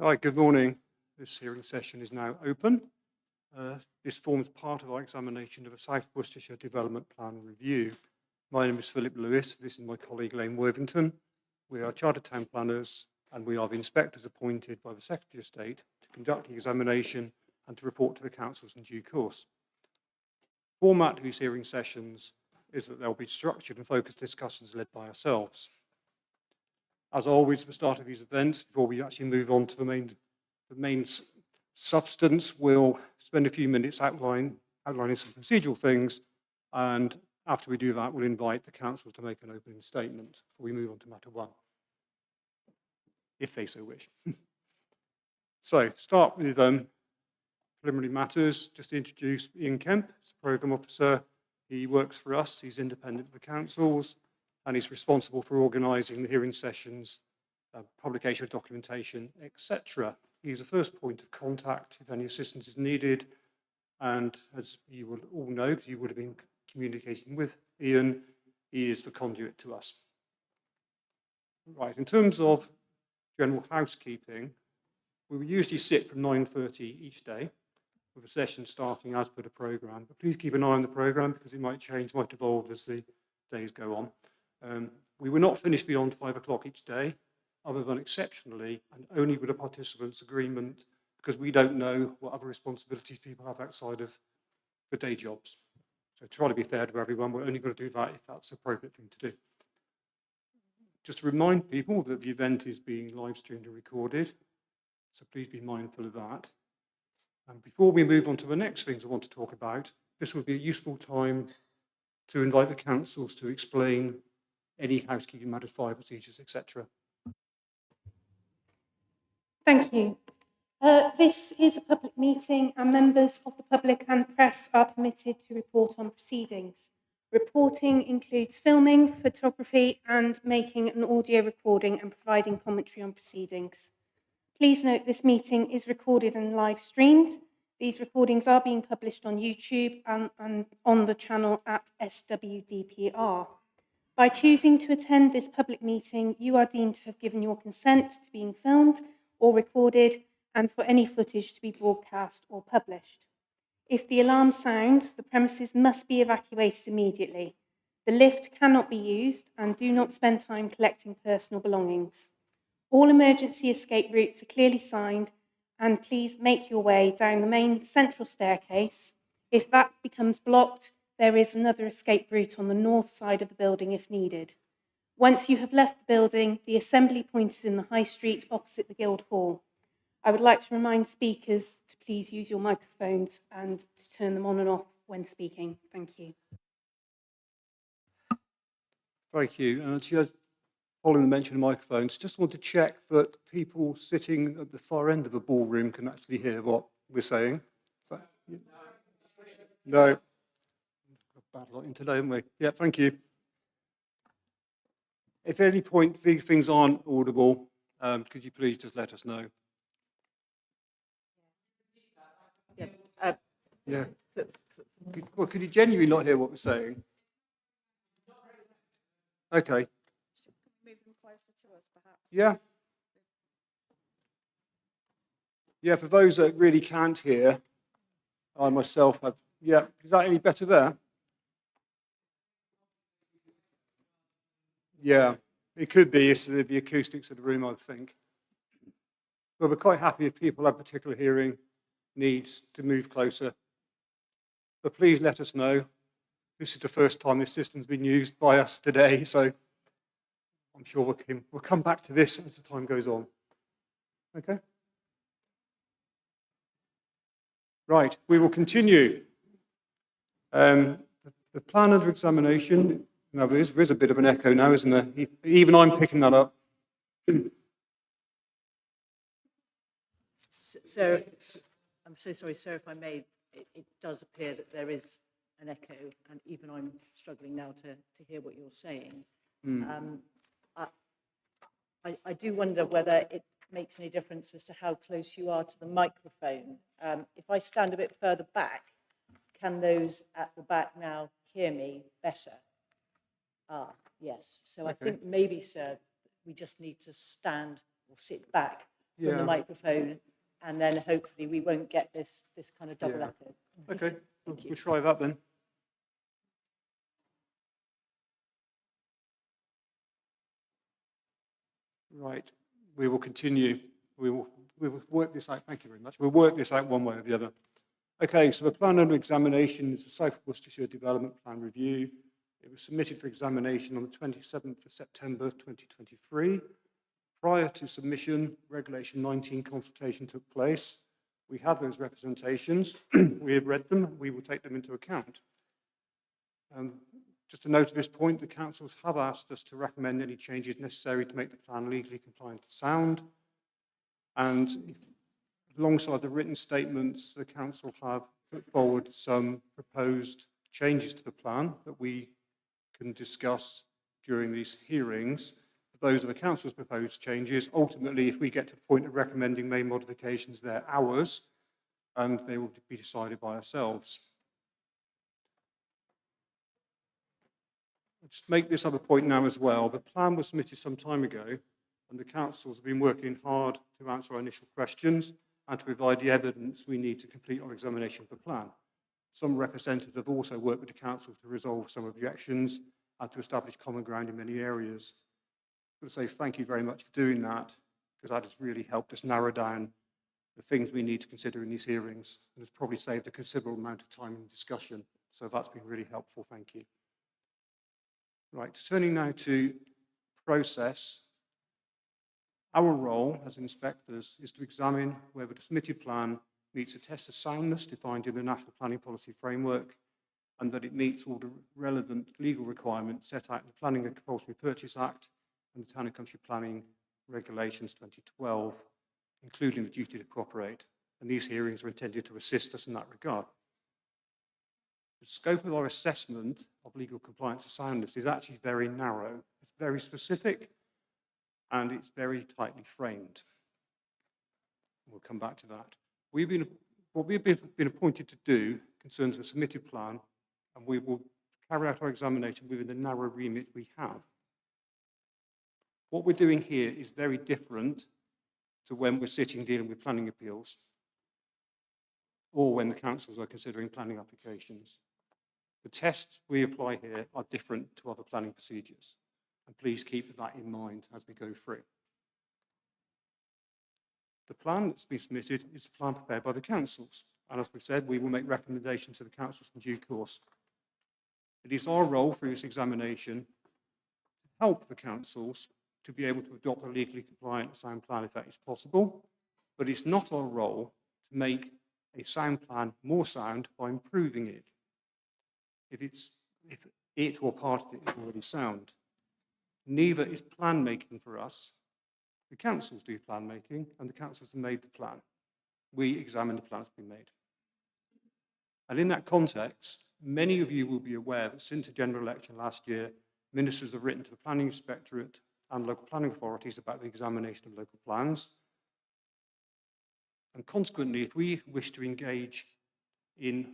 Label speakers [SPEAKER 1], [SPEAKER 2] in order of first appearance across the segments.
[SPEAKER 1] Hi, good morning. This hearing session is now open. This forms part of our examination of a South Worcestershire Development Plan review. My name is Philip Lewis. This is my colleague Elaine Worthington. We are Chartered Town Planners and we are the inspectors appointed by the Secretary of State to conduct the examination and to report to the councils in due course. The format of these hearing sessions is that there will be structured and focused discussions led by ourselves. As always, at the start of these events, before we actually move on to the main substance, we'll spend a few minutes outlining some procedural things, and after we do that, we'll invite the councils to make an opening statement before we move on to matter one, if they so wish. So, start with preliminary matters. Just to introduce Ian Kemp, as a programme officer. He works for us, he's independent of the councils, and he's responsible for organising the hearing sessions, publication of documentation, etc. He's the first point of contact if any assistance is needed. And as you will all know, because you would have been communicating with Ian, he is the conduit to us. Right, in terms of general housekeeping, we will usually sit from 9:30 each day, with a session starting as per the programme. But please keep an eye on the programme because it might change, might evolve as the days go on. We were not finished beyond 5 o'clock each day, other than exceptionally, and only with a participants' agreement, because we don't know what other responsibilities people have outside of the day jobs. So try to be fair to everyone, we're only going to do that if that's the appropriate thing to do. Just to remind people that the event is being live streamed and recorded, so please be mindful of that. And before we move on to the next things I want to talk about, this would be a useful time to invite the councils to explain any housekeeping matters, fire procedures, etc.
[SPEAKER 2] Thank you. This is a public meeting and members of the public and press are permitted to report on proceedings. Reporting includes filming, photography and making an audio recording and providing commentary on proceedings. Please note this meeting is recorded and live streamed. These recordings are being published on YouTube and on the channel at SWDPR. By choosing to attend this public meeting, you are deemed to have given your consent to being filmed or recorded and for any footage to be broadcast or published. If the alarm sounds, the premises must be evacuated immediately. The lift cannot be used and do not spend time collecting personal belongings. All emergency escape routes are clearly signed and please make your way down the main central staircase. If that becomes blocked, there is another escape route on the north side of the building if needed. Once you have left the building, the assembly point is in the High Street opposite the Guildhall. I would like to remind speakers to please use your microphones and to turn them on and off when speaking. Thank you.
[SPEAKER 1] Thank you. Following the mention of microphones, just want to check that people sitting at the far end of the ballroom can actually hear what we're saying. No. Bad lot in today, haven't we? Yeah, thank you. If at any point these things aren't audible, could you please just let us know? Yeah. Could you genuinely not hear what we're saying? Okay.
[SPEAKER 3] Move them closer to us, perhaps.
[SPEAKER 1] Yeah. Yeah, for those that really can't hear, I myself have, yeah, is that any better there? Yeah, it could be. It's the acoustics of the room, I think. But we're quite happy if people have particular hearing needs to move closer. But please let us know. This is the first time this system's been used by us today, so I'm sure we'll come back to this as the time goes on. Okay? Right, we will continue. The plan under examination. Now, there is a bit of an echo now, isn't there? Even I'm picking that up.
[SPEAKER 3] So, I'm so sorry, sir, if I may, it does appear that there is an echo, and even I'm struggling now to hear what you're saying. I do wonder whether it makes any difference as to how close you are to the microphone. If I stand a bit further back, can those at the back now hear me better? Yes. So okay. I think maybe, sir, we just need to stand or sit back from
[SPEAKER 1] Yeah.
[SPEAKER 3] the microphone, and then hopefully we won't get this kind of double
[SPEAKER 1] Yeah.
[SPEAKER 3] echo.
[SPEAKER 1] Okay, we'll
[SPEAKER 3] Thank you.
[SPEAKER 1] try that then. Right, we will continue. We will work this out. Thank you very much. We'll work this out one way or the other. Okay, so the plan under examination is the South Worcestershire Development Plan Review. It was submitted for examination on the 27th of September 2023. Prior to submission, Regulation 19 consultation took place. We have those representations. We have read them. We will take them into account. Just a note at this point, the councils have asked us to recommend any changes necessary to make the plan legally compliant and sound. And alongside the written statements, the council have put forward some proposed changes to the plan that we can discuss during these hearings. Those are the council's proposed changes. Ultimately, if we get to the point of recommending main modifications, they're ours, and they will be decided by ourselves. I'll just make this other point now as well. The plan was submitted some time ago, and the councils have been working hard to answer our initial questions and to provide the evidence we need to complete our examination of the plan. Some representatives have also worked with the council to resolve some objections and to establish common ground in many areas. I want to say thank you very much for doing that, because that has really helped us narrow down the things we need to consider in these hearings, and has probably saved a considerable amount of time and discussion. So that's been really helpful. Thank you. Right, turning now to process. Our role as inspectors is to examine whether the submitted plan meets a test of soundness defined in the National Planning Policy Framework, and that it meets all the relevant legal requirements set out in the Planning and Compulsory Purchase Act and the Town and Country Planning Regulations 2012, including the duty to cooperate. And these hearings are intended to assist us in that regard. The scope of our assessment of legal compliance and soundness is actually very narrow. It's very specific, and it's very tightly framed. We'll come back to that. What we've been appointed to do concerns the submitted plan, and we will carry out our examination within the narrow remit we have. What we're doing here is very different to when we're sitting dealing with planning appeals, or when the councils are considering planning applications. The tests we apply here are different to other planning procedures, and please keep that in mind as we go through. The plan that's been submitted is the plan prepared by the councils, and as we've said, we will make recommendations to the councils in due course. It is our role through this examination to help the councils to be able to adopt a legally compliant sound plan if that is possible, but it's not our role to make a sound plan more sound by improving it. If it or part of it is already sound. Neither is plan making for us. The councils do plan making, and the councils have made the plan. We examine the plan that's been made. And in that context, many of you will be aware that since the general election last year, ministers have written to the Planning Inspectorate and local planning authorities about the examination of local plans. And consequently, if we wish to engage in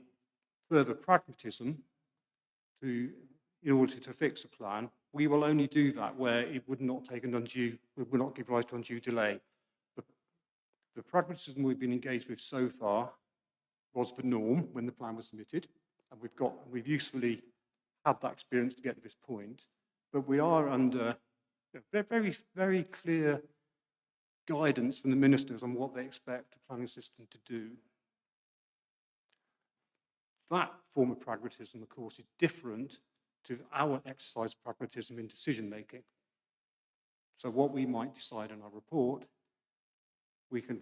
[SPEAKER 1] further pragmatism in order to fix a plan, we will only do that where it would not give rise to undue delay. The pragmatism we've been engaged with so far was the norm when the plan was submitted, and we've usefully had that experience to get to this point, but we are under very, very clear guidance from the ministers on what they expect the planning system to do. That form of pragmatism, of course, is different to our exercise of pragmatism in decision making. So what we might decide in our report, we can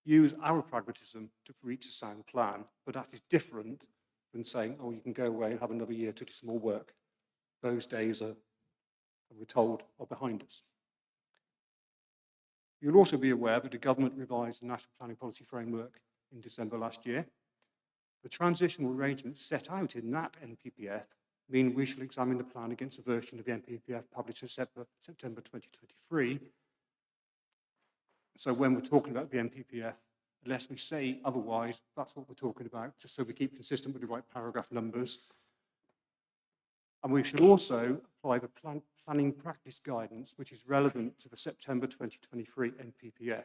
[SPEAKER 1] use our pragmatism to reach a sound plan, but that is different than saying, oh, you can go away and have another year to do some more work. Those days are, we're told, are behind us. You'll also be aware that the government revised the National Planning Policy Framework in December last year. The transitional arrangements set out in that NPPF mean we shall examine the plan against a version of the NPPF published in September 2023. So when we're talking about the NPPF, unless we say otherwise, that's what we're talking about, just so we keep consistent with the right paragraph numbers. And we should also apply the planning practice guidance, which is relevant to the September 2023 NPPF,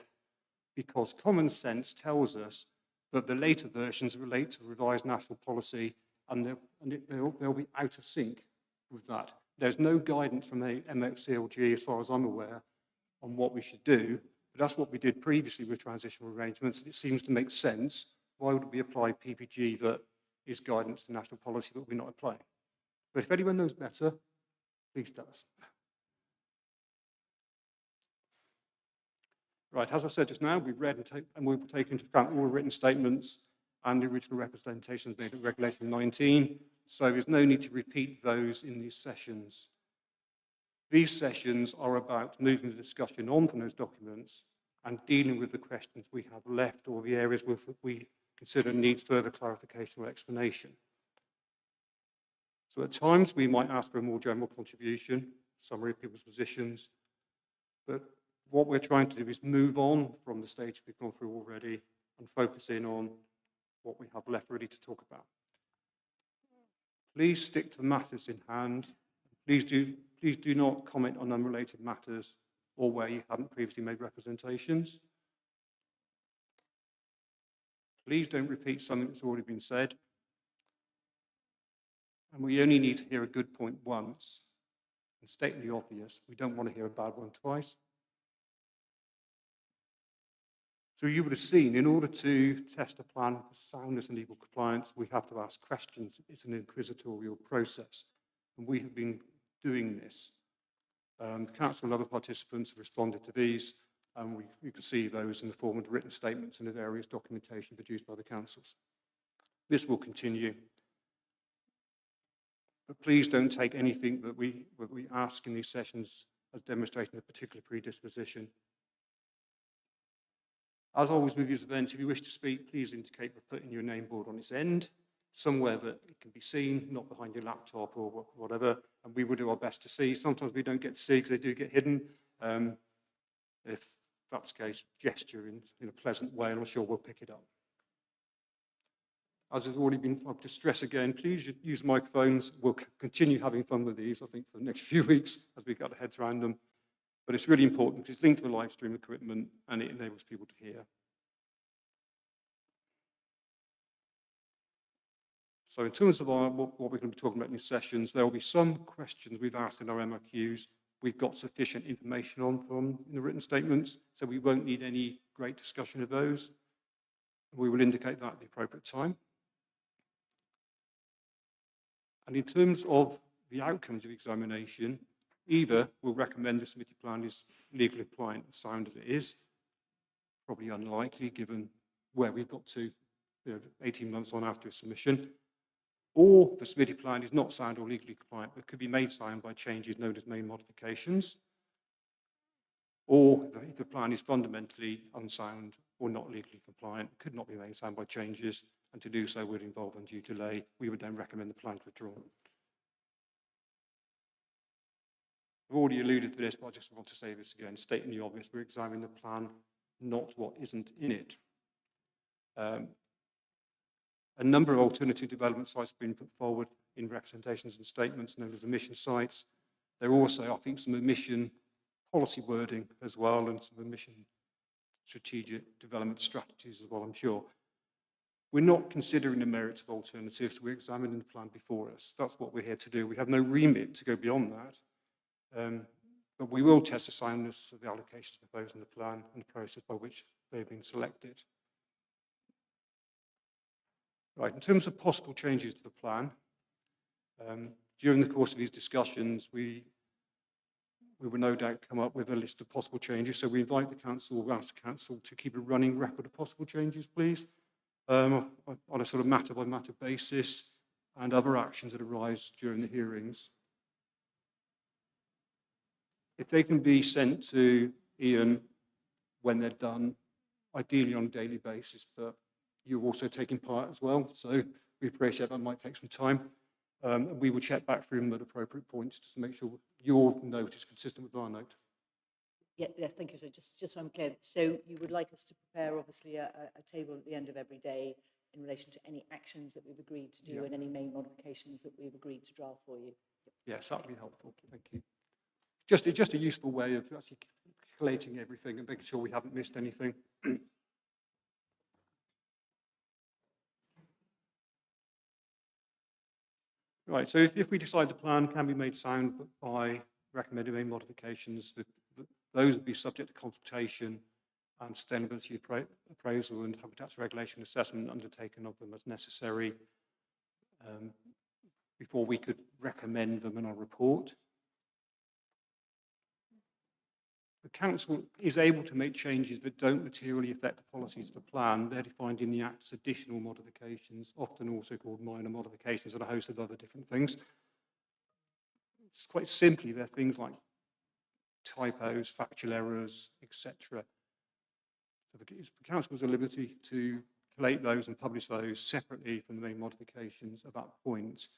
[SPEAKER 1] because common sense tells us that the later versions relate to the revised national policy and they'll be out of sync with that. There's no guidance from the MXCLG, as far as I'm aware, on what we should do, but that's what we did previously with transitional arrangements, and it seems to make sense. Why would we apply PPG that is guidance to national policy that we're not applying? But if anyone knows better, please tell us. Right, as I said just now, we've read and we'll take into account all written statements and the original representations made at Regulation 19, so there's no need to repeat those in these sessions. These sessions are about moving the discussion on from those documents and dealing with the questions we have left or the areas where we consider needs further clarification or explanation. So at times we might ask for a more general contribution, summary of people's positions, but what we're trying to do is move on from the stage we've gone through already and focus in on what we have left ready to talk about. Please stick to the matters in hand. Please do not comment on unrelated matters or where you haven't previously made representations. Please don't repeat something that's already been said. And we only need to hear a good point once. And state the obvious, we don't want to hear a bad one twice. So you would have seen, in order to test a plan for soundness and legal compliance, we have to ask questions. It's an inquisitorial process, and we have been doing this. The Council and other participants have responded to these, and you can see those in the form of written statements and the various documentation produced by the councils. This will continue. But please don't take anything that we ask in these sessions as demonstrating a particular predisposition. As always with these events, if you wish to speak, please indicate by putting your name board on its end, somewhere that it can be seen, not behind your laptop or whatever, and we will do our best to see. Sometimes we don't get to see because they do get hidden. If that's the case, gesture in a pleasant way, and I'm sure we'll pick it up. As has already been, I'll just stress again, please use microphones. We'll continue having fun with these, I think, for the next few weeks as we get our heads around them. But it's really important because it's linked to the live stream equipment and it enables people to hear. So in terms of what we're going to be talking about in these sessions, there will be some questions we've asked in our MRQs. We've got sufficient information on from in the written statements, so we won't need any great discussion of those. We will indicate that at the appropriate time. And in terms of the outcomes of the examination, either we'll recommend the submitted plan is legally compliant and sound as it is, probably unlikely given where we've got to 18 months on after a submission, or the submitted plan is not sound or legally compliant, but could be made sound by changes known as main modifications, or if the plan is fundamentally unsound or not legally compliant, could not be made sound by changes, and to do so would involve undue delay. We would then recommend the plan to withdraw. I've already alluded to this, but I just want to say this again, stating the obvious, we're examining the plan, not what isn't in it. A number of alternative development sites have been put forward in representations and statements known as emission sites. There are also, I think, some emission policy wording as well and some emission strategic development strategies as well, I'm sure. We're not considering the merits of alternatives, we're examining the plan before us. That's what we're here to do. We have no remit to go beyond that. But we will test the soundness of the allocations proposed in the plan and the process by which they've been selected. Right, in terms of possible changes to the plan, during the course of these discussions, we will no doubt come up with a list of possible changes. So we invite the council, we'll ask the council to keep a running record of possible changes, please, on a sort of matter by matter basis, and other actions that arise during the hearings. If they can be sent to Ian when they're done, ideally on a daily basis, but you're also taking part as well, so we appreciate that might take some time. We will check back through them at appropriate points just to make sure your note is consistent with our note.
[SPEAKER 3] Yeah, yes, thank you. So just so I'm clear, so you would like us to prepare obviously a table at the end of every day in relation to any actions that we've agreed to do and any main modifications that we've agreed to draft for you?
[SPEAKER 1] Yes, that would be helpful. Thank you. just a useful way of actually collating everything and making sure we haven't missed anything. Right, so if we decide the plan can be made sound by recommending main modifications, those would be subject to consultation and sustainability appraisal and habitats regulation assessment undertaken of them as necessary before we could recommend them in our report. The council is able to make changes that don't materially affect the policies of the plan. They're defined in the Act as additional modifications, often also called minor modifications, and a host of other different things. It's quite simply, they're things like typos, factual errors, etc. So the council has a liberty to collate those and publish those separately from the main modifications at that point.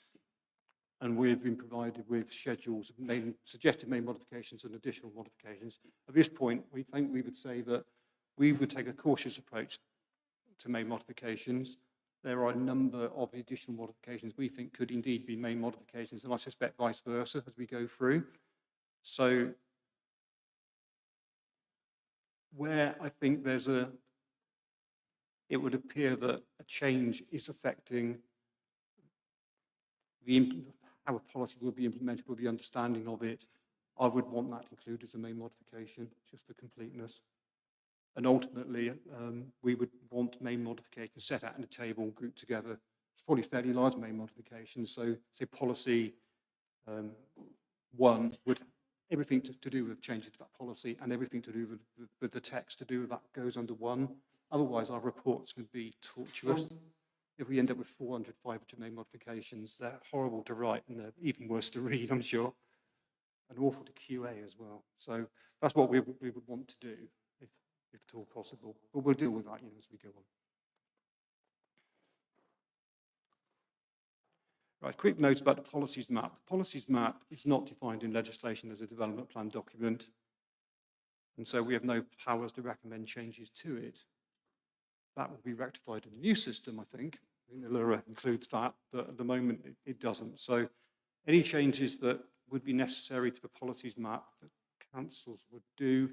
[SPEAKER 1] And we've been provided with schedules of suggested main modifications and additional modifications. At this point, we think we would say that we would take a cautious approach to main modifications. There are a number of additional modifications we think could indeed be main modifications, and I suspect vice versa as we go through. So where I think it would appear that a change is affecting how a policy will be implemented with the understanding of it, I would want that included as a main modification, just for completeness. And ultimately, we would want main modifications set out in a table, grouped together. It's probably fairly large main modifications. So, say policy 1 would everything to do with changes to that policy, and everything to do with the text to do with that goes under 1. Otherwise, our reports would be tortuous. If we end up with 400, 500 main modifications, they're horrible to write and they're even worse to read, I'm sure, and awful to QA as well. So that's what we would want to do, if at all possible. But we'll deal with that as we go on. Right, quick note about the policies map. The policies map is not defined in legislation as a development plan document, and so we have no powers to recommend changes to it. That will be rectified in the new system, I think. The LURA includes that, but at the moment it doesn't. So any changes that would be necessary to the policies map that councils would do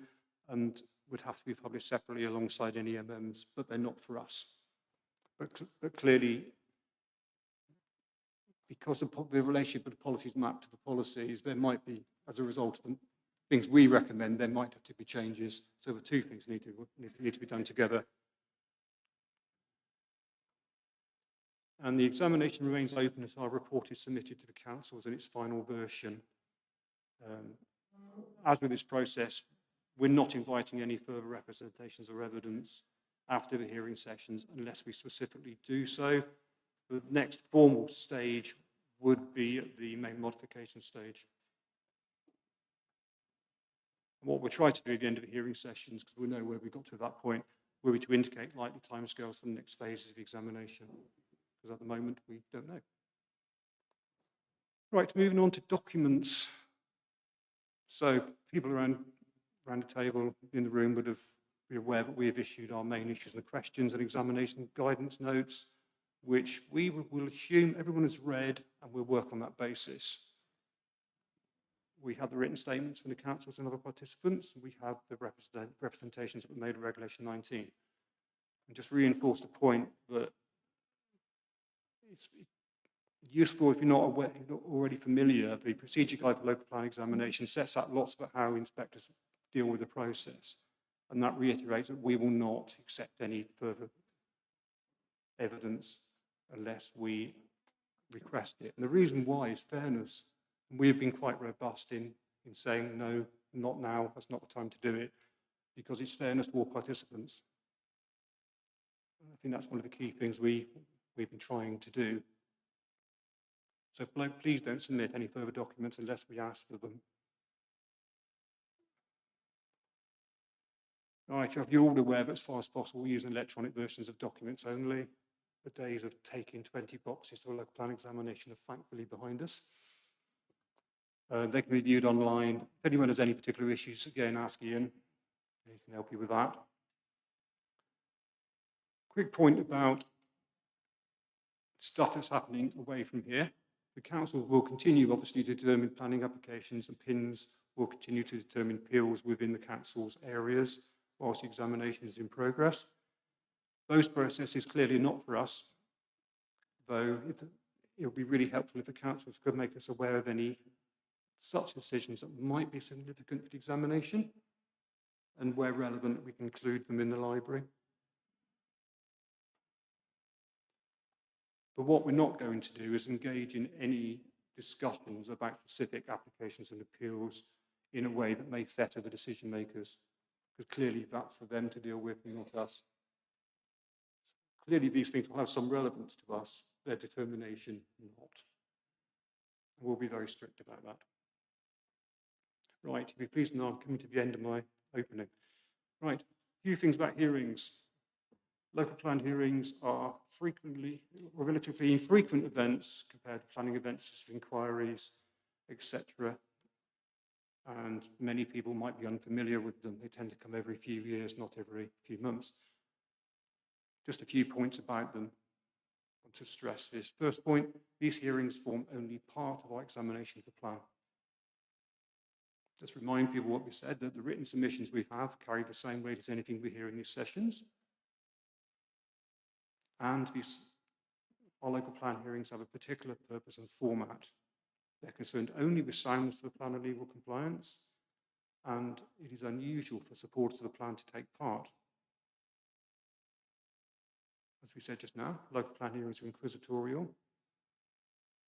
[SPEAKER 1] and would have to be published separately alongside any MMs, but they're not for us. But clearly, because of the relationship of the policies map to the policies, there might be, as a result of things we recommend, there might have to be changes. So the two things need to be done together. And the examination remains open as our report is submitted to the councils in its final version. As with this process, we're not inviting any further representations or evidence after the hearing sessions unless we specifically do so. The next formal stage would be at the main modification stage. And what we're trying to do at the end of the hearing sessions, because we know where we got to at that point, will be to indicate likely timescales for the next phases of the examination. Because at the moment, we don't know. Right, moving on to documents. So people around the table in the room would be aware that we have issued our main issues and questions and examination guidance notes, which we will assume everyone has read, and we'll work on that basis. We have the written statements from the councils and other participants. We have the representations that were made in Regulation 19. And just reinforce the point that it's useful if you're not already familiar. The procedure guide for local plan examination sets out lots about how inspectors deal with the process, and that reiterates that we will not accept any further evidence unless we request it. And the reason why is fairness. And we have been quite robust in saying no, not now. That's not the time to do it, because it's fairness to all participants. And I think that's one of the key things we've been trying to do. So please don't submit any further documents unless we ask for them. All right, you're all aware that as far as possible, we use electronic versions of documents only. The days of taking 20 boxes to a local plan examination are thankfully behind us. They can be viewed online. If anyone has any particular issues, again, ask Ian. He can help you with that. Quick point about stuff that's happening away from here. The council will continue, obviously, to determine planning applications and PINs will continue to determine appeals within the council's areas whilst the examination is in progress. Those processes clearly not for us, though it would be really helpful if the councils could make us aware of any such decisions that might be significant for the examination, and where relevant, we can include them in the library. But what we're not going to do is engage in any discussions about specific applications and appeals in a way that may fetter the decision makers, because clearly that's for them to deal with, not us. Clearly these things will have some relevance to us, their determination not. We'll be very strict about that. Right, you'll be pleased now I'm coming to the end of my opening. Right, a few things about hearings. Local plan hearings are relatively infrequent events compared to planning events, inquiries, etc. And many people might be unfamiliar with them. They tend to come every few years, not every few months. Just a few points about them. I want to stress this. First point, these hearings form only part of our examination of the plan. Just remind people what we said, that the written submissions we have carry the same weight as anything we hear in these sessions. And our local plan hearings have a particular purpose and format. They're concerned only with soundness of the plan and legal compliance, and it is unusual for supporters of the plan to take part. As we said just now, local plan hearings are inquisitorial,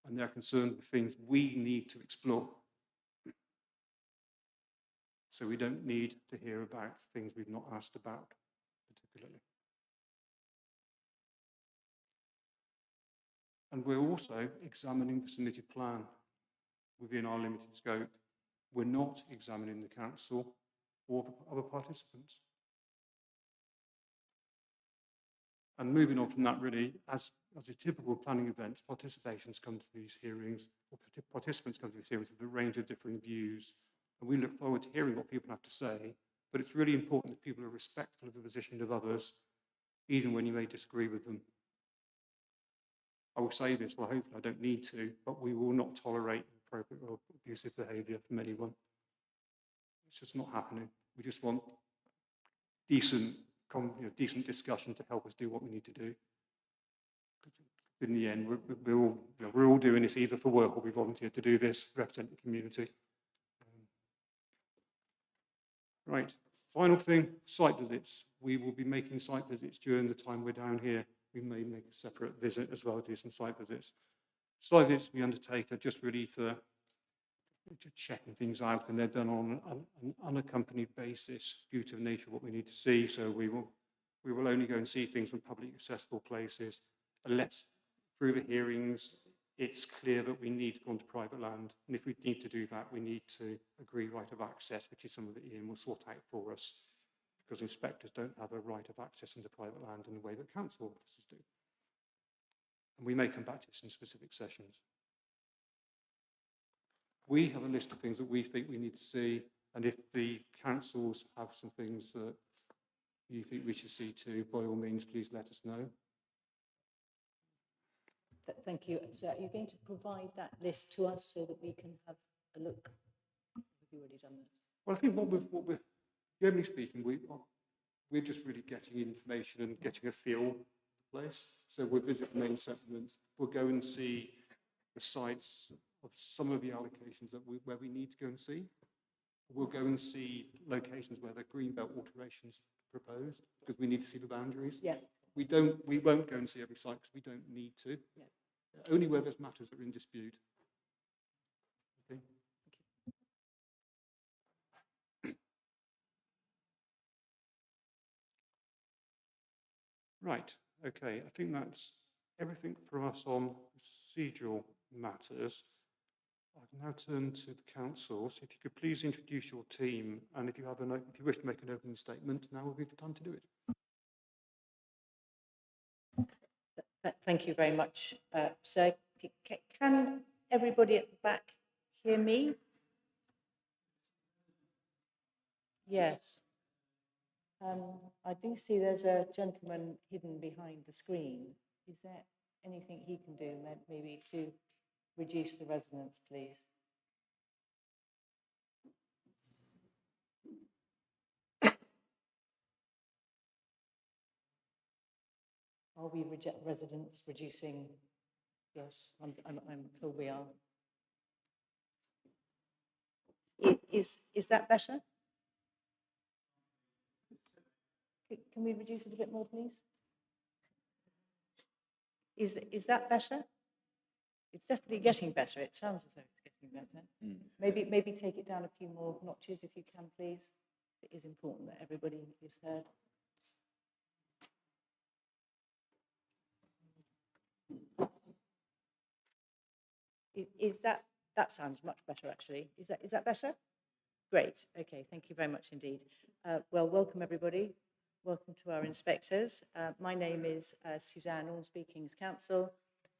[SPEAKER 1] and they're concerned with things we need to explore. So we don't need to hear about things we've not asked about particularly. And we're also examining the submitted plan within our limited scope. We're not examining the council or the other participants. And moving on from that, really, as a typical planning event, participants come to these hearings with a range of different views. And we look forward to hearing what people have to say, but it's really important that people are respectful of the position of others, even when you may disagree with them. I will say this, well, hopefully I don't need to, but we will not tolerate inappropriate or abusive behaviour from anyone. It's just not happening. We just want decent discussion to help us do what we need to do. In the end, we're all doing this either for work or we volunteer to do this, represent the community. Right, final thing, site visits. We will be making site visits during the time we're down here. We may make a separate visit as well, do some site visits. Site visits we undertake are just really for checking things out, and they're done on an unaccompanied basis due to the nature of what we need to see. So we will only go and see things from publicly accessible places unless through the hearings it's clear that we need to go onto private land. And if we need to do that, we need to agree right of access, which is something that Ian will sort out for us, because inspectors don't have a right of access into private land in the way that council officers do. And we may come back to this in specific sessions. We have a list of things that we think we need to see, and if the councils have some things that you think we should see too, by all means, please let us know.
[SPEAKER 3] Thank you. So are you going to provide that list to us so that we can have a look? Have you already done that?
[SPEAKER 1] Well, I think what we're generally speaking, we're just really getting information and getting a feel of the place. So we'll visit the main settlements. We'll go and see the sites of some of the allocations where we need to go and see. We'll go and see locations where the greenbelt alterations proposed, because we need to see the boundaries.
[SPEAKER 3] Yeah.
[SPEAKER 1] We won't go and see every site because we don't need to.
[SPEAKER 3] Yeah.
[SPEAKER 1] Only where there's matters that are in dispute. Okay. Right. Okay. I think that's everything for us on procedural matters. I can now turn to the councils. If you could please introduce your team, and if you wish to make an opening statement, now will be the time to do it.
[SPEAKER 3] Thank you very much, sir. Can everybody at the back hear me? Yes. I do see there's a gentleman hidden behind the screen. Is there anything he can do maybe to reduce the resonance, please? Are we residents reducing? Yes, I'm told we are. Is that better? Can we reduce it a bit more, please? Is that better? It's definitely getting better. It sounds as though it's getting better. Maybe take it down a few more notches if you can, please. It is important that everybody is heard. Is that sounds much better actually? Is that better? Great. Okay. Thank you very much indeed. Well, welcome everybody. Welcome to our inspectors. My name is Suzanne Ormsby, King's Counsel.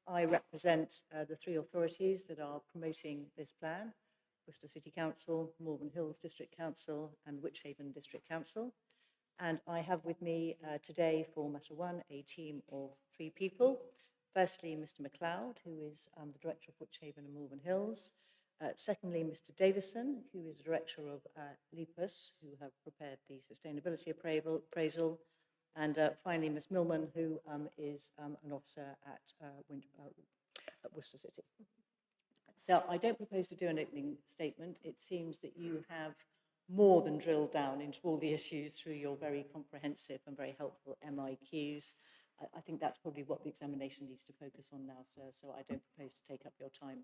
[SPEAKER 3] I represent the three authorities that are promoting this plan: Worcester City Council, Malvern Hills District Council, and Wychavon District Council. And I have with me today for Matter 1 a team of 3 people. Firstly, Mr. MacLeod, who is the Director of Wychavon and Malvern Hills. Secondly, Mr. Davison, who is Director of LEPUS, who have prepared the sustainability appraisal. And finally, Ms. Millman, who is an officer at Worcester City. So I don't propose to do an opening statement. It seems that you have more than drilled down into all the issues through your very comprehensive and very helpful MIQs. I think that's probably what the examination needs to focus on now, sir. So I don't propose to take up your time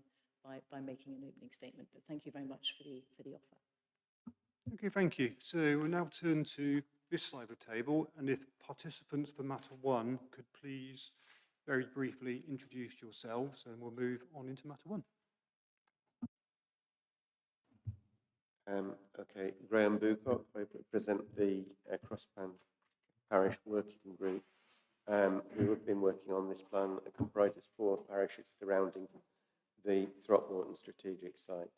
[SPEAKER 3] by making an opening statement. But thank you very much for the offer.
[SPEAKER 1] Okay, thank you. So we'll now turn to this side of the table, and if participants for Matter 1 could please very briefly introduce yourselves, and we'll move on into Matter 1.
[SPEAKER 4] Okay, Graham Bucock. I represent the Crossplan Parish Working Group, who have been working on this plan. It comprises 4 parishes surrounding the Throckmorton strategic site.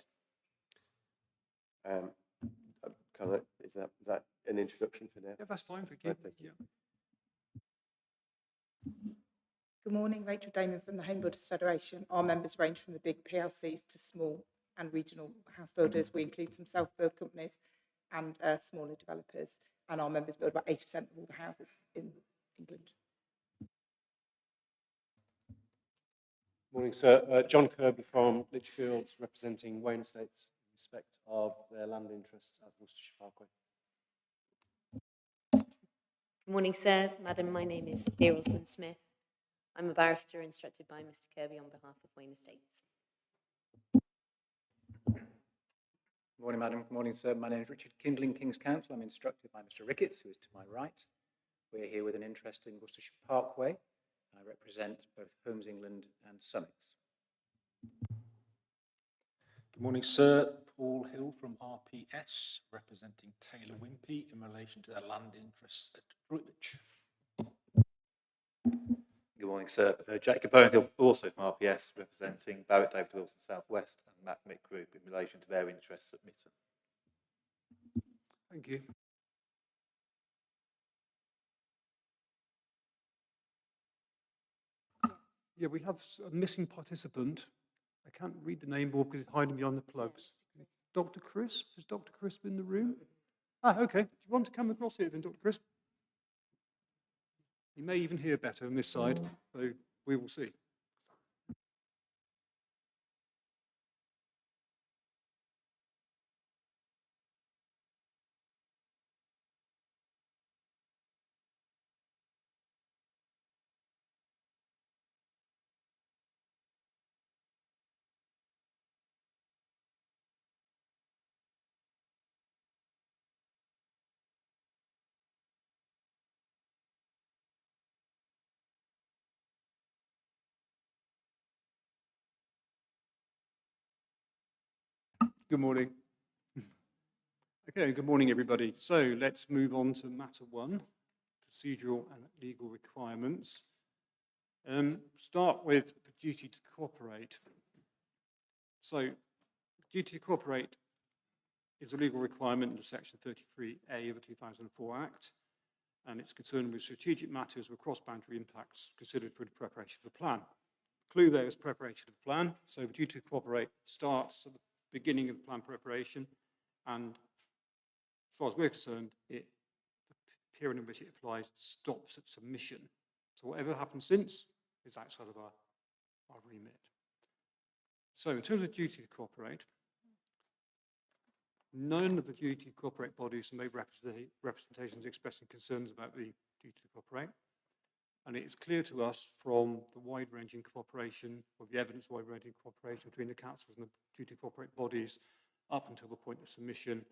[SPEAKER 4] Is that an introduction for now?
[SPEAKER 1] Yeah, that's fine. Thank you.
[SPEAKER 4] Thank you.
[SPEAKER 5] Good morning, Rachel Damon from the Home Builders Federation. Our members range from the big PLCs to small and regional house builders. We include some self-build companies and smaller developers, and our members build about 80% of all the houses in England.
[SPEAKER 6] Morning, sir. John Kirby from Lichfields, representing Wayne Estates in respect of their land interests at Worcestershire Parkway.
[SPEAKER 7] Good morning, sir. Madam, my name is Thea Osmond-Smith. I'm a barrister instructed by Mr. Kirby on behalf of Wayne Estates.
[SPEAKER 8] Good morning, madam. Good morning, sir. My name is Richard Kindling, King's Counsel. I'm instructed by Mr. Ricketts, who is to my right. We're here with an interest in Worcestershire Parkway. I represent both Homes England and Summits.
[SPEAKER 9] Good morning, sir. Paul Hill from RPS, representing Taylor Wimpey in relation to their land interests at Droitwich.
[SPEAKER 10] Good morning, sir. Jacob Bowenhill, also from RPS, representing Barrett David Wilson South West and Matt Mick Group in relation to their interests at Mitton.
[SPEAKER 1] Thank you. Yeah, we have a missing participant. I can't read the name board because it's hiding behind the plugs. Dr. Crisp? Is Dr. Crisp in the room? Ah, okay. Do you want to come across here then, Dr. Crisp? You may even hear better on this side, so we will see. Good morning. Okay, good morning, everybody. So let's move on to Matter 1, procedural and legal requirements. Start with the duty to cooperate. So, duty to cooperate is a legal requirement under Section 33A of the 2004 Act, and it's concerned with strategic matters with cross-boundary impacts considered for the preparation of the plan. The clue there is preparation of the plan. So the duty to cooperate starts at the beginning of the plan preparation, and as far as we're concerned, the period in which it applies stops at submission. So whatever happened since is outside of our remit. So in terms of duty to cooperate, none of the duty to cooperate bodies made representations expressing concerns about the duty to cooperate. And it is clear to us from the wide-ranging cooperation, or the evidence of wide-ranging cooperation between the councils and the duty to cooperate bodies up until the point of submission,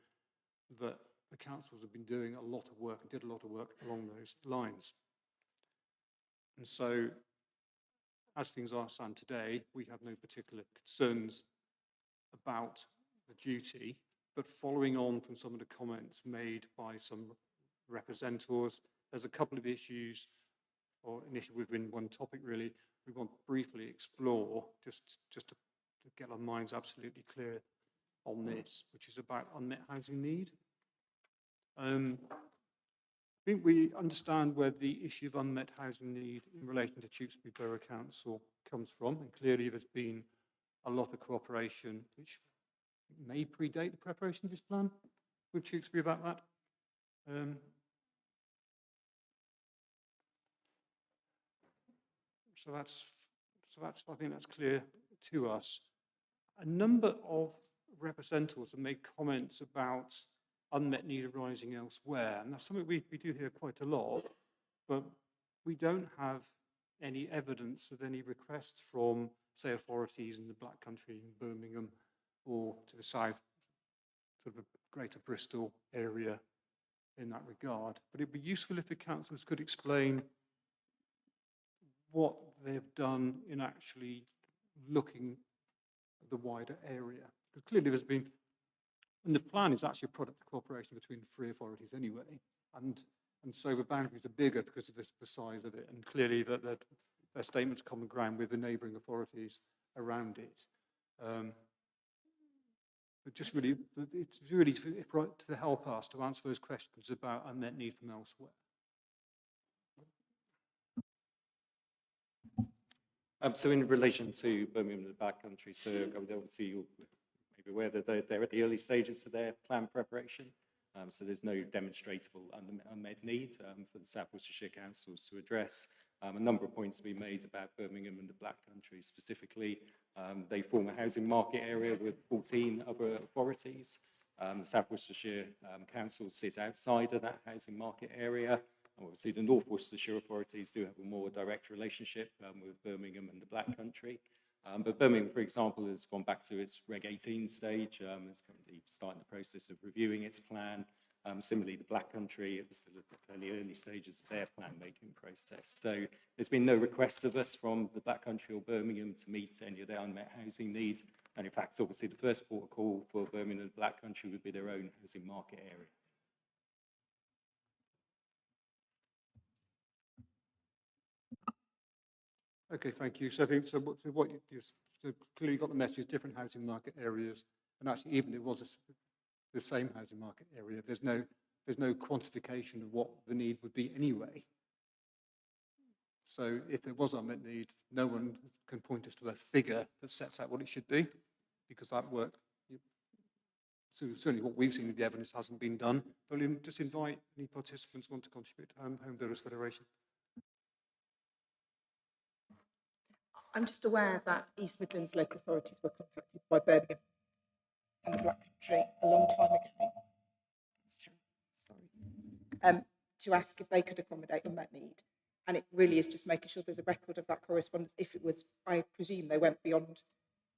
[SPEAKER 1] that the councils have been doing a lot of work and did a lot of work along those lines. And so, as things are stand today, we have no particular concerns about the duty, but following on from some of the comments made by some representatives, there's a couple of issues, or an issue within one topic really, we want to briefly explore, just to get our minds absolutely clear on this, which is about unmet housing need. I think we understand where the issue of unmet housing need in relation to Tewkesbury Borough Council comes from, and clearly there's been a lot of cooperation, which may predate the preparation of this plan with Tewkesbury about that. So that's, I think that's clear to us. A number of representatives have made comments about unmet need arising elsewhere, and that's something we do hear quite a lot, but we don't have any evidence of any requests from, say, authorities in the Black Country, in Birmingham, or to the south, sort of a greater Bristol area in that regard. But it'd be useful if the councils could explain what they've done in actually looking at the wider area. Because clearly there's been, and the plan is actually a product of cooperation between the three authorities anyway, and so the boundaries are bigger because of the size of it, and clearly that their statements common ground with the neighbouring authorities around it. But just really, it's really to help us to answer those questions about unmet need from elsewhere.
[SPEAKER 6] So in relation to Birmingham and the Black Country, so obviously you'll maybe aware that they're at the early stages of their plan preparation. So there's no demonstrable unmet need for the South Worcestershire councils to address. A number of points to be made about Birmingham and the Black Country specifically. They form a housing market area with 14 other authorities. The South Worcestershire councils sit outside of that housing market area. Obviously, the North Worcestershire authorities do have a more direct relationship with Birmingham and the Black Country. But Birmingham, for example, has gone back to its Reg 18 stage. It's currently starting the process of reviewing its plan. Similarly, the Black Country, it was still at the fairly early stages of their plan-making process. So there's been no request of us from the Black Country or Birmingham to meet any of their unmet housing needs. And in fact, obviously, the first port of call for Birmingham and the Black Country would be their own housing market area.
[SPEAKER 1] Okay, thank you. So I think what you clearly got the message: different housing market areas, and actually, even if it was the same housing market area, there's no quantification of what the need would be anyway. So if there was unmet need, no one can point us to a figure that sets out what it should be, because that work, so certainly what we've seen with the evidence hasn't been done. But we'll just invite any participants who want to contribute to Home Builders Federation.
[SPEAKER 5] I'm just aware that East Midlands local authorities were contacted by Birmingham and the Black Country a long time ago. That's terrible. Sorry. To ask if they could accommodate unmet need. And it really is just making sure there's a record of that correspondence. If it was, I presume they went beyond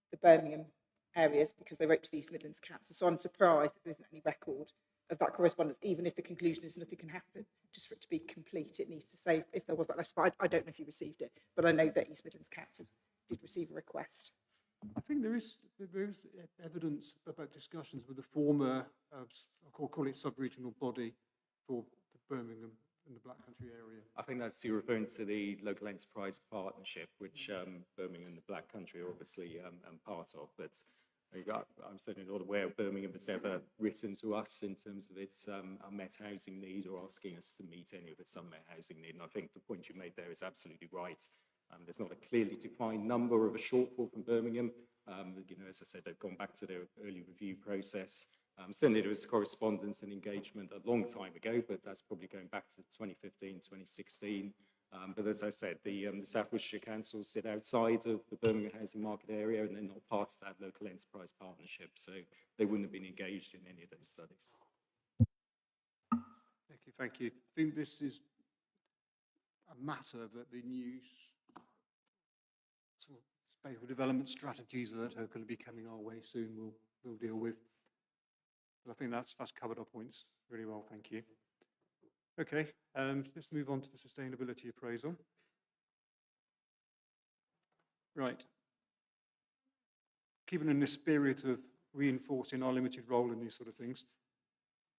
[SPEAKER 5] the Birmingham areas because they wrote to the East Midlands Council. So I'm surprised that there isn't any record of that correspondence, even if the conclusion is nothing can happen. Just for it to be complete, it needs to say if there was that letter. But I don't know if you received it, but I know that East Midlands Council did receive a request.
[SPEAKER 1] I think there is evidence about discussions with the former, I'll call it sub-regional body for the Birmingham and the Black Country area.
[SPEAKER 6] I think that's you're referring to the local enterprise partnership, which Birmingham and the Black Country are obviously part of. But I'm certainly not aware of Birmingham has ever written to us in terms of its unmet housing need or asking us to meet any of its unmet housing need. And I think the point you made there is absolutely right. There's not a clearly defined number of a shortfall from Birmingham. As I said, they've gone back to their early review process. Certainly there was correspondence and engagement a long time ago, but that's probably going back to 2015, 2016. But as I said, the South Worcestershire Council sit outside of the Birmingham housing market area, and they're not part of that local enterprise partnership, so they wouldn't have been engaged in any of those studies.
[SPEAKER 1] Thank you. I think this is a matter that the new sort of spatial development strategies that are going to be coming our way soon will deal with. But I think that's covered our points really well. Thank you. Okay, let's move on to the sustainability appraisal. Right. Keeping in the spirit of reinforcing our limited role in these sort of things,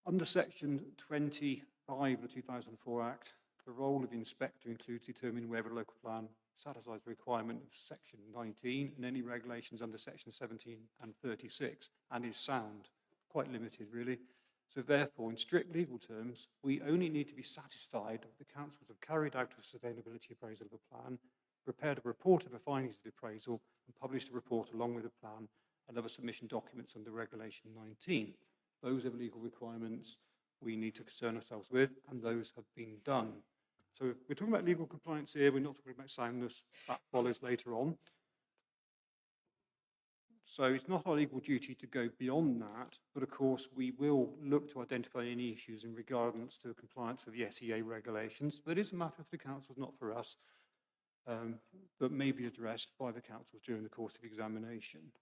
[SPEAKER 1] under section 25 of the 2004 Act, the role of the inspector includes determining whether a local plan satisfies the requirement of section 19 and any regulations under section 17 and 36, and is sound, quite limited really. So therefore, in strict legal terms, we only need to be satisfied that the councils have carried out a sustainability appraisal of a plan, prepared a report of the findings of the appraisal, and published a report along with the plan and other submission documents under Regulation 19. Those are the legal requirements we need to concern ourselves with, and those have been done. So we're talking about legal compliance here, we're not talking about soundness, that follows later on. So it's not our legal duty to go beyond that, but of course we will look to identify any issues in regards to compliance with the SEA regulations. That is a matter for the councils, not for us, but may be addressed by the councils during the course of examination.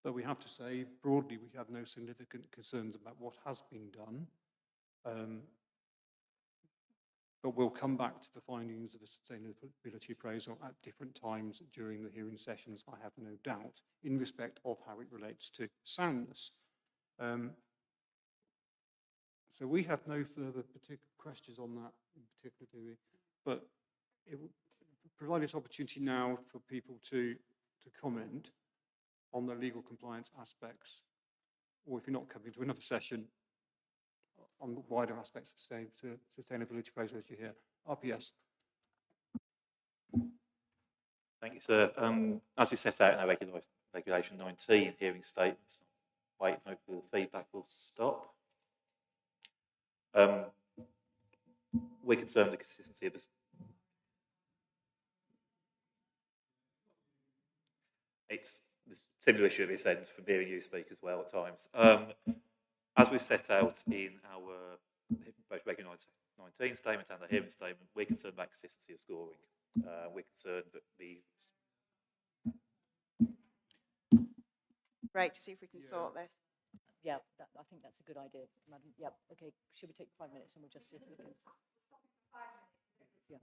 [SPEAKER 1] But we have to say, broadly, we have no significant concerns about what has been done. But we'll come back to the findings of the sustainability appraisal at different times during the hearing sessions, I have no doubt, in respect of how it relates to soundness. So we have no further particular questions on that in particular, do we? But it will provide this opportunity now for people to comment on the legal compliance aspects, or if you're not coming to another session, on the wider aspects of sustainability appraisal as you hear. RPS.
[SPEAKER 10] Thank you, sir. As we set out in our Regulation 19 hearing statements, wait, hopefully the feedback will stop. We're concerned with the consistency of this. It's a similar issue of this ends from hearing you speak as well at times. As we've set out in our both Regulation 19 statement and the hearing statement, we're concerned about consistency of scoring. We're concerned that the...
[SPEAKER 11] Right, to see if we can sort this.
[SPEAKER 3] Yeah, I think that's a good idea, Madam. Yeah, okay. Should we take 5 minutes and we'll just see if we can... Yeah.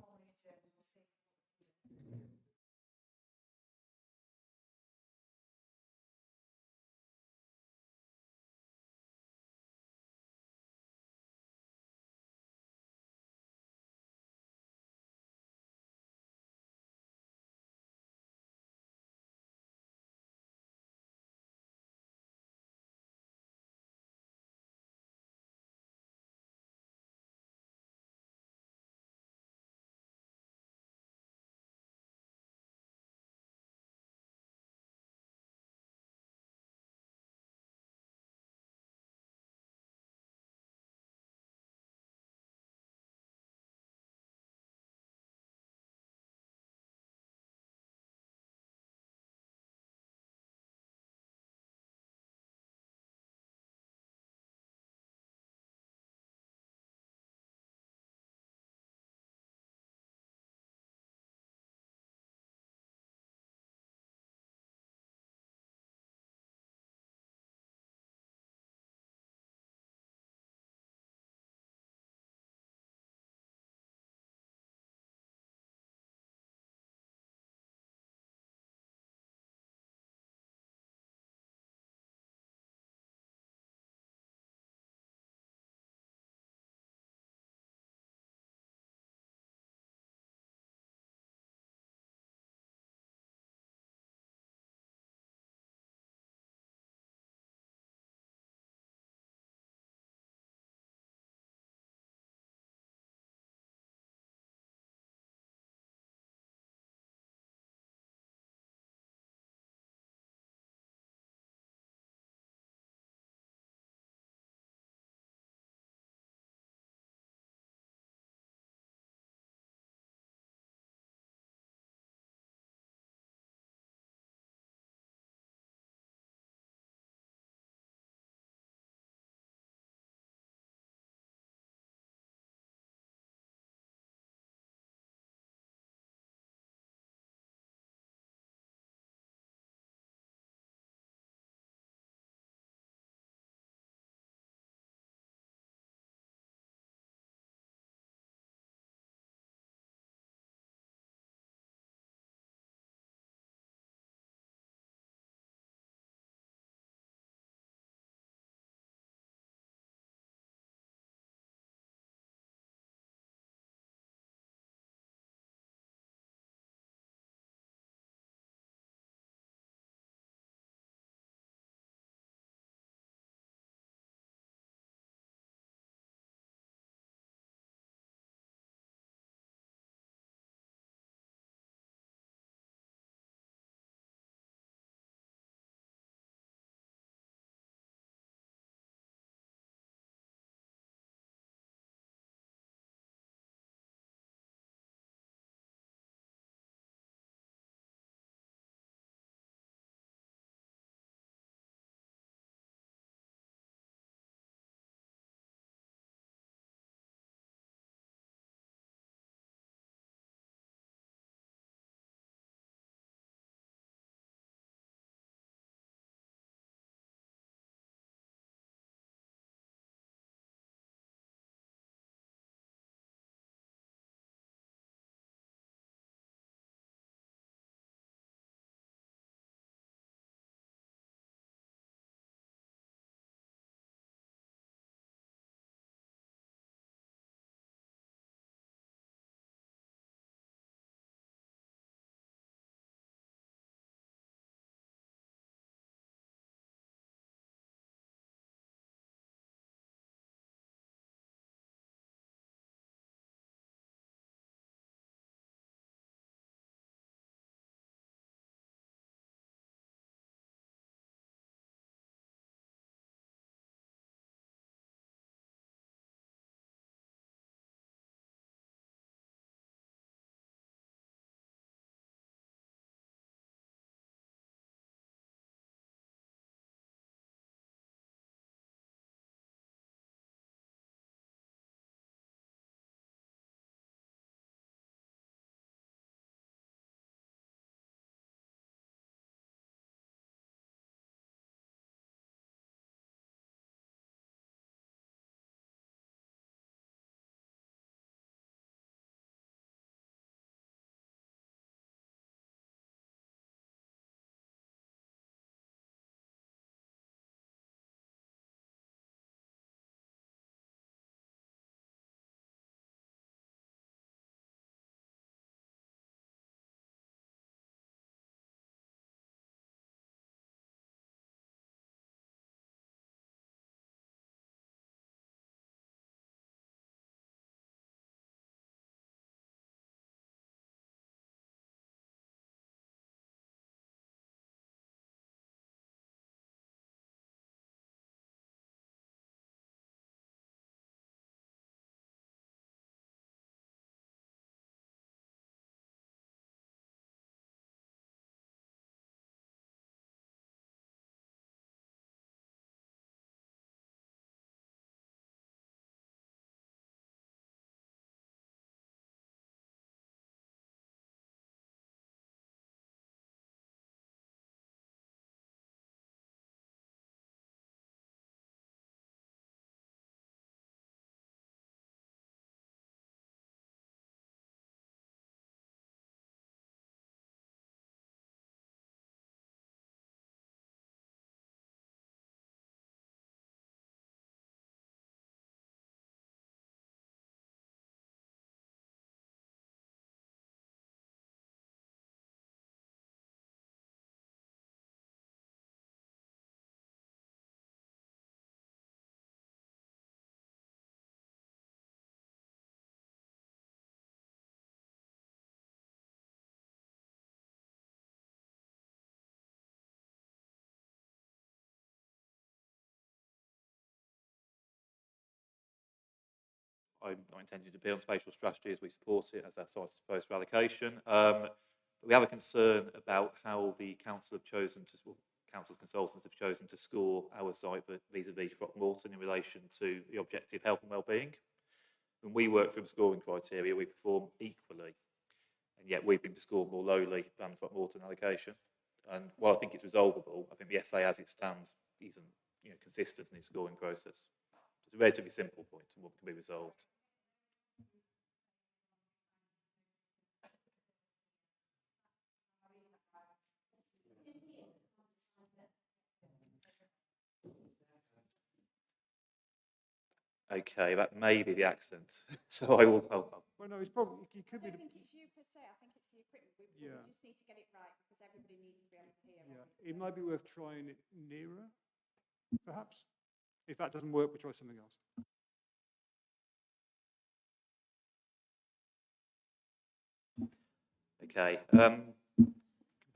[SPEAKER 10] I'm not intending to be on spatial strategy as we support it as our site is proposed for allocation. But we have a concern about how the council have chosen to, well, council's consultants have chosen to score our site vis-a-vis Throckmorton in relation to the objective health and wellbeing. When we work from scoring criteria, we perform equally, and yet we've been scored more lowly than the Throckmorton allocation. And while I think it's resolvable, I think the SA as it stands isn't, consistent in its scoring process. It's a relatively simple point and one can be resolved. Okay, that may be the accent. So I will.
[SPEAKER 1] Well, no, it's probably, it could be.
[SPEAKER 5] I don't think it's you per se, I think it's the equipment. We
[SPEAKER 1] Yeah.
[SPEAKER 5] just need to get it right because everybody needs to be able to hear.
[SPEAKER 1] Yeah, it might be worth trying it nearer, perhaps. If that doesn't work, we'll try something else.
[SPEAKER 10] Okay. Can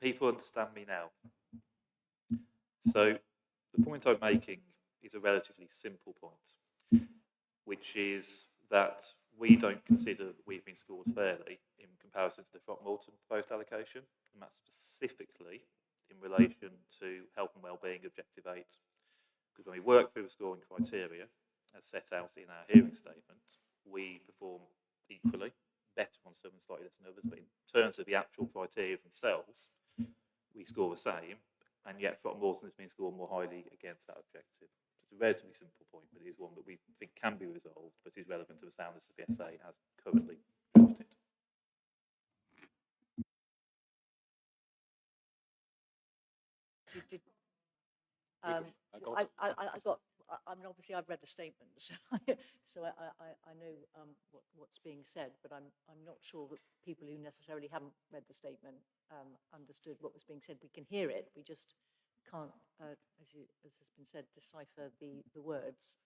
[SPEAKER 10] people understand me now? So the point I'm making is a relatively simple point, which is that we don't consider that we've been scored fairly in comparison to the Throckmorton proposed allocation, and that's specifically in relation to health and wellbeing objective 8. Because when we work through the scoring criteria, as set out in our hearing statement, we perform equally, better on some and slightly less than others, but in terms of the actual criteria themselves, we score the same, and yet Throckmorton has been scored more highly against that objective. It's a relatively simple point, but it is one that we think can be resolved, but is relevant to the soundness of the SA as currently drafted.
[SPEAKER 3] Obviously I've read the statement, so I know what's being said, but I'm not sure that people who necessarily haven't read the statement understood what was being said. We can hear it, we just can't, as has been said, decipher the words.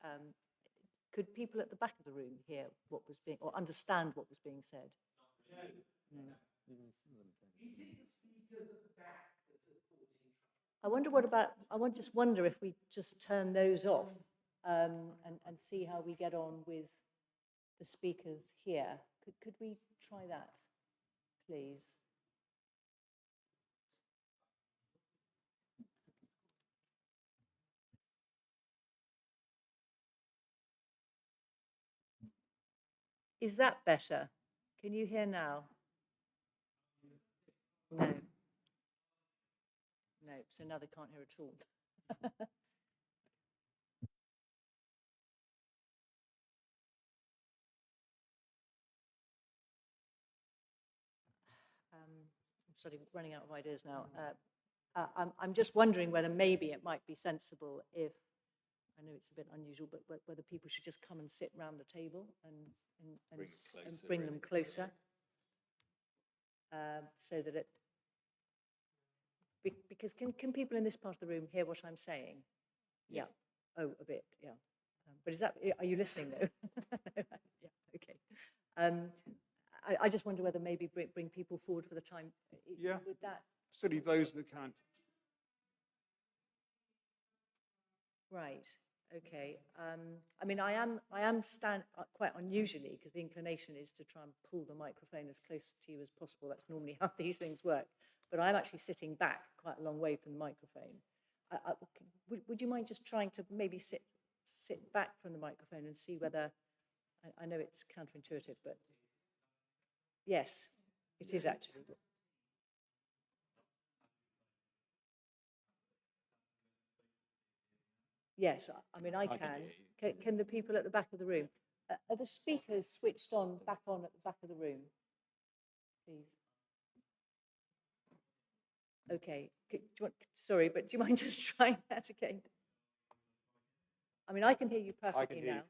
[SPEAKER 3] Could people at the back of the room hear what was being, or understand what was being said? No. I just wonder if we just turn those off and see how we get on with the speakers here. Could we try that, please? Is that better? Can you hear now? No. No, so now they can't hear at all. I'm running out of ideas now. I'm just wondering whether maybe it might be sensible if, I know it's a bit unusual, but whether people should just come and sit round the table and bring them closer, so that it, because can people in this part of the room hear what I'm saying? Yeah. Oh, a bit, yeah. But is that, are you listening though? Yeah, okay. I just wonder whether maybe bring people forward for the time.
[SPEAKER 1] Yeah.
[SPEAKER 3] Would that?
[SPEAKER 1] Certainly those that can.
[SPEAKER 3] Right. Okay. I mean, I am quite unusually, because the inclination is to try and pull the microphone as close to you as possible. That's normally how these things work. But I'm actually sitting back quite a long way from the microphone. Would you mind just trying to maybe sit back from the microphone and see whether, I know it's counterintuitive, but yes, it is actually. Yes, I mean, I can. Can the people at the back of the room? Are the speakers switched on, back on at the back of the room, please? Okay. Sorry, but do you mind just trying that again? I mean, I can hear you perfectly now.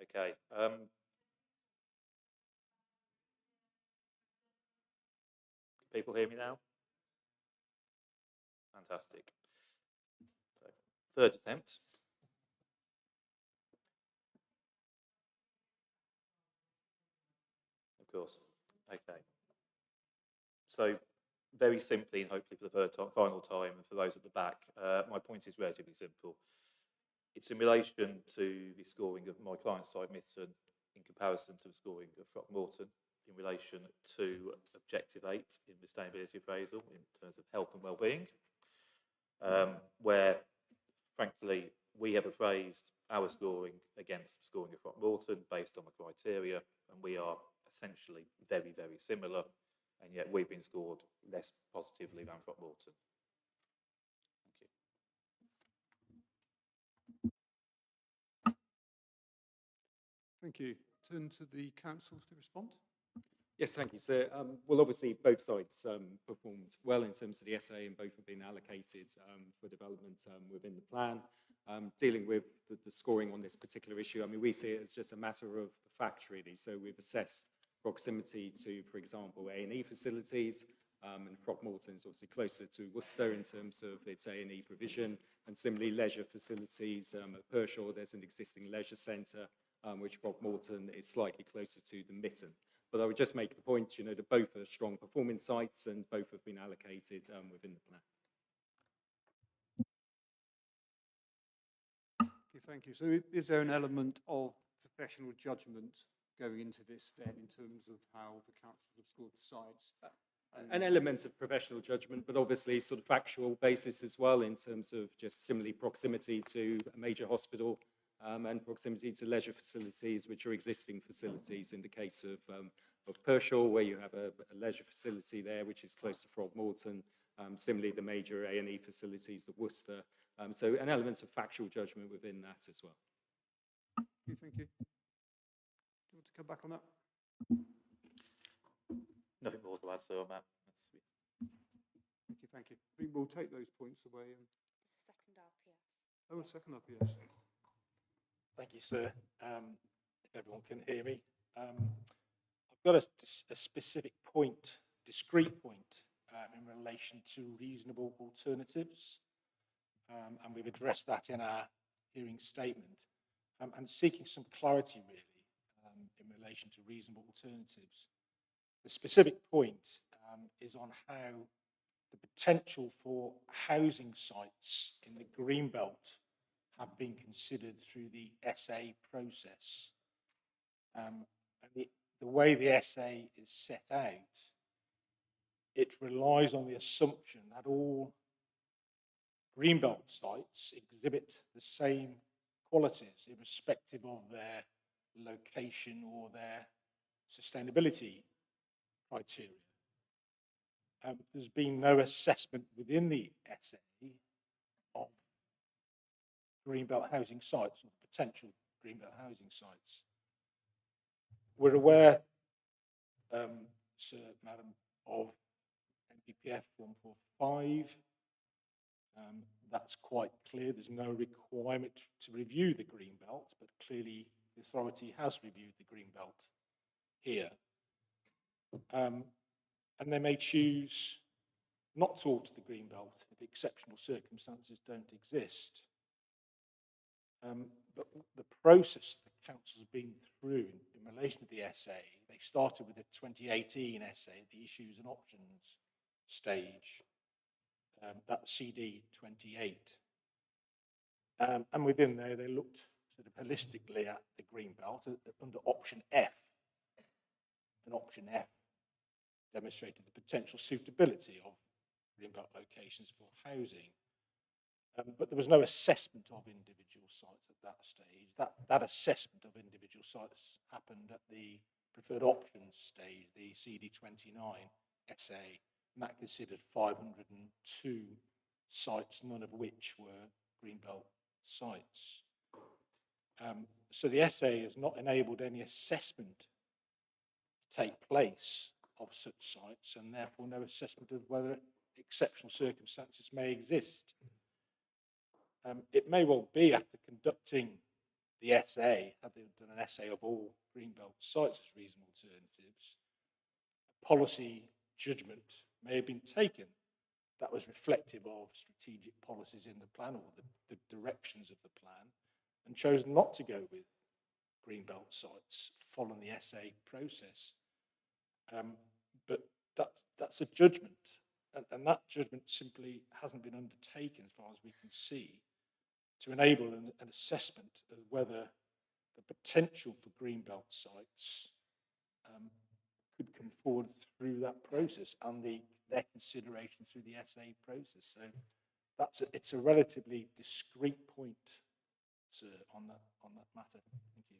[SPEAKER 10] Okay. Can people hear me now? Fantastic. So, third attempt. Of course. Okay. So, very simply, and hopefully for the final time, and for those at the back, my point is relatively simple. It's in relation to the scoring of my client side Mitton in comparison to the scoring of Throckmorton in relation to Objective 8 in the sustainability appraisal in terms of health and well-being, where, frankly, we have appraised our scoring against the scoring of Throckmorton based on the criteria, and we are essentially very, very similar, and yet we've been scored less positively than Throckmorton.
[SPEAKER 1] Thank you. Turn to the councils to respond.
[SPEAKER 6] Yes, thank you. So, well, obviously, both sides performed well in terms of the SA, and both have been allocated for development within the plan. Dealing with the scoring on this particular issue, I mean, we see it as just a matter of fact, really. So we've assessed proximity to, for example, A&E facilities, and Throckmorton is obviously closer to Worcester in terms of its A&E provision, and similarly leisure facilities. At Pershore, there's an existing leisure centre, which Throckmorton is slightly closer to than Mitton. But I would just make the point, you know, that both are strong performing sites and both have been allocated within the plan.
[SPEAKER 1] Okay, thank you. So is there an element of professional judgment going into this then in terms of how the councils have scored the sites?
[SPEAKER 6] An element of professional judgment, but obviously sort of factual basis as well in terms of just similarly proximity to a major hospital and proximity to leisure facilities, which are existing facilities. In the case of Pershore, where you have a leisure facility there, which is close to Throckmorton. Similarly, the major A&E facilities, the Worcester. So an element of factual judgment within that as well.
[SPEAKER 1] Okay, thank you. Do you want to come back on that?
[SPEAKER 10] Nothing more to add, sir, on that.
[SPEAKER 1] Thank you, thank you. I think we'll take those points away.
[SPEAKER 2] Second RPS.
[SPEAKER 1] Oh, a second RPS.
[SPEAKER 9] Thank you, sir. If everyone can hear me. I've got a specific point, discrete point, in relation to reasonable alternatives. And we've addressed that in our hearing statement. And seeking some clarity, really, in relation to reasonable alternatives. The specific point is on how the potential for housing sites in the Greenbelt have been considered through the SA process. And the way the SA is set out, it relies on the assumption that all Greenbelt sites exhibit the same qualities, irrespective of their location or their sustainability criteria. There's been no assessment within the SA of Greenbelt housing sites or potential Greenbelt housing sites. We're aware, Sir, Madam, of NPPF 145. That's quite clear. There's no requirement to review the Greenbelt, but clearly the authority has reviewed the Greenbelt here. And they may choose not to alter the Greenbelt if exceptional circumstances don't exist. But the process the council has been through in relation to the SA, they started with the 2018 SA, the issues and options stage, that's CD 28. And within there, they looked sort of holistically at the Greenbelt under option F. And option F demonstrated the potential suitability of Greenbelt locations for housing. But there was no assessment of individual sites at that stage. That assessment of individual sites happened at the preferred options stage, the CD29 SA, and that considered 502 sites, none of which were Greenbelt sites. So the SA has not enabled any assessment to take place of such sites, and therefore no assessment of whether exceptional circumstances may exist. It may well be, after conducting the SA, have they done an SA of all Greenbelt sites as reasonable alternatives, a policy judgment may have been taken that was reflective of strategic policies in the plan or the directions of the plan, and chose not to go with Greenbelt sites following the SA process. But that's a judgment, and that judgment simply hasn't been undertaken, as far as we can see, to enable an assessment of whether the potential for greenbelt sites could come forward through that process and their consideration through the SA process. So it's a relatively discrete point, sir, on that matter. Thank you.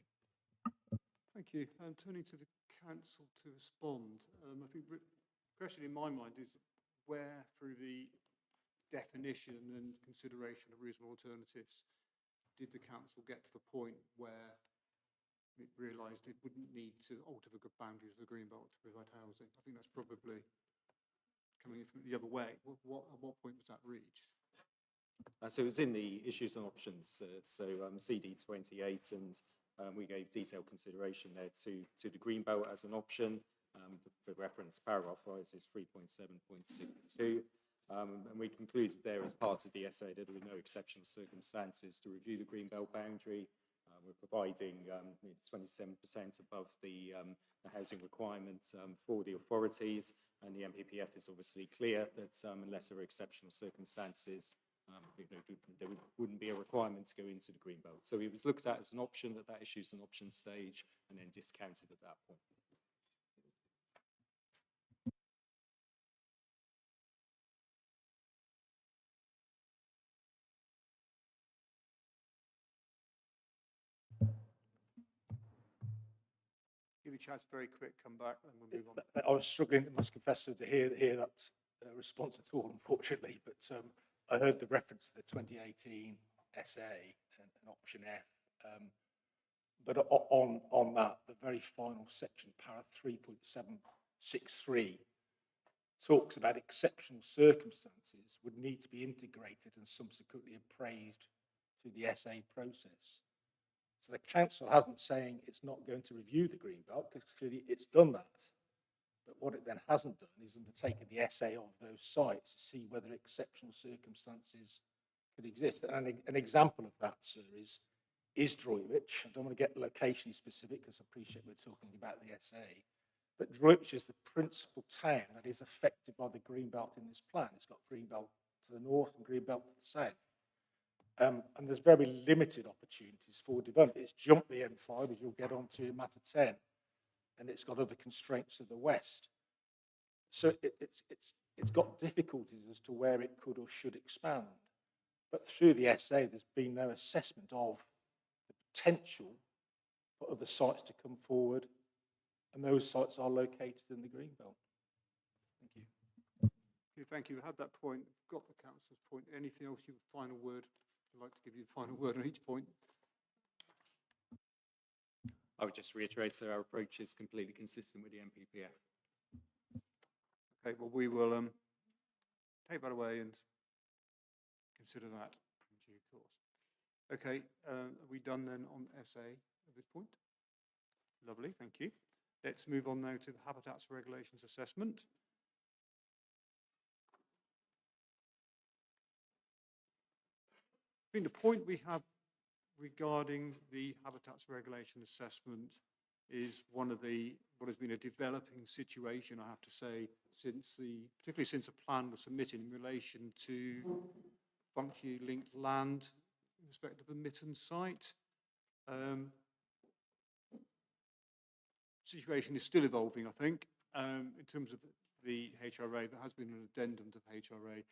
[SPEAKER 1] Thank you. Turning to the council to respond, I think the question in my mind is where through the definition and consideration of reasonable alternatives did the council get to the point where it realised it wouldn't need to alter the boundaries of the greenbelt to provide housing? I think that's probably coming in from the other way. At what point was that reached?
[SPEAKER 6] So it was in the issues and options, CD 28, and we gave detailed consideration there to the greenbelt as an option. The reference paragraph wise is 3.7.62. And we concluded there as part of the essay that there were no exceptional circumstances to review the greenbelt boundary. We're providing 27% above the housing requirement for the authorities, and the MPPF is obviously clear that unless there are exceptional circumstances, there wouldn't be a requirement to go into the greenbelt. So it was looked at as an option at that issues and options stage, and then discounted at that point.
[SPEAKER 1] Give you a chance, very quick, come back, and we'll move on.
[SPEAKER 9] I was struggling, I must confess, to hear that response at all, unfortunately, but I heard the reference to the 2018 SA and option F. But on that, the very final section, para 3.763, talks about exceptional circumstances would need to be integrated and subsequently appraised through the SA process. So the council hasn't saying it's not going to review the greenbelt, because clearly it's done that. But what it then hasn't done is undertaken the essay of those sites to see whether exceptional circumstances could exist. And an example of that, sir, is Droitwich. I don't want to get locationally specific because I appreciate we're talking about the essay. But Droitwich is the principal town that is affected by the greenbelt in this plan. It's got greenbelt to the north and greenbelt to the south. And there's very limited opportunities for development. It's jumped the M5, as you'll get onto in matter 10, and it's got other constraints to the west. So it's got difficulties as to where it could or should expand. But through the essay, there's been no assessment of the potential for other sites to come forward, and those sites are located in the greenbelt. Thank you.
[SPEAKER 1] Okay, thank you. We had that point. Got the council's point. Anything else? You final word? I'd like to give you the final word on each point.
[SPEAKER 6] I would just reiterate that our approach is completely consistent with the MPPF.
[SPEAKER 1] Okay, well, we will take that away and consider that in due course. Okay, are we done then on SA at this point? Lovely, thank you. Let's move on now to the Habitats Regulations Assessment. I think the point we have regarding the Habitats Regulation Assessment is what has been a developing situation, I have to say, particularly since the plan was submitted in relation to functionally linked land in respect of the Mitten site. Situation is still evolving, I think, in terms of the HRA. There has been an addendum to the HRA.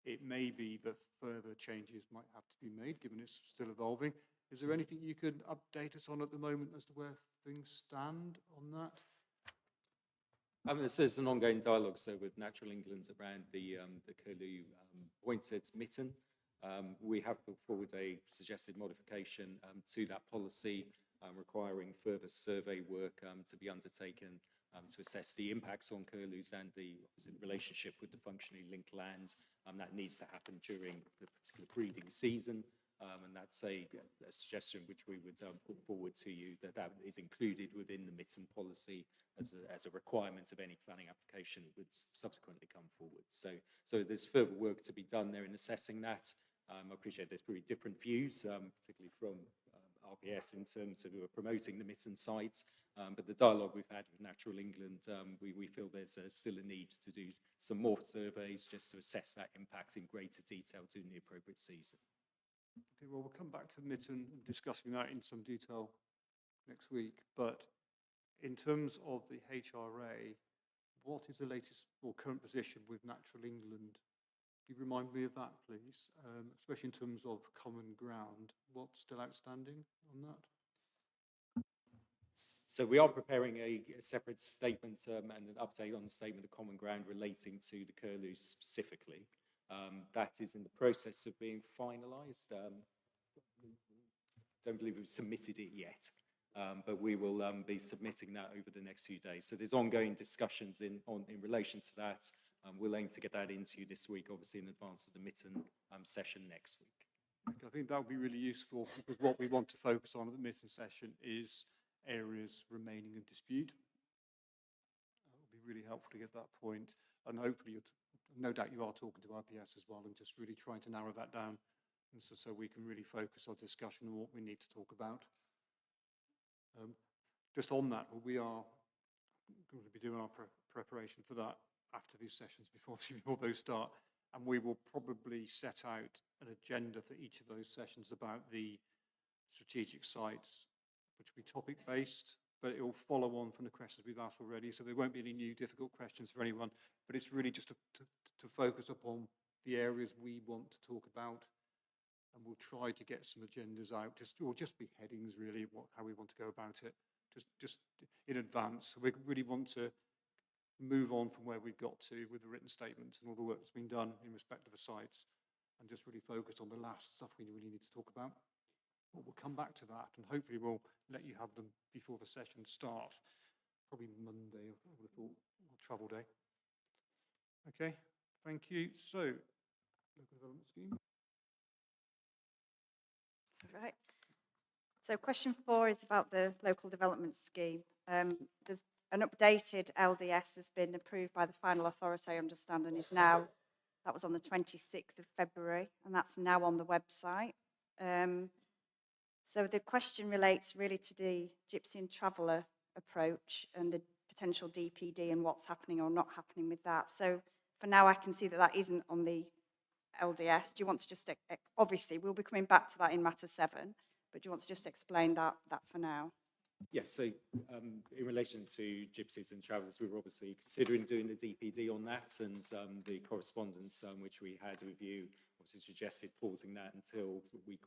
[SPEAKER 1] It may be that further changes might have to be made, given it's still evolving. Is there anything you could update us on at the moment as to where things stand on that?
[SPEAKER 6] There's an ongoing dialogue with Natural England around the Curlew point at Mitten. We have put forward a suggested modification to that policy, requiring further survey work to be undertaken to assess the impacts on curlews and the relationship with the functionally linked land. That needs to happen during the particular breeding season. And that's a suggestion which we would put forward to you, that is included within the Mitten policy as a requirement of any planning application that would subsequently come forward. So there's further work to be done there in assessing that. I appreciate there's pretty different views, particularly from RPS in terms of who are promoting the Mitten site. But the dialogue we've had with Natural England, we feel there's still a need to do some more surveys just to assess that impact in greater detail during the appropriate season.
[SPEAKER 1] Okay, well, we'll come back to Mitten and discussing that in some detail next week. But in terms of the HRA, what is the latest or current position with Natural England? Can you remind me of that, please? Especially in terms of common ground, what's still outstanding on that?
[SPEAKER 6] So we are preparing a separate statement and an update on the statement of common ground relating to the curlew specifically. That is in the process of being finalised. Don't believe we've submitted it yet, but we will be submitting that over the next few days. So there's ongoing discussions in relation to that. We'll aim to get that into you this week, obviously in advance of the Mitten session next week.
[SPEAKER 1] Okay, I think that would be really useful because what we want to focus on at the Mitten session is areas remaining in dispute. It would be really helpful to get that point, and hopefully, no doubt you are talking to RPS as well, and just really trying to narrow that down, and so we can really focus our discussion on what we need to talk about. Just on that, we are going to be doing our preparation for that after these sessions, before those start, and we will probably set out an agenda for each of those sessions about the strategic sites, which will be topic-based, but it will follow on from the questions we've asked already, so there won't be any new difficult questions for anyone, but it's really just to focus upon the areas we want to talk about, and we'll try to get some agendas out, or just be headings really, how we want to go about it, just in advance. So we really want to move on from where we've got to with the written statements and all the work that's been done in respect of the sites, and just really focus on the last stuff we really need to talk about. But we'll come back to that, and hopefully we'll let you have them before the sessions start, probably Monday, I would have thought, or travel day. Okay, thank you. So, local development scheme.
[SPEAKER 11] That's all right. So question 4 is about the local development scheme. There's an updated LDS has been approved by the final authority, I understand, and is now, that was on the 26th of February, and that's now on the website. So the question relates really to the Gypsy and Traveller approach and the potential DPD and what's happening or not happening with that. So for now, I can see that that isn't on the LDS. Do you want to just, obviously, we'll be coming back to that in matter 7, but do you want to just explain that for now?
[SPEAKER 6] Yes, so in relation to Gypsies and Travellers, we were obviously considering doing the DPD on that, and the correspondence which we had with you obviously suggested pausing that until we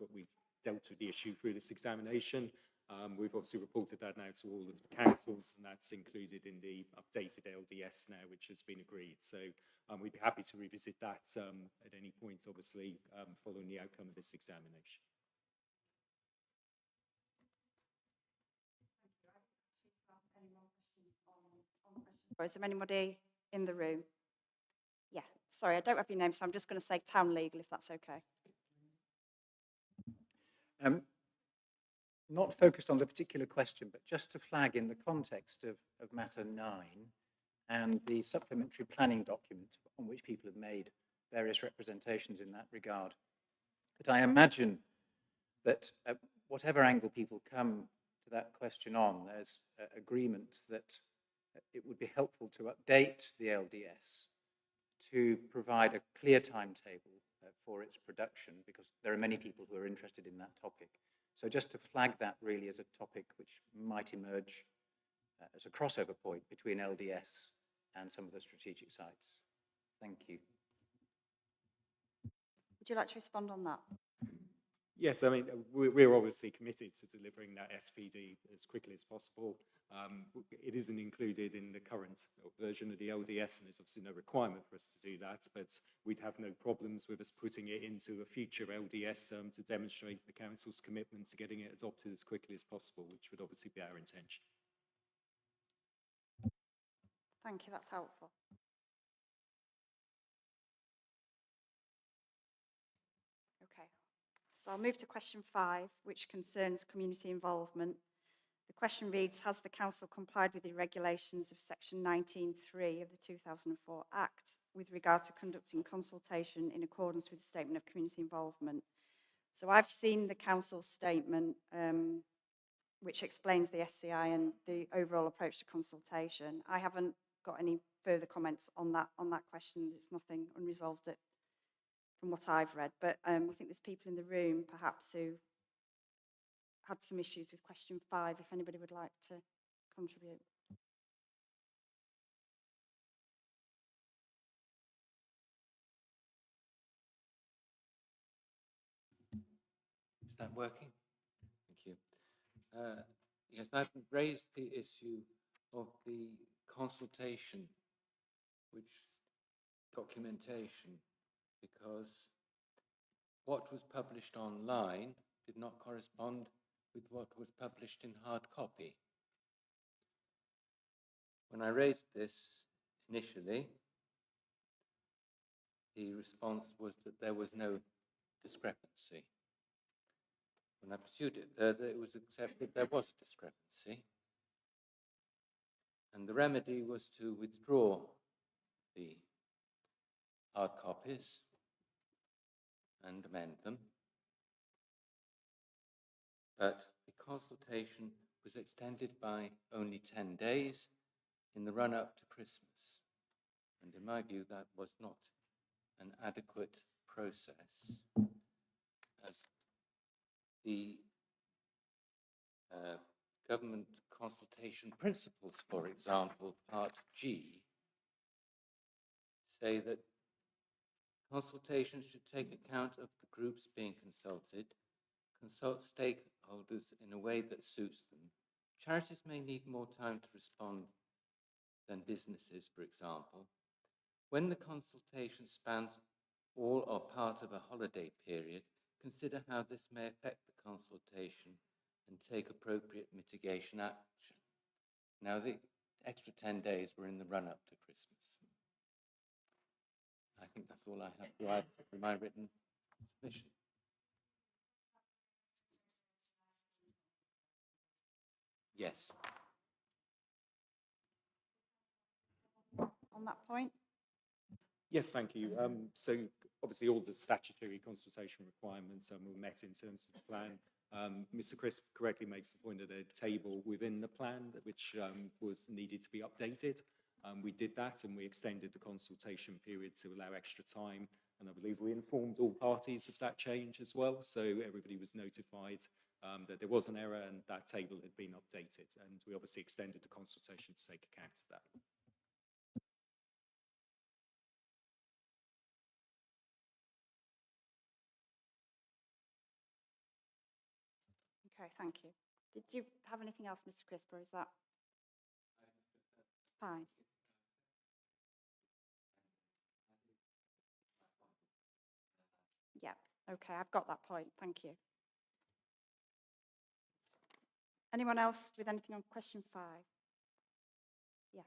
[SPEAKER 6] dealt with the issue through this examination. We've obviously reported that now to all of the councils, and that's included in the updated LDS now, which has been agreed. So we'd be happy to revisit that at any point, obviously, following the outcome of this examination.
[SPEAKER 11] Or is there anybody in the room? Yeah, sorry, I don't have your name, so I'm just going to say town legal, if that's okay.
[SPEAKER 8] Not focused on the particular question, but just to flag in the context of matter 9 and the supplementary planning document on which people have made various representations in that regard, that I imagine that whatever angle people come to that question on, there's agreement that it would be helpful to update the LDS to provide a clear timetable for its production, because there are many people who are interested in that topic. So just to flag that really as a topic which might emerge as a crossover point between LDS and some of the strategic sites. Thank you.
[SPEAKER 11] Would you like to respond on that?
[SPEAKER 6] Yes, I mean, we're obviously committed to delivering that SPD as quickly as possible. It isn't included in the current version of the LDS, and there's obviously no requirement for us to do that, but we'd have no problems with us putting it into a future LDS to demonstrate the council's commitment to getting it adopted as quickly as possible, which would obviously be our intention.
[SPEAKER 11] Thank you, that's helpful. Okay, so I'll move to question 5, which concerns community involvement. The question reads, has the council complied with the regulations of section 19.3 of the 2004 Act with regard to conducting consultation in accordance with the statement of community involvement? So I've seen the council statement which explains the SCI and the overall approach to consultation. I haven't got any further comments on that question. It's nothing unresolved from what I've read. But I think there's people in the room perhaps who had some issues with question 5, if anybody would like to contribute.
[SPEAKER 12] Is that working? Thank you. Yes, I've raised the issue of the consultation, which documentation, because what was published online did not correspond with what was published in hard copy. When I raised this initially, the response was that there was no discrepancy. When I pursued it further, it was accepted there was a discrepancy. And the remedy was to withdraw the hard copies and amend them. But the consultation was extended by only 10 days in the run-up to Christmas. And in my view, that was not an adequate process. As the government consultation principles, for example, Part G, say that consultation should take account of the groups being consulted, consult stakeholders in a way that suits them. Charities may need more time to respond than businesses, for example. When the consultation spans all or part of a holiday period, consider how this may affect the consultation and take appropriate mitigation action. Now, the extra 10 days were in the run-up to Christmas. I think that's all I have to add for my written submission. Yes.
[SPEAKER 11] On that point?
[SPEAKER 6] Yes, thank you. So obviously all the statutory consultation requirements were met in terms of the plan. Mr. Crisp correctly makes the point of the table within the plan which was needed to be updated. We did that and we extended the consultation period to allow extra time, and I believe we informed all parties of that change as well, so everybody was notified that there was an error and that table had been updated, and we obviously extended the consultation to take account of that.
[SPEAKER 11] Okay, thank you. Did you have anything else, Mr. Crisp, or is that fine? Yeah, okay, I've got that point. Thank you. Anyone else with anything on question 5? Yes.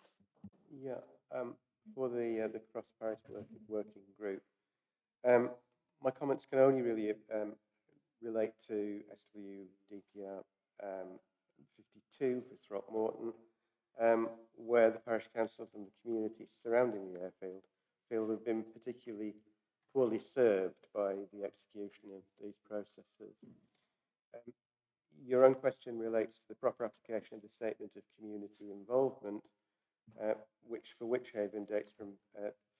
[SPEAKER 4] Yeah, for the cross-parish working group, my comments can only really relate to SWDP 52 for Throckmorton, where the parish councils and the communities surrounding the airfield feel they've been particularly poorly served by the execution of these processes. Your own question relates to the proper application of the Statement of Community Involvement, which for Wychavon dates from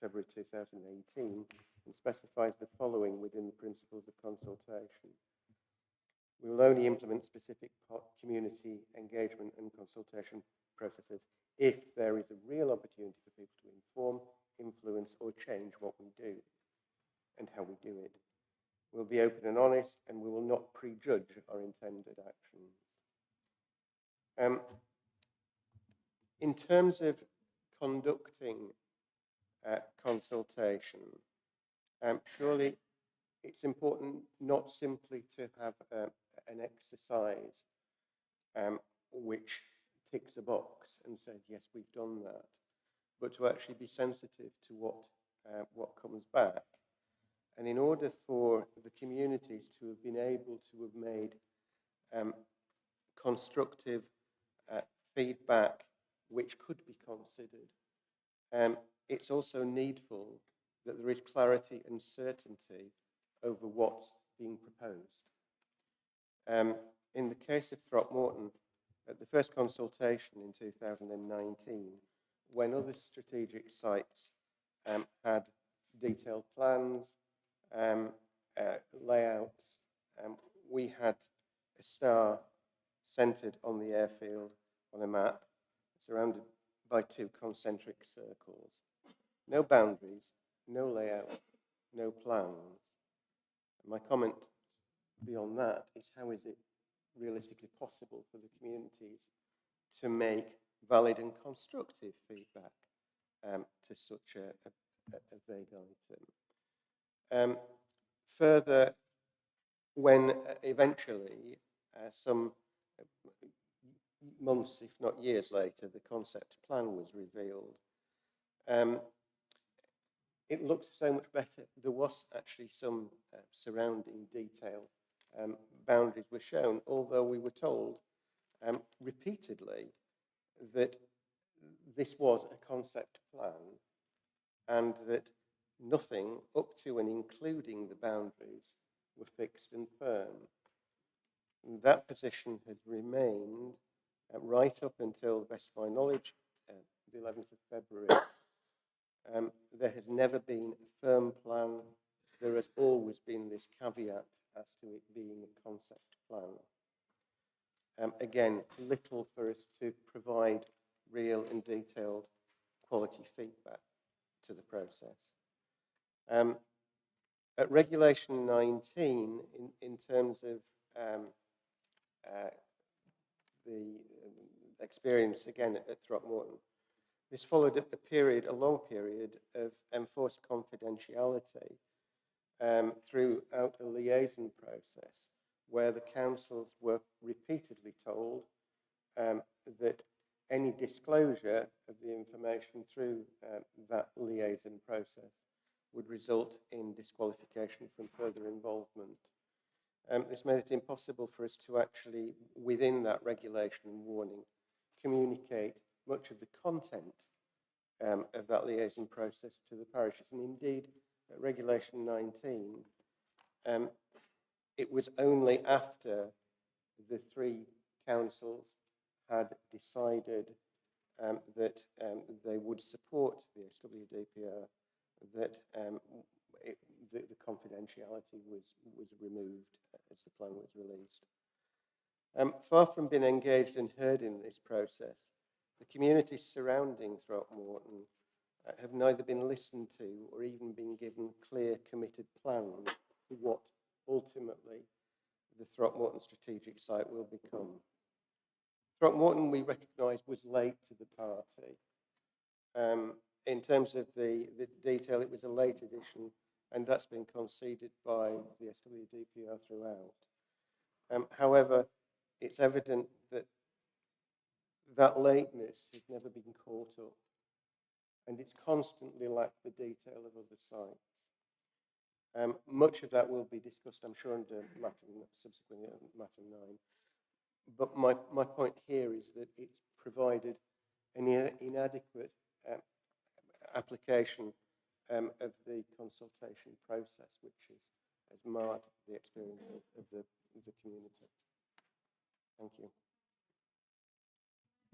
[SPEAKER 4] February 2018 and specifies the following within the principles of consultation. We will only implement specific community engagement and consultation processes if there is a real opportunity for people to inform, influence or change what we do and how we do it. We'll be open and honest, and we will not prejudge our intended actions. In terms of conducting consultation, surely it's important not simply to have an exercise which ticks a box and says, yes, we've done that, but to actually be sensitive to what comes back. And in order for the communities to have been able to have made constructive feedback which could be considered, it's also needful that there is clarity and certainty over what's being proposed. In the case of Throckmorton, at the first consultation in 2019, when other strategic sites had detailed plans, layouts. We had a star centred on the airfield on a map, surrounded by 2 concentric circles. No boundaries, no layout, no plans. My comment beyond that is, how is it realistically possible for the communities to make valid and constructive feedback to such a vague item? Further, when eventually, some months, if not years later, the concept plan was revealed, it looked so much better. There was actually some surrounding detail. Boundaries were shown, although we were told repeatedly that this was a concept plan and that nothing up to and including the boundaries were fixed and firm. And that position has remained right up until, the best of my knowledge, the 11th of February. There has never been a firm plan. There has always been this caveat as to it being a concept plan. Again, little for us to provide real and detailed quality feedback to the process. At Regulation 19, in terms of the experience, again, at Throckmorton, this followed a long period of enforced confidentiality throughout a liaison process, where the councils were repeatedly told that any disclosure of the information through that liaison process would result in disqualification from further involvement. This made it impossible for us to actually, within that regulation and warning, communicate much of the content of that liaison process to the parishes. And indeed, at Regulation 19, it was only after the 3 councils had decided that they would support the SWDPR that the confidentiality was removed as the plan was released. Far from being engaged and heard in this process, the communities surrounding Throckmorton have neither been listened to or even been given clear, committed plans for what ultimately the Throckmorton strategic site will become. Throckmorton, we recognise, was late to the party. In terms of the detail, it was a late edition, and that's been conceded by the SWDPR throughout. However, it's evident that that lateness has never been caught up, and it's constantly lacked the detail of other sites. Much of that will be discussed, I'm sure, under subsequently Matter 9. But my point here is that it's provided an inadequate application of the consultation process, which has marred the experience of the community. Thank you.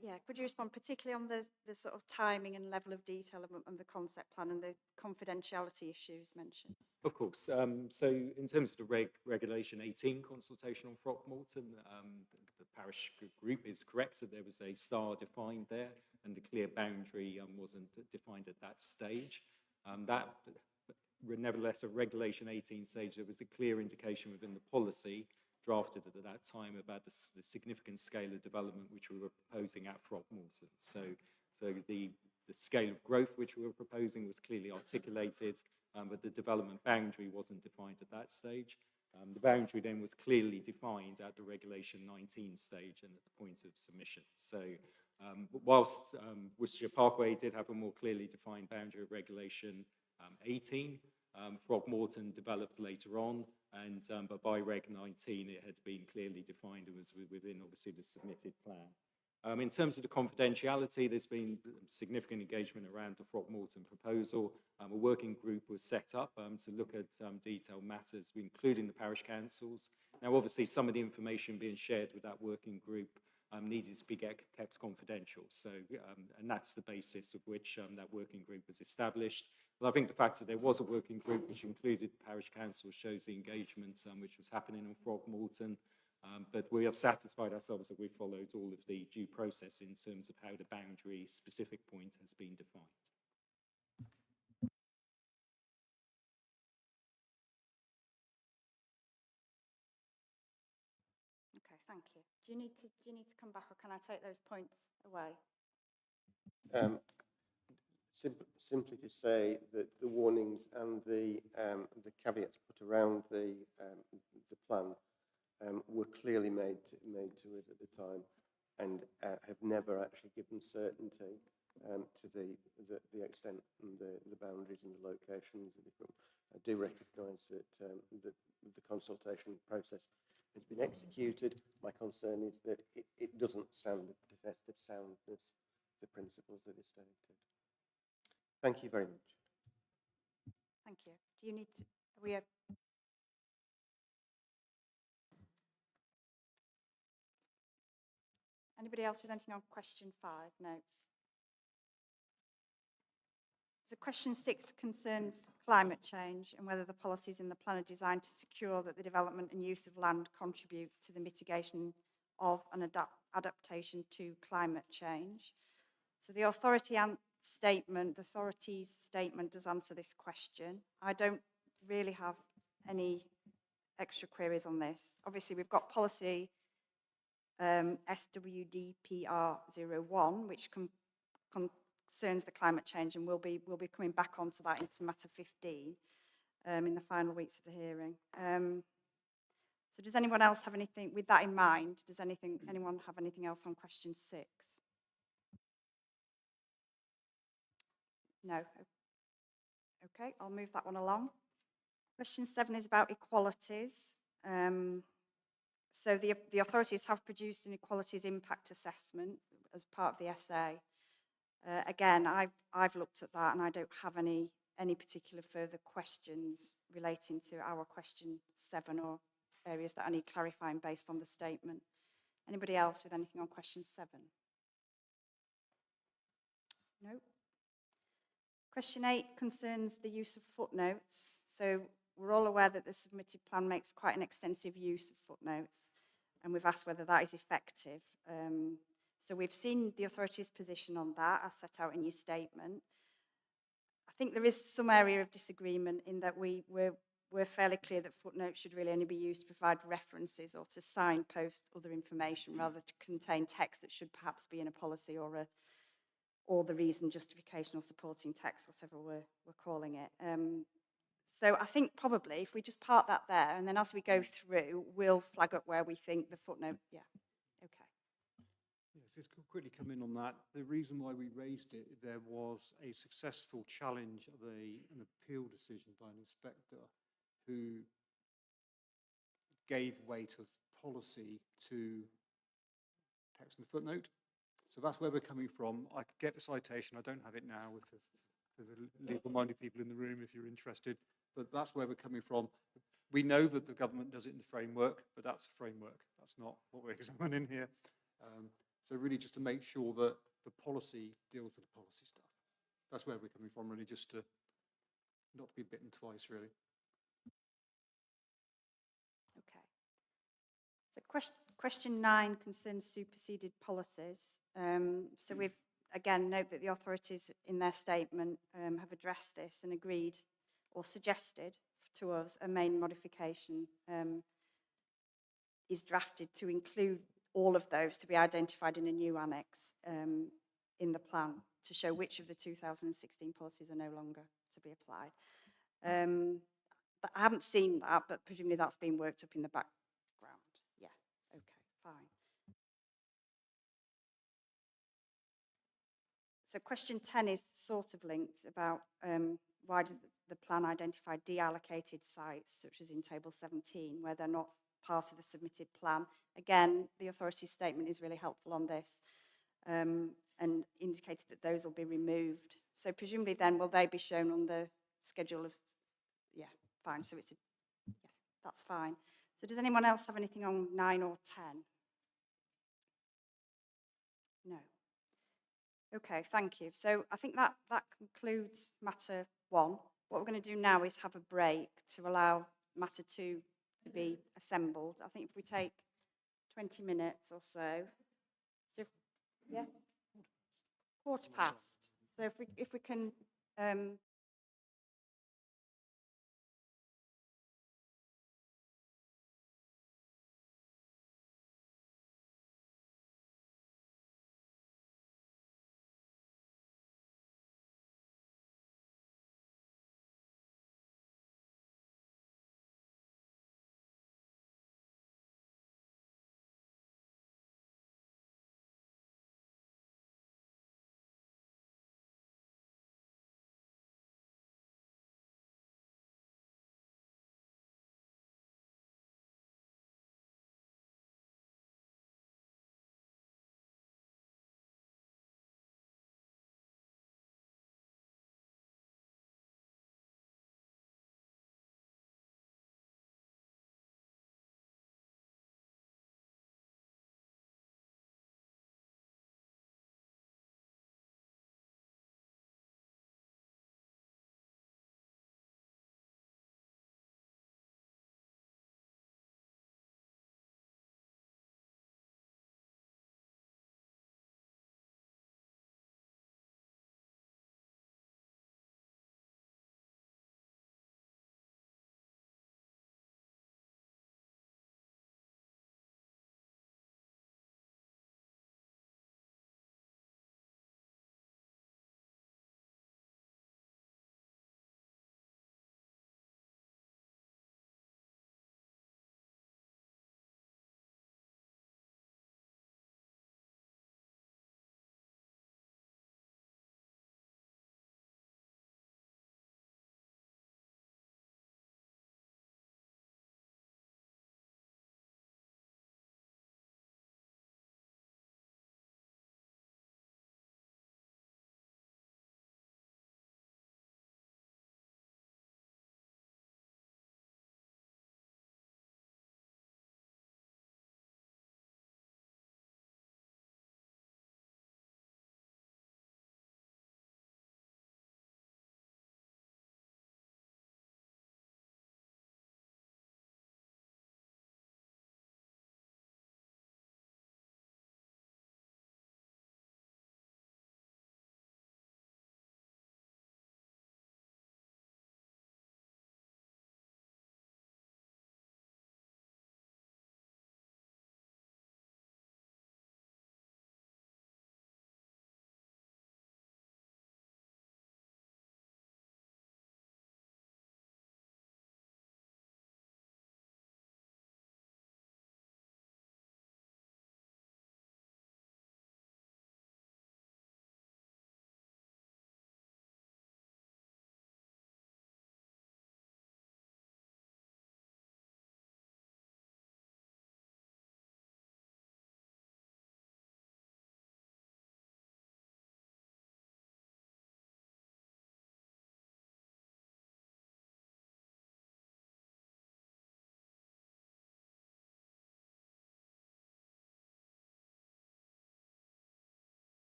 [SPEAKER 11] Yeah, could you respond particularly on the sort of timing and level of detail of the concept plan and the confidentiality issues mentioned?
[SPEAKER 6] Of course. So in terms of the Regulation 18 consultation on Throckmorton, the parish group is correct that there was a star defined there and the clear boundary wasn't defined at that stage. That, nevertheless, at Regulation 18 stage, there was a clear indication within the policy drafted at that time about the significant scale of development which we were proposing at Throckmorton. So the scale of growth which we were proposing was clearly articulated, but the development boundary wasn't defined at that stage. The boundary then was clearly defined at the Regulation 19 stage and at the point of submission. So whilst Worcestershire Parkway did have a more clearly defined boundary of Regulation 18, Throckmorton developed later on, and but by Reg 19 it had been clearly defined and was within obviously the submitted plan. In terms of the confidentiality, there's been significant engagement around the Throckmorton proposal. A working group was set up to look at detailed matters, including the parish councils. Now, obviously, some of the information being shared with that working group needed to be kept confidential. So, and that's the basis of which that working group was established. But I think the fact that there was a working group which included parish council shows the engagement which was happening in Throgmorton. But we are satisfied ourselves that we followed all of the due process in terms of how the boundary specific point has been defined.
[SPEAKER 11] Okay, thank you. Do you need to come back, or can I take those points away?
[SPEAKER 4] Simply to say that the warnings and the caveats put around the plan were clearly made to us at the time, and have never actually given certainty to the extent and the boundaries and the locations. I do recognise that the consultation process has been executed. My concern is that it doesn't stand the test of soundness, the principles that are stated. Thank you very much.
[SPEAKER 11] Thank you. Do you need to, are we, anybody else with anything on question 5? No. So question 6 concerns climate change and whether the policies in the plan are designed to secure that the development and use of land contribute to the mitigation of an adaptation to climate change. So the authority's statement does answer this question. I don't really have any extra queries on this. Obviously, we've got policy SWDPR01, which concerns the climate change, and we'll be coming back onto that into matter 15 in the final weeks of the hearing. So does anyone else have anything, with that in mind, does anyone have anything else on question 6? No. Okay, I'll move that one along. Question 7 is about equalities. So the authorities have produced an equalities impact assessment as part of the essay. Again, I've looked at that and I don't have any particular further questions relating to our question 7 or areas that I need clarifying based on the statement. Anybody else with anything on question 7? No. Question 8 concerns the use of footnotes. So we're all aware that the submitted plan makes quite an extensive use of footnotes, and we've asked whether that is effective. So we've seen the authority's position on that, as set out in your statement. I think there is some area of disagreement in that we're fairly clear that footnotes should really only be used to provide references or to signpost other information rather to contain text that should perhaps be in a policy or the reason, justification or supporting text, whatever we're calling it. So I think probably if we just park that there, and then as we go through, we'll flag up where we think the footnote, yeah, okay.
[SPEAKER 1] Yes, just quickly come in on that. The reason why we raised it, there was a successful challenge of an appeal decision by an inspector who gave weight of policy to text in the footnote. So that's where we're coming from. I could get the citation. I don't have it now with the legal-minded people in the room if you're interested, but that's where we're coming from. We know that the government does it in the framework, but that's a framework. That's not what we're examining here. So really just to make sure that the policy deals with the policy stuff. That's where we're coming from, really, just to not be bitten twice, really.
[SPEAKER 11] Okay. So question 9 concerns superseded policies. So we've, again, note that the authorities in their statement have addressed this and agreed or suggested to us a main modification is drafted to include all of those to be identified in a new annex in the plan to show which of the 2016 policies are no longer to be applied. But I haven't seen that, but presumably that's been worked up in the background. Yeah, okay, fine. So question 10 is sort of linked about why does the plan identify deallocated sites, such as in table 17, where they're not part of the submitted plan. Again, the authority's statement is really helpful on this and indicated that those will be removed. So presumably then, will they be shown on the schedule of, yeah, fine. So it's, yeah, that's fine. So does anyone else have anything on 9 or 10? No. Okay, thank you. So I think that concludes matter 1. What we're going to do now is have a break to allow matter 2 to be assembled. I think if we take 20 minutes or so. So, yeah, 1:15. So if we can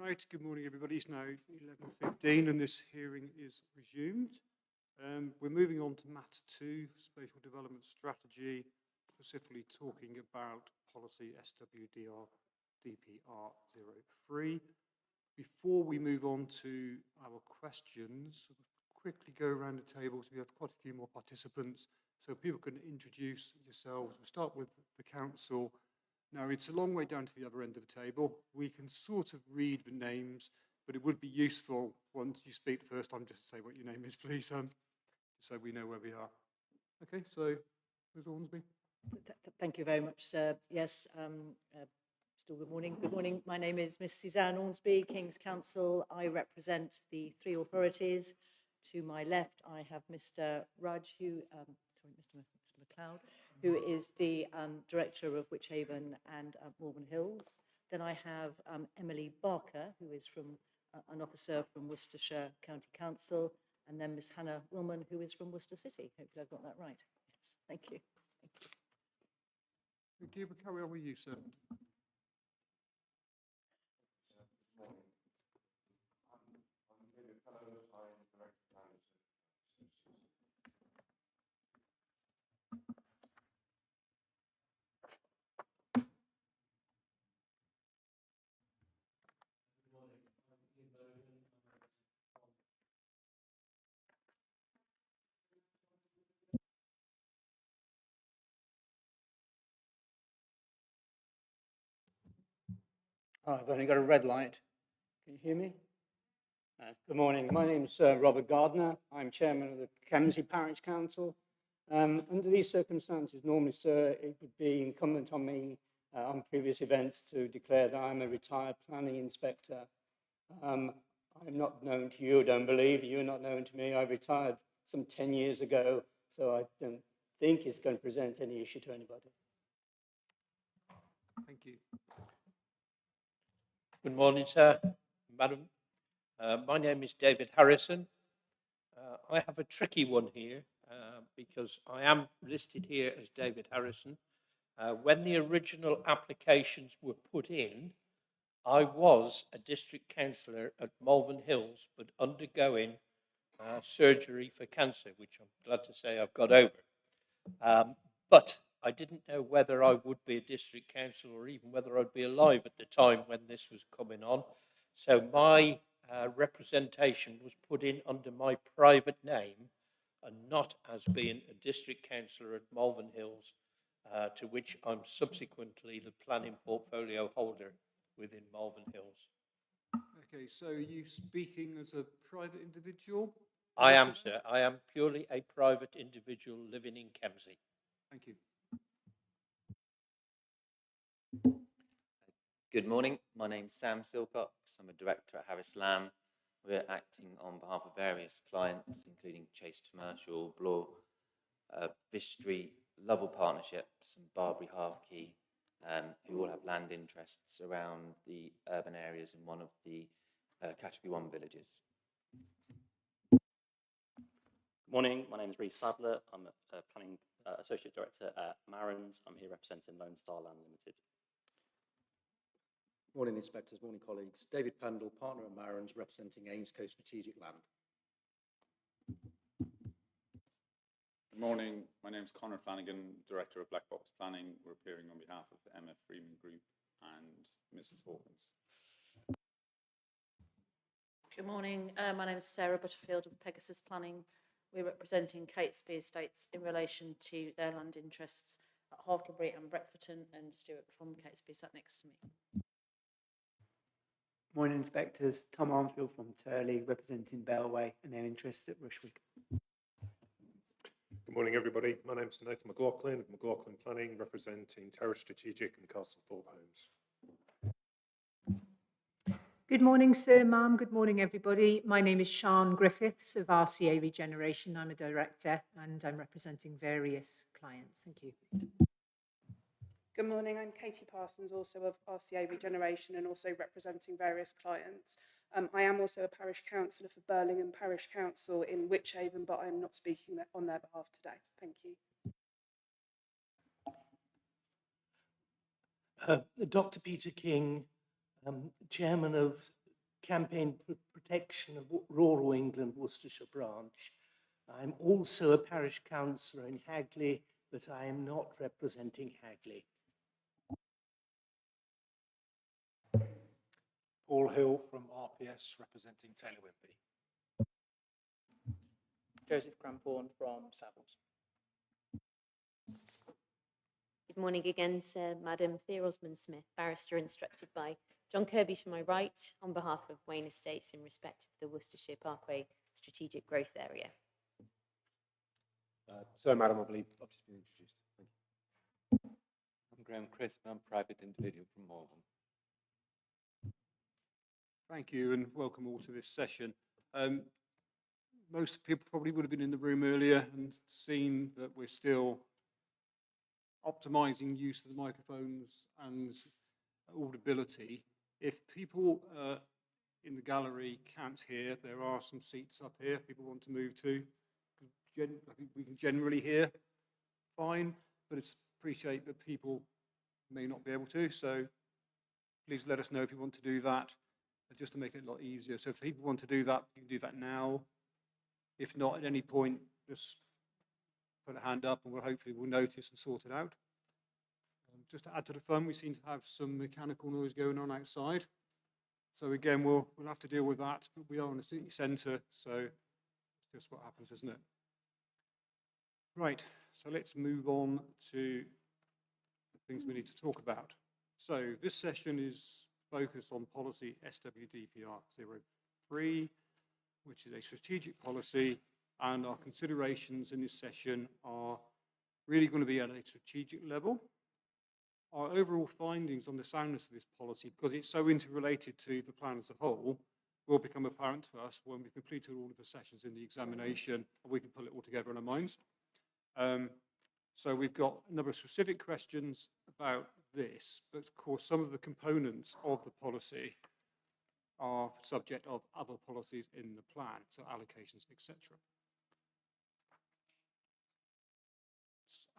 [SPEAKER 1] Right, good morning everybody. It's now 11:15 and this hearing is resumed. We're moving on to Matter 2, Spatial Development Strategy, specifically talking about policy SWDR DPR 03. Before we move on to our questions, quickly go around the table. So we have quite a few more participants, so people can introduce yourselves. We'll start with the council. Now, it's a long way down to the other end of the table. We can sort of read the names, but it would be useful once you speak the first time just to say what your name is, please, so we know where we are. Okay, so Ms. Ormsby.
[SPEAKER 3] Thank you very much, sir. Yes, still good morning. Good morning. My name is Miss Suzanne Ormsby, King's Counsel. I represent the three authorities. To my left, I have Mr. Raj, who, Mr. McLeod, who is the Director of Wychhaven and Malvern Hills. Then I have Emily Barker, who is from an officer from Worcestershire County Council, and then Miss Hannah Willman, who is from Worcester City. Hopefully I've got that right. Yes, thank you.
[SPEAKER 1] Thank you. We'll carry on with you, sir.
[SPEAKER 13] Oh, I've only got a red light. Can you hear me? Good morning. My name is Robert Gardner. I'm chairman of the Kemsey Parish Council. Under these circumstances, normally, sir, it would be incumbent on me on previous events to declare that I'm a retired planning inspector. I'm not known to you, I don't believe. You're not known to me. I retired some 10 years ago, so I don't think it's going to present any issue to anybody.
[SPEAKER 1] Thank you.
[SPEAKER 14] Good morning, sir, madam. My name is David Harrison. I have a tricky one here because I am listed here as David Harrison. When the original applications were put in, I was a district councillor at Malvern Hills, but undergoing surgery for cancer, which I'm glad to say I've got over. But I didn't know whether I would be a district councillor or even whether I'd be alive at the time when this was coming on. So my representation was put in under my private name and not as being a district councillor at Malvern Hills, to which I'm subsequently the planning portfolio holder within Malvern Hills.
[SPEAKER 1] Okay, so are you speaking as a private individual?
[SPEAKER 14] I am, sir. I am purely a private individual living in Kemsey.
[SPEAKER 1] Thank you.
[SPEAKER 15] Good morning. My name's Sam Silcox. I'm a director at Harris Lamb. We're acting on behalf of various clients, including Chase Commercial, Bloor, Vistry, Lovell Partnerships, and Barbary Halfkey, who all have land interests around the urban areas in one of the Category 1 villages.
[SPEAKER 16] Good morning. My name is Reece Sadler. I'm a planning associate director at Marrons. I'm here representing Lone Star Land Limited.
[SPEAKER 8] Morning, inspectors, morning, colleagues. David Pendle, partner at Marrons, representing Ainscote Strategic Land.
[SPEAKER 17] Good morning. My name is Conor Flanagan, Director of Black Box Planning. We're appearing on behalf of MF Freeman Group and Mrs. Hawkins.
[SPEAKER 18] Good morning. My name is Sarah Butterfield of Pegasus Planning. We're representing Catesby Estates in relation to their land interests at Hartlebury and Bretforton, and Stuart from Catesby sat next to me.
[SPEAKER 19] Morning, inspectors. Tom Armfield from Turley, representing Bellway and their interests at Rushwick.
[SPEAKER 20] Good morning, everybody. My name is Nathan McLaughlin of McLaughlin Planning, representing Terrace Strategic and Castlethorpe Homes.
[SPEAKER 21] Good morning, sir, ma'am. Good morning, everybody. My name is Sian Griffiths of RCA Regeneration. I'm a director and I'm representing various clients. Thank you.
[SPEAKER 22] Good morning, I'm Katie Parsons, also of RCA Regeneration and also representing various clients. I am also a parish councillor for Burlingham Parish Council in Wychhaven, but I'm not speaking on their behalf today. Thank you.
[SPEAKER 23] Dr. Peter King, Chairman of
[SPEAKER 5] Campaign for Protection of Rural England, Worcestershire branch. I'm also a parish councillor in Hagley, but I am not representing Hagley.
[SPEAKER 9] Paul Hill from RPS representing Taylor Wimpey.
[SPEAKER 7] Joseph Cramporn from Savills.
[SPEAKER 23] Good morning again, Sir, Madam. Thea Osmond-Smith, barrister instructed by John Kirby to my right on behalf of Wayne Estates in respect of the Worcestershire Parkway Strategic Growth Area.
[SPEAKER 24] Sir, Madam, I believe I've just been introduced. Thank you.
[SPEAKER 12] I'm Graham Crisp, I'm a private individual from Malvern.
[SPEAKER 1] Thank you and welcome all to this session. Most people probably would have been in the room earlier and seen that we're still optimizing use of the microphones and audibility. If people in the gallery can't hear, there are some seats up here people want to move to. I think we can generally hear fine, but it's appreciate that people may not be able to, so please let us know if you want to do that, just to make it a lot easier. So if people want to do that, you can do that now. If not, at any point, just put a hand up and hopefully we'll notice and sort it out. Just to add to the fun, we seem to have some mechanical noise going on outside. So again, we'll have to deal with that, but we are in a city centre, so it's just what happens, isn't it? Right, so let's move on to the things we need to talk about. So this session is focused on policy SWDPR 03, which is a strategic policy, and our considerations in this session are really going to be at a strategic level. Our overall findings on the soundness of this policy, because it's so interrelated to the plan as a whole, will become apparent to us when we've completed all of the sessions in the examination and we can pull it all together in our minds. So we've got a number of specific questions about this, but of course some of the components of the policy are subject of other policies in the plan, so allocations, etc.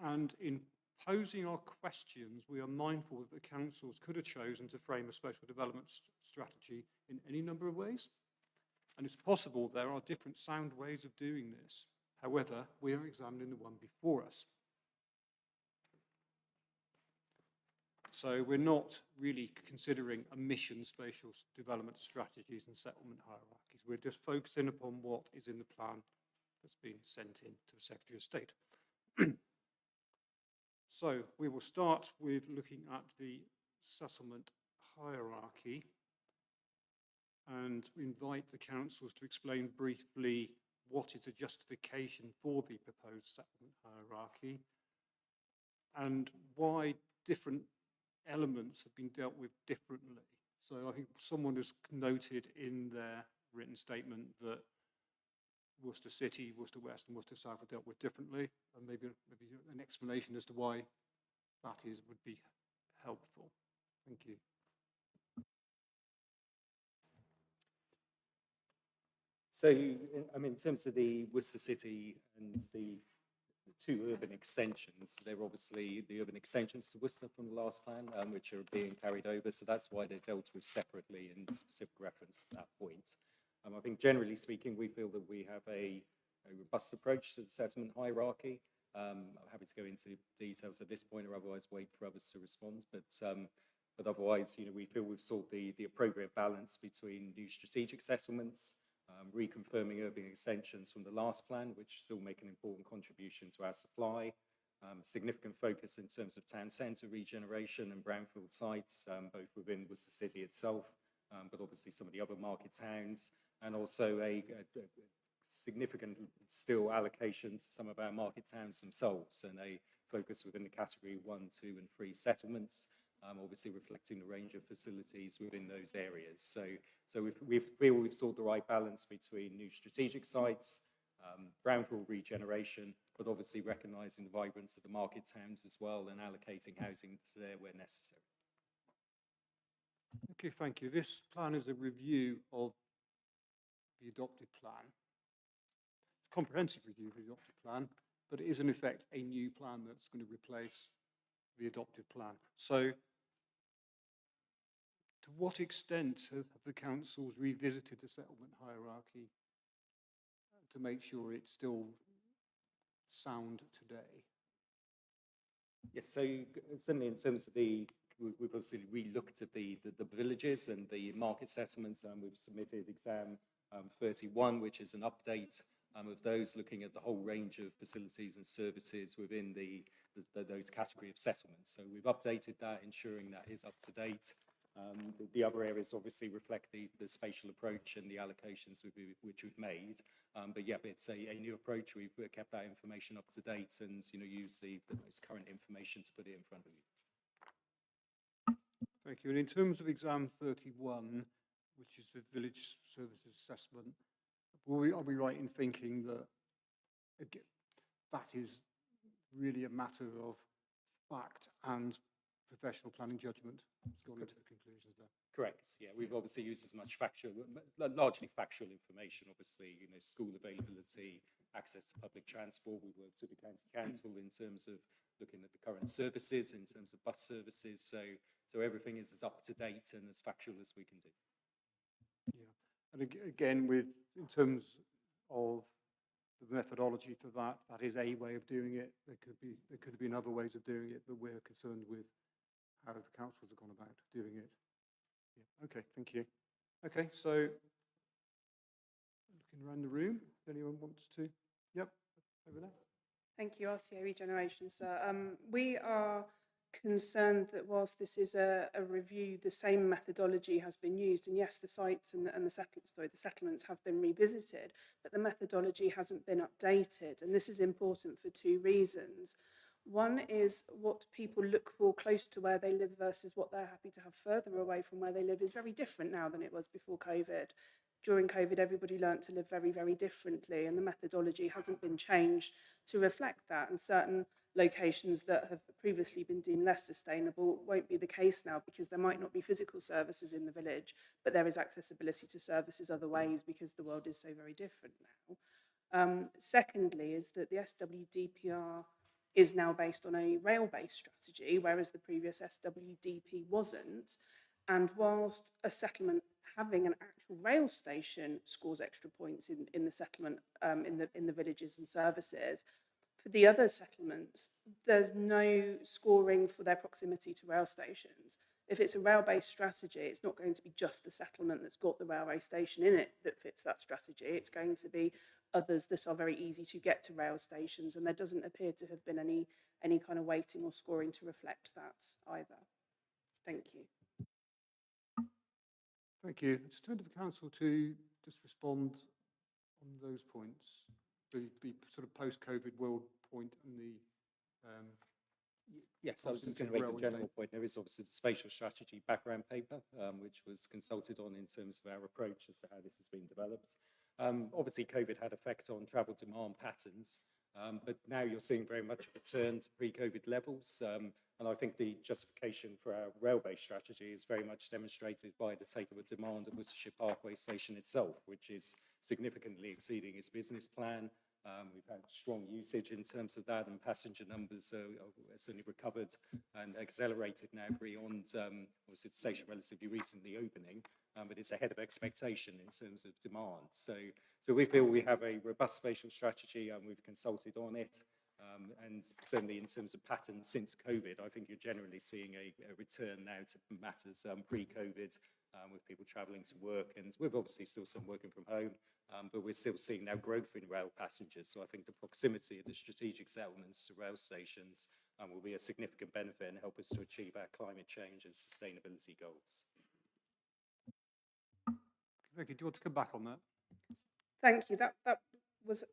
[SPEAKER 1] And in posing our questions, we are mindful that the councils could have chosen to frame a special development strategy in any number of ways. And it's possible there are different sound ways of doing this. However, we are examining the one before us. So we're not really considering emission spatial development strategies and settlement hierarchies. We're just focusing upon what is in the plan that's been sent in to the Secretary of State. So we will start with looking at the settlement hierarchy and invite the councils to explain briefly what is the justification for the proposed settlement hierarchy and why different elements have been dealt with differently. So I think someone has noted in their written statement that Worcester City, Worcester West and Worcester South are dealt with differently, and maybe an explanation as to why that is would be helpful. Thank you.
[SPEAKER 6] So, in terms of the Worcester City and the two urban extensions, they're obviously the urban extensions to Worcester from the last plan, which are being carried over. So that's why they're dealt with separately in specific reference to that point. I think generally speaking, we feel that we have a robust approach to the settlement hierarchy. I'm happy to go into details at this point, or otherwise wait for others to respond. But otherwise, we feel we've sought the appropriate balance between new strategic settlements, reconfirming urban extensions from the last plan, which still make an important contribution to our supply. Significant focus in terms of town centre regeneration and brownfield sites, both within Worcester City itself, but obviously some of the other market towns, and also a significant still allocation to some of our market towns themselves, and a focus within the category 1, 2 and 3 settlements, obviously reflecting the range of facilities within those areas. So we feel we've sought the right balance between new strategic sites, brownfield regeneration, but obviously recognising the vibrance of the market towns as well and allocating housing to there where necessary.
[SPEAKER 1] Okay, thank you. This plan is a review of the adopted plan. It's a comprehensive review of the adopted plan, but it is in effect a new plan that's going to replace the adopted plan. So To what extent have the councils revisited the settlement hierarchy to make sure it's still sound today?
[SPEAKER 6] Yes, so certainly in terms of we've obviously re-looked at the villages and the market settlements, and we've submitted exam 31, which is an update of those, looking at the whole range of facilities and services within those category of settlements. So we've updated that, ensuring that is up to date. The other areas obviously reflect the spatial approach and the allocations which we've made. But yeah, it's a new approach. We've kept that information up to date and use the most current information to put it in front of you.
[SPEAKER 1] Thank you. And in terms of exam 31, which is the village services assessment, are we right in thinking that again, that is really a matter of fact and professional planning judgment? It's gone into the conclusions there.
[SPEAKER 6] Correct. Yeah, we've obviously used as much largely factual information. Obviously, school availability, access to public transport. We worked with the county council in terms of looking at the current services, in terms of bus services. So everything is as up to date and as factual as we can do.
[SPEAKER 1] Yeah, and again, in terms of the methodology for that is a way of doing it. There could have been other ways of doing it, but we're concerned with how the councils have gone about doing it. Yeah. Okay, thank you. Okay, so looking around the room, if anyone wants to, yep, over there.
[SPEAKER 22] Thank you, RCA Regeneration, sir. We are concerned that whilst this is a review, the same methodology has been used, and yes, the sites and the settlements have been revisited, but the methodology hasn't been updated, and this is important for two reasons. One is what people look for close to where they live versus what they're happy to have further away from where they live is very different now than it was before COVID. During COVID, everybody learnt to live very, very differently, and the methodology hasn't been changed to reflect that. And certain locations that have previously been deemed less sustainable won't be the case now, because there might not be physical services in the village, but there is accessibility to services other ways because the world is so very different now. Secondly, is that the SWDPR is now based on a rail-based strategy, whereas the previous SWDP wasn't. And whilst a settlement having an actual rail station scores extra points in the settlement, in the villages and services, for the other settlements, there's no scoring for their proximity to rail stations. If it's a rail-based strategy, it's not going to be just the settlement that's got the railway station in it that fits that strategy. It's going to be others that are very easy to get to rail stations, and there doesn't appear to have been any kind of weighting or scoring to reflect that either. Thank you.
[SPEAKER 1] Thank you. Just turn to the council to just respond on those points, the sort of post-COVID world point and the
[SPEAKER 6] yes, I was just going to make the general point. There is obviously the spatial strategy background paper, which was consulted on in terms of our approach as to how this has been developed. Obviously, COVID had effect on travel demand patterns, but now you're seeing very much a return to pre-COVID levels. And I think the justification for our rail-based strategy is very much demonstrated by the takeover demand at Worcestershire Parkway Station itself, which is significantly exceeding its business plan. We've had strong usage in terms of that, and passenger numbers are certainly recovered and accelerated now beyond, obviously, the station relatively recently opening, but it's ahead of expectation in terms of demand. So we feel we have a robust spatial strategy, and we've consulted on it. And certainly in terms of patterns since COVID, I think you're generally seeing a return now to matters pre-COVID, with people travelling to work, and we've obviously still some working from home, but we're still seeing now growth in rail passengers. So I think the proximity of the strategic settlements to rail stations will be a significant benefit and help us to achieve our climate change and sustainability goals.
[SPEAKER 1] Vicky, do you want to come back on that?
[SPEAKER 22] Thank you. That was,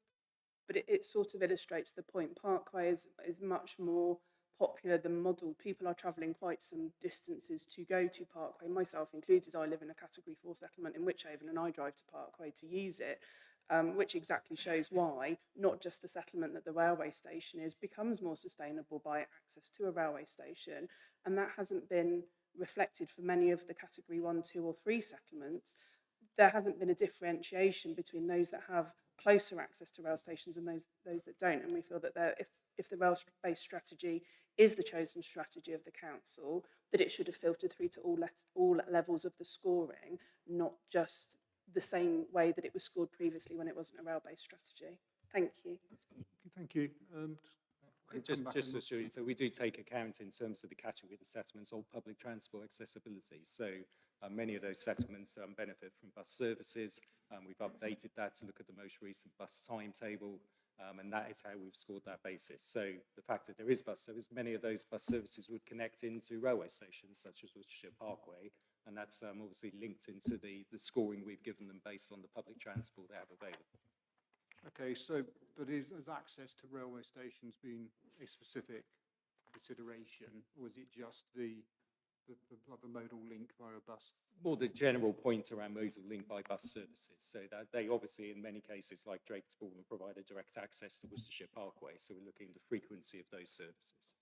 [SPEAKER 22] but it sort of illustrates the point. Parkway is much more popular than model. People are travelling quite some distances to go to Parkway, myself included. I live in a Category 4 settlement in Wychavon, and I drive to Parkway to use it, which exactly shows why not just the settlement that the railway station is becomes more sustainable by access to a railway station, and that hasn't been reflected for many of the Category 1, 2 or 3 settlements. There hasn't been a differentiation between those that have closer access to rail stations and those that don't. And we feel that if the rail-based strategy is the chosen strategy of the council, that it should have filtered through to all levels of the scoring, not just the same way that it was scored previously when it wasn't a rail-based strategy. Thank you.
[SPEAKER 1] Thank you.
[SPEAKER 6] Just to assure you, so we do take account in terms of the category of the settlements of public transport accessibility. So many of those settlements benefit from bus services. We've updated that to look at the most recent bus timetable, and that is how we've scored that basis. So the fact that there is bus service, many of those bus services would connect into railway stations such as Worcestershire Parkway, and that's obviously linked into the scoring we've given them based on the public transport they have available.
[SPEAKER 1] Okay, so, but has access to railway stations been a specific consideration, or is it just the modal link via bus?
[SPEAKER 6] More the general point around modal link by bus services. So that they obviously, in many cases, like Drake's Bourne, provide a direct access to Worcestershire Parkway. So we're looking at the frequency of those services.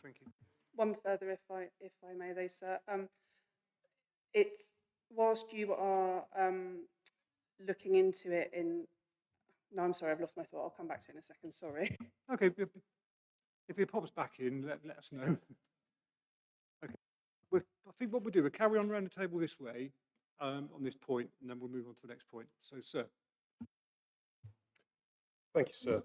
[SPEAKER 1] Thank you.
[SPEAKER 22] One further, if I may, though, sir. It's whilst you are looking into it in. No, I'm sorry, I've lost my thought. I'll come back to it in a second. Sorry.
[SPEAKER 1] Okay, if it pops back in, let us know. Okay, I think what we'll do, we'll carry on around the table this way on this point, and then we'll move on to the next point. So, sir.
[SPEAKER 20] Thank you, sir.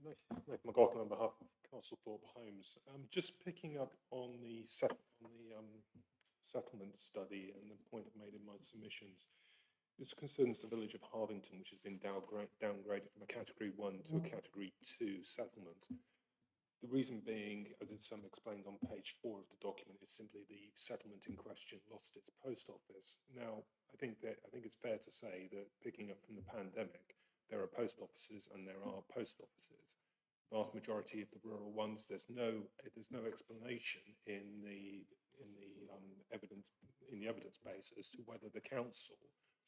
[SPEAKER 20] Nathan McLaughlin on behalf of Castlethorpe Homes. Just picking up on the settlement study and the point I've made in my submissions. This concerns the village of Harvington, which has been downgraded from a Category 1 to a Category 2 settlement. The reason being, as it's explained on page 4 of the document, is simply the settlement in question lost its post office. Now, I think it's fair to say that picking up from the pandemic, there are post offices and there are post offices. The vast majority of the rural ones, there's no explanation in the evidence base as to whether the council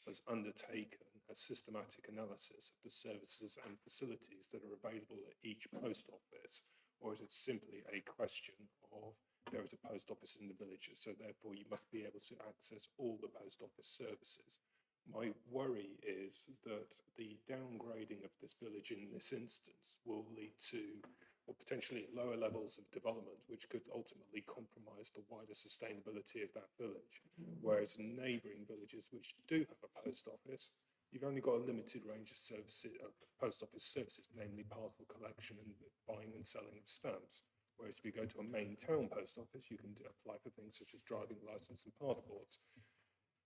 [SPEAKER 20] has undertaken a systematic analysis of the services and facilities that are available at each post office, or is it simply a question of there is a post office in the village, so therefore you must be able to access all the post office services? My worry is that the downgrading of this village in this instance will lead to, or potentially lower levels of development, which could ultimately compromise the wider sustainability of that village. Whereas in neighbouring villages which do have a post office, you've only got a limited range of services, of post office services, namely parcel collection and buying and selling of stamps. Whereas if you go to a main town post office, you can apply for things such as driving licence and passports.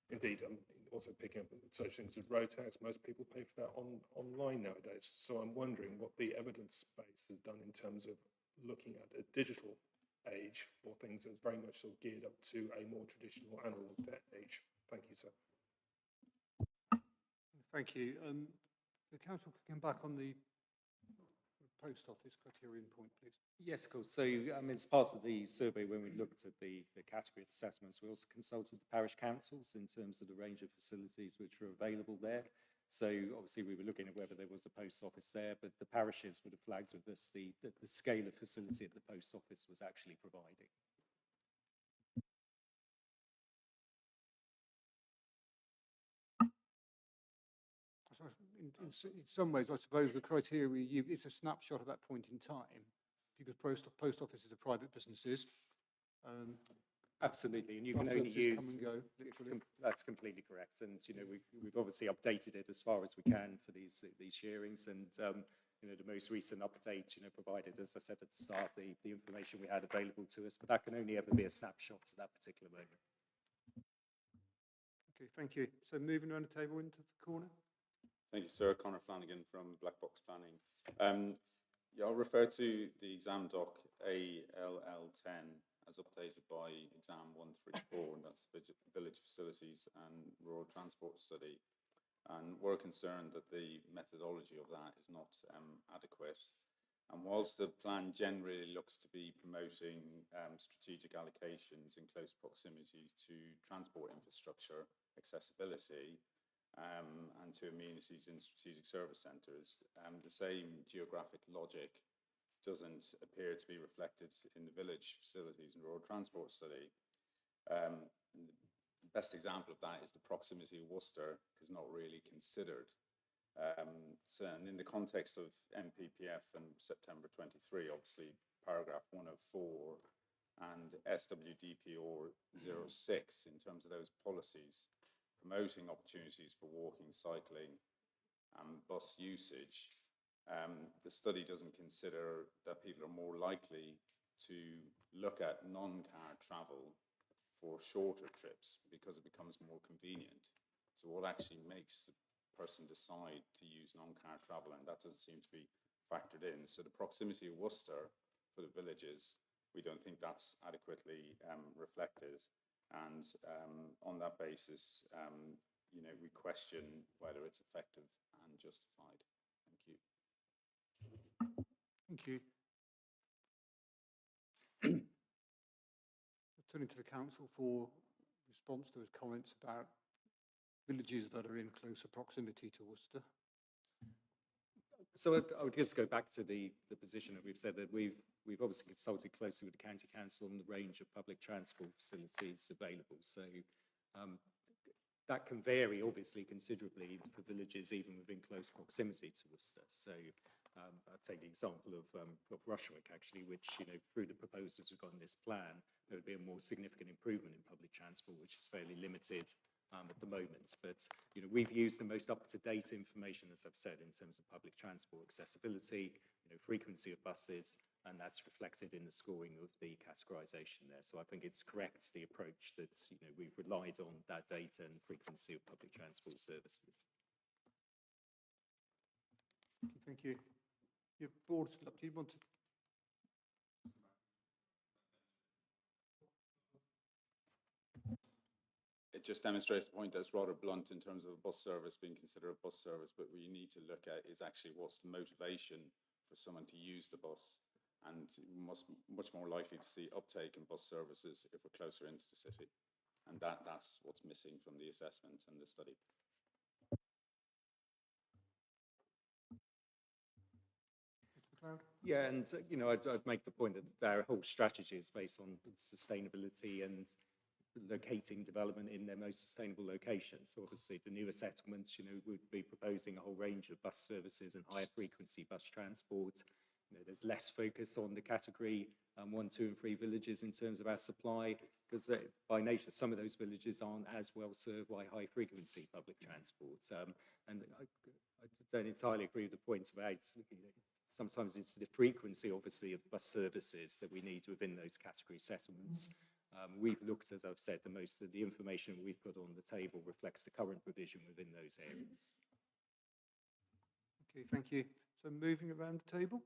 [SPEAKER 20] Indeed, I'm also picking up such things as road tax. Most people pay for that online nowadays. So I'm wondering what the evidence base has done in terms of looking at a digital age for things that's very much sort of geared up to a more traditional analog age. Thank you, sir.
[SPEAKER 1] Thank you. The council can come back on the post office criterion point, please.
[SPEAKER 6] Yes, of course. So, as part of the survey, when we looked at the category of assessments, we also consulted the parish councils in terms of the range of facilities which were available there. So, obviously, we were looking at whether there was a post office there, but the parishes would have flagged with us the scale of facility that the post office was actually providing.
[SPEAKER 1] In some ways, I suppose the criteria it's a snapshot of that point in time, because post offices are private businesses.
[SPEAKER 6] Absolutely, and you can only use. Come and go, literally. That's completely correct, and we've obviously updated it as far as we can for these hearings, and the most recent update provided, as I said at the start, the information we had available to us, but that can only ever be a snapshot at that particular moment.
[SPEAKER 1] Okay, thank you. So moving around the table into the corner.
[SPEAKER 17] Thank you, sir. Conor Flanagan from Black Box Planning. I'll refer to the exam doc ALL10 as updated by exam 134, and that's Village Facilities and Rural Transport Study. And we're concerned that the methodology of that is not adequate. And whilst the plan generally looks to be promoting strategic allocations in close proximity to transport infrastructure, accessibility, and to amenities in strategic service centres, the same geographic logic doesn't appear to be reflected in the Village Facilities and Rural Transport Study. best example of that is the proximity of Worcester is not really considered. So, and in the context of MPPF and September 23, obviously paragraph 104 and SWDP or 06 in terms of those policies promoting opportunities for walking, cycling and bus usage, the study doesn't consider that people are more likely to look at non-car travel for shorter trips because it becomes more convenient. So what actually makes the person decide to use non-car travel, and that doesn't seem to be factored in. So the proximity of Worcester for the villages, we don't think that's adequately reflected. And on that basis, you know, we question whether it's effective and justified. Thank you.
[SPEAKER 1] Thank you. Turning to the council for response to his comments about villages that are in closer proximity to Worcester.
[SPEAKER 6] So I would just go back to the position that we've said that we've obviously consulted closely with the county council on the range of public transport facilities available. So that can vary obviously considerably for villages even within close proximity to Worcester. So I'd take the example of Rushwick actually, which, you know, through the proposals we've got in this plan, there would be a more significant improvement in public transport, which is fairly limited at the moment. But, you know, we've used the most up-to-date information, as I've said, in terms of public transport accessibility, you know, frequency of buses, and that's reflected in the scoring of the categorisation there. So I think it's correct, the approach that, you know, we've relied on that data and frequency of public transport services.
[SPEAKER 1] Thank you. Your board's up. Do you want to?
[SPEAKER 17] It just demonstrates the point that's rather blunt in terms of a bus service being considered a bus service, but what you need to look at is actually what's the motivation for someone to use the bus, and much more likely to see uptake in bus services if we're closer into the city, and that's what's missing from the assessment and the study.
[SPEAKER 6] Yeah, and you know, I'd make the point that our whole strategy is based on sustainability and locating development in their most sustainable locations. So obviously the newer settlements, you know, would be proposing a whole range of bus services and higher frequency bus transport. You know, there's less focus on the category 1, 2 and 3 villages in terms of our supply, because by nature some of those villages aren't as well served by high frequency public transport. And I don't entirely agree with the points about, you know, sometimes it's the frequency, obviously, of bus services that we need within those category settlements. We've looked, as I've said, the information we've put on the table reflects the current provision within those areas.
[SPEAKER 1] Okay, thank you. So moving around the table.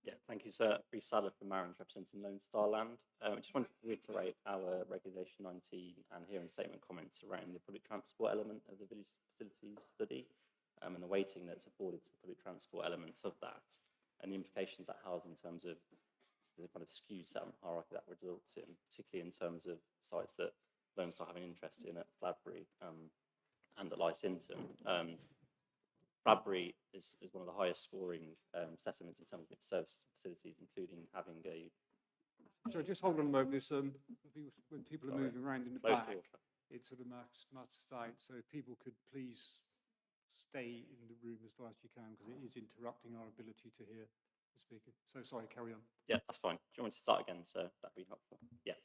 [SPEAKER 16] Yeah, thank you, sir. Reece Sadler from Marins, representing Lone Star Land. I just wanted to reiterate our Regulation 19 and hearing statement comments around the public transport element of the village facilities study, and the weighting that's afforded to the public transport elements of that, and the implications that has in terms of the kind of skewed settlement hierarchy that results in, particularly in terms of sites that Lone Star have an interest in at Fladbury and at Lysinton. Fladbury is one of the highest scoring settlements in terms of its services and facilities, including having a...
[SPEAKER 1] So just hold on a moment. There's, when people are moving around in the back, it sort of marks out. So if people could please stay in the room as far as you can, because it is interrupting our ability to hear the speaker. So sorry, carry on.
[SPEAKER 16] Yeah, that's fine. Do you want me to start again, sir? That'd be helpful. Yeah.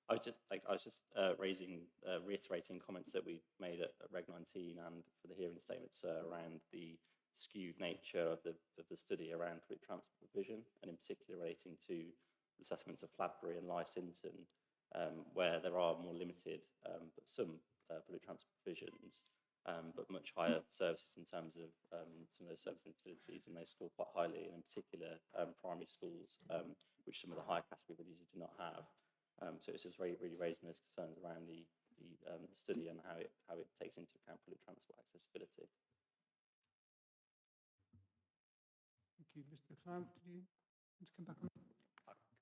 [SPEAKER 16] I was just reiterating comments that we made at Reg 19 and for the hearing statements around the skewed nature of the study around public transport provision, and in particular relating to the settlements of Fladbury and Lysinton, where there are more limited, but some public transport provisions, but much higher services in terms of some of those services and facilities, and they score quite highly, and in particular primary schools, which some of the higher category villages do not have. So it's just really raising those concerns around the study and how it takes into account public transport accessibility.
[SPEAKER 1] Thank you. Mr. McLeod, did you want to come back on?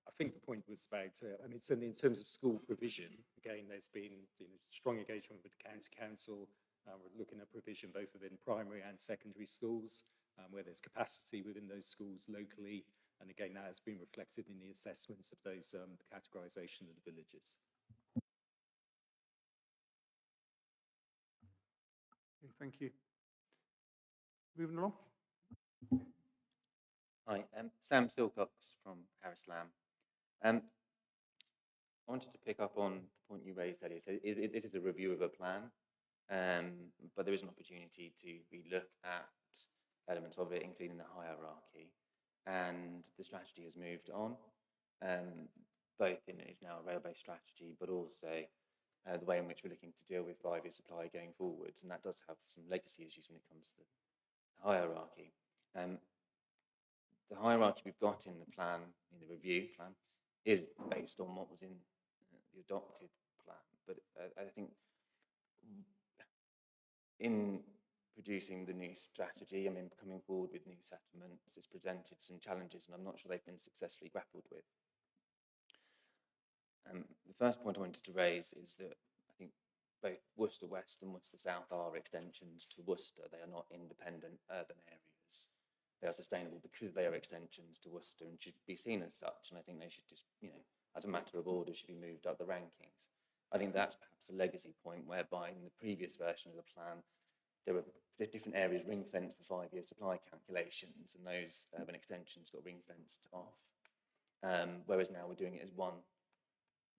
[SPEAKER 6] I think the point was about, I mean, certainly in terms of school provision, again, there's been, you know, strong engagement with the county council. We're looking at provision both within primary and secondary schools, where there's capacity within those schools locally. And again, that has been reflected in the assessments of those, the categorisation of the villages.
[SPEAKER 1] thank you. Moving along.
[SPEAKER 15] Hi, Sam Silcox from Harris Lamb. I wanted to pick up on the point you raised earlier. So this is a review of a plan, but there is an opportunity to relook at elements of it, including the hierarchy. And the strategy has moved on, both in it is now a rail-based strategy, but also the way in which we're looking to deal with 5-year supply going forwards. And that does have some legacy issues when it comes to the hierarchy. The hierarchy we've got in the plan, in the review plan, is based on what was in the adopted plan. But I think in producing the new strategy, I mean, coming forward with new settlements has presented some challenges, and I'm not sure they've been successfully grappled with. The first point I wanted to raise is that I think both Worcester West and Worcester South are extensions to Worcester. They are not independent urban areas. They are sustainable because they are extensions to Worcester and should be seen as such. And I think they should just, as a matter of order, should be moved up the rankings. I think that's perhaps a legacy point whereby in the previous version of the plan, there were different areas ring-fenced for 5-year supply calculations, and those urban extensions got ring-fenced off. Whereas now we're doing it as one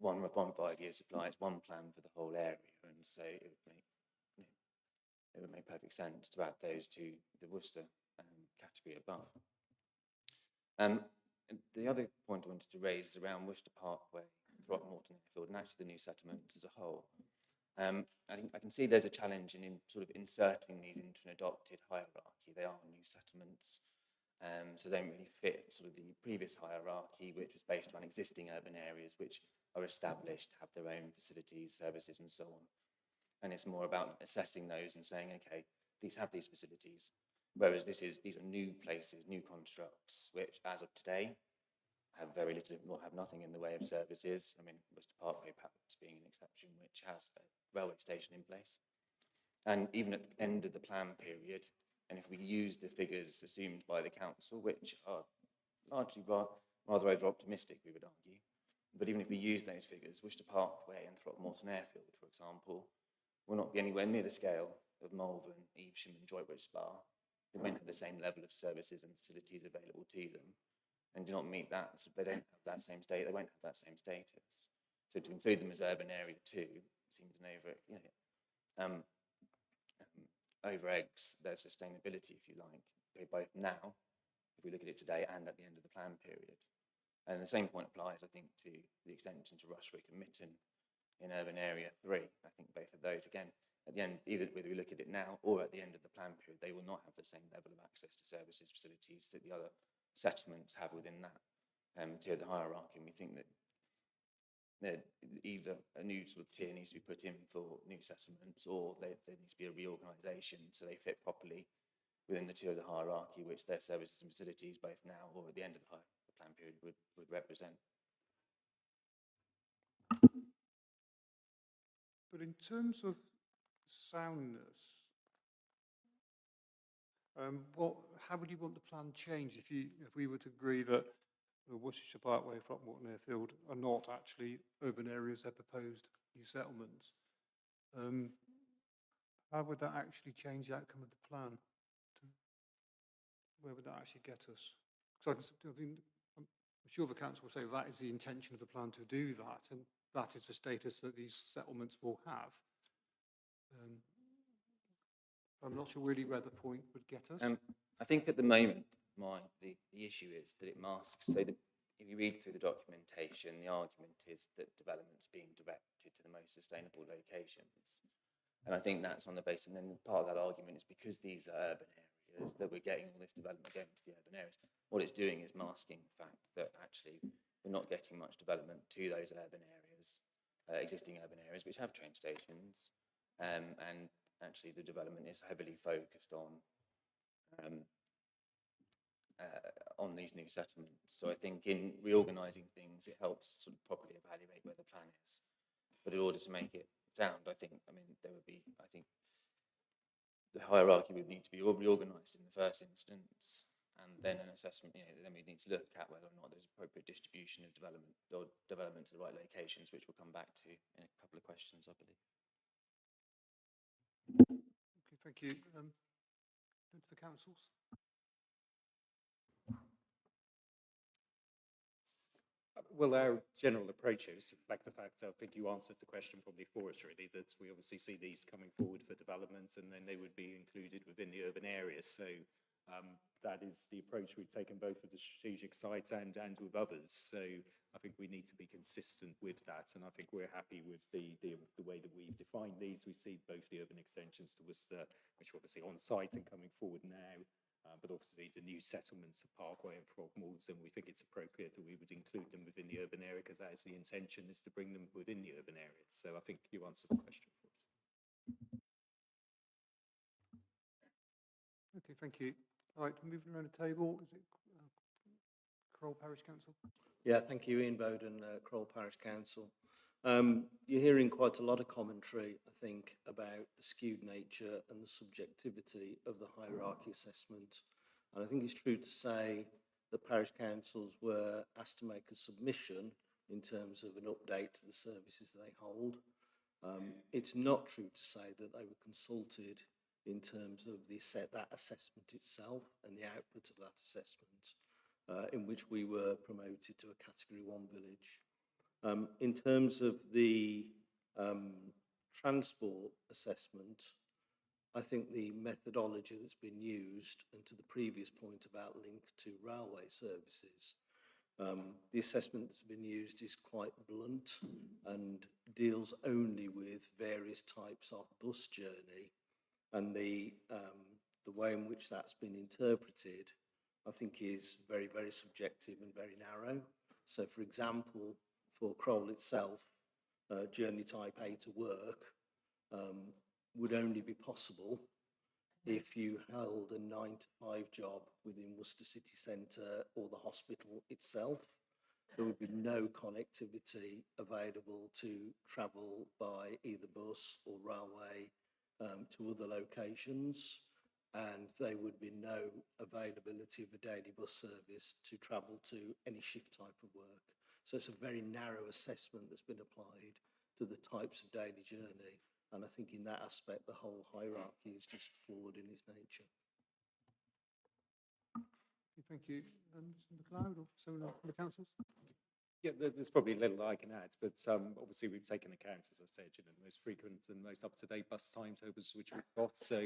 [SPEAKER 15] 5-year supply, it's one plan for the whole area, and so it would make perfect sense to add those to the Worcester category above. The other point I wanted to raise is around Worcester Parkway, Throckmorton Airfield, and actually the new settlements as a whole. I think I can see there's a challenge in sort of inserting these into an adopted hierarchy. They are new settlements, so they don't really fit sort of the previous hierarchy, which was based on existing urban areas which are established, have their own facilities, services, and so on. And it's more about assessing those and saying, okay, these have these facilities, whereas these are new places, new constructs, which as of today have very little or have nothing in the way of services. I mean, Worcester Parkway perhaps being an exception, which has a railway station in place. And even at the end of the plan period, and if we use the figures assumed by the council, which are largely rather over-optimistic, we would argue, but even if we use those figures, Worcester Parkway and Throckmorton Airfield, for example, will not be anywhere near the scale of Malvern, Evesham and Droitwich Spa. They won't have the same level of services and facilities available to them, and do not meet that. So they don't have that same state. They won't have that same status. So to include them as urban area too seems an over-eggs their sustainability, if you like, both now, if we look at it today, and at the end of the plan period. And the same point applies, I think, to the extension to Rushwick and Mytton in urban area 3. I think both of those, again, at the end, either whether we look at it now or at the end of the plan period, they will not have the same level of access to services, facilities that the other settlements have within that tier of the hierarchy. And we think that either a new sort of tier needs to be put in for new settlements, or there needs to be a reorganisation so they fit properly within the tier of the hierarchy, which their services and facilities, both now or at the end of the plan period, would represent.
[SPEAKER 1] But in terms of soundness, how would you want the plan changed if we were to agree that the Worcestershire Parkway, Throckmorton Airfield are not actually urban areas, they're proposed new settlements? How would that actually change the outcome of the plan? Where would that actually get us? Because I'm sure the council will say that is the intention of the plan to do that, and that is the status that these settlements will have. I'm not sure really where the point would get us.
[SPEAKER 15] I think at the moment, the issue is that it masks. So if you read through the documentation, the argument is that development's being directed to the most sustainable locations. And I think that's on the basis, and then part of that argument is because these are urban areas that we're getting all this development going to the urban areas. What it's doing is masking the fact that actually we're not getting much development to those urban areas, existing urban areas which have train stations, and actually the development is heavily focused on these new settlements. So I think in reorganising things, it helps sort of properly evaluate where the plan is. But in order to make it sound, I think the hierarchy would need to be reorganised in the first instance, and then an assessment, then we need to look at whether or not there's appropriate distribution of development to the right locations, which we'll come back to in a couple of questions, I believe.
[SPEAKER 1] Okay, Thank you. To the councils.
[SPEAKER 6] Well, our general approach here is to reflect the fact, I think you answered the question probably for us really, that we obviously see these coming forward for development and then they would be included within the urban areas. So that is the approach we've taken both with the strategic sites and with others. So I think we need to be consistent with that. And I think we're happy with the way that we've defined these. We see both the urban extensions to Worcester, which are obviously on site and coming forward now, but obviously the new settlements of Parkway and Frogmorton, we think it's appropriate that we would include them within the urban area because that is the intention, is to bring them within the urban areas. So I think you answered the question for us.
[SPEAKER 1] Okay, thank you. All right, moving around the table, is it Crowell Parish Council?
[SPEAKER 2] Yeah, thank you, Ian Bowden, Crowell Parish Council. You're hearing quite a lot of commentary, I think, about the skewed nature and the subjectivity of the hierarchy assessment. And I think it's true to say that parish councils were asked to make a submission in terms of an update to the services they hold. It's not true to say that they were consulted in terms of that assessment itself and the output of that assessment, in which we were promoted to a Category 1 village. In terms of the transport assessment, I think the methodology that's been used, and to the previous point about link to railway services, the assessment that's been used is quite blunt and deals only with various types of bus journey, and the way in which that's been interpreted, I think, is very, very subjective and very narrow. So, for example, for Crowell itself, journey type A to work would only be possible if you held a 9-to-5 job within Worcester City Centre or the hospital itself. There would be no connectivity available to travel by either bus or railway to other locations, and there would be no availability of a daily bus service to travel to any shift type of work. So it's a very narrow assessment that's been applied to the types of daily journey. And I think in that aspect, the whole hierarchy is just flawed in its nature.
[SPEAKER 1] Thank you. Mr McLeod or someone from the councils?
[SPEAKER 6] Yeah, there's probably a little I can add, but obviously we've taken account, as I said, the most frequent and most up-to-date bus timetables which we've got. So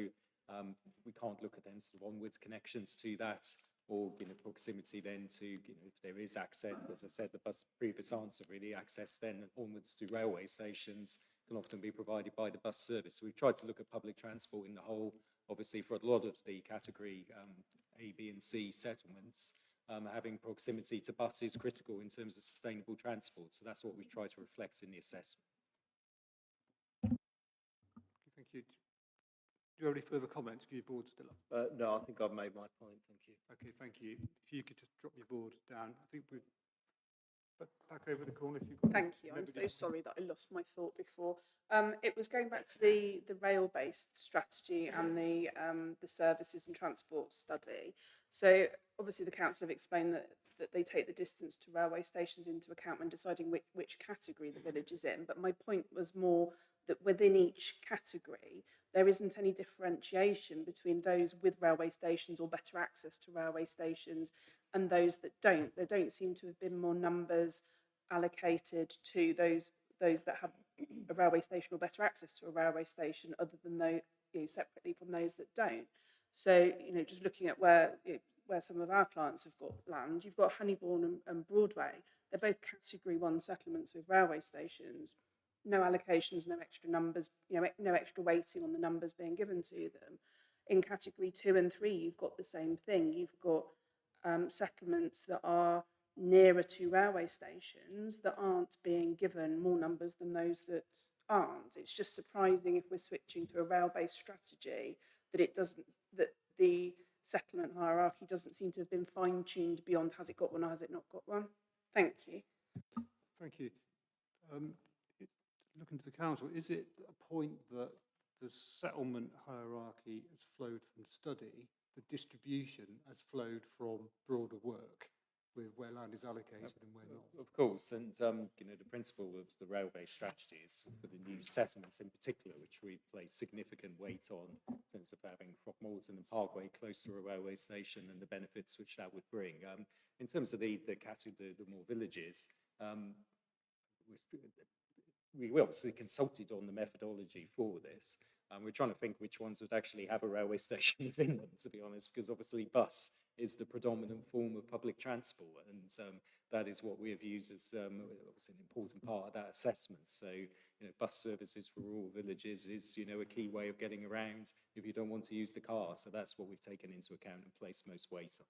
[SPEAKER 6] we can't look at any sort of onwards connections to that, or proximity then to, if there is access, as I said, the previous answer really, access then onwards to railway stations can often be provided by the bus service. So we've tried to look at public transport in the whole, obviously for a lot of the category A, B and C settlements, having proximity to bus is critical in terms of sustainable transport. So that's what we've tried to reflect in the assessment.
[SPEAKER 1] Thank you. Do you have any further comments? Your board still up?
[SPEAKER 2] No, I think I've made my point. Thank you.
[SPEAKER 1] Okay, thank you. If you could just drop your board down. I think we're back over the corner. If you've got.
[SPEAKER 22] Thank you. I'm so sorry that I lost my thought before. It was going back to the rail-based strategy and the services and transport study. So obviously the council have explained that they take the distance to railway stations into account when deciding which category the village is in. But my point was more that within each category, there isn't any differentiation between those with railway stations or better access to railway stations and those that don't. There don't seem to have been more numbers allocated to those that have a railway station or better access to a railway station, other than those, separately from those that don't. So, just looking at where some of our clients have got land, you've got Honeybourne and Broadway. They're both Category 1 settlements with railway stations. No allocations, no extra numbers, no extra weighting on the numbers being given to them. In Category 2 and 3, you've got the same thing. You've got settlements that are nearer to railway stations that aren't being given more numbers than those that aren't. It's just surprising, if we're switching to a rail-based strategy, that the settlement hierarchy doesn't seem to have been fine-tuned beyond has it got one or has it not got one. Thank you.
[SPEAKER 1] Thank you. Looking to the council, is it a point that the settlement hierarchy has flowed from study, the distribution has flowed from broader work, with where land is allocated and where not.
[SPEAKER 6] Of course, and the principle of the railway strategy is for the new settlements in particular, which we place significant weight on in terms of having Throckmorton and Parkway close to a railway station and the benefits which that would bring. In terms of the more villages, we obviously consulted on the methodology for this. We're trying to think which ones would actually have a railway station within them, to be honest, because obviously bus is the predominant form of public transport, and that is what we have used as obviously an important part of that assessment. So, bus services for rural villages is, a key way of getting around if you don't want to use the car. So that's what we've taken into account and placed most weight on.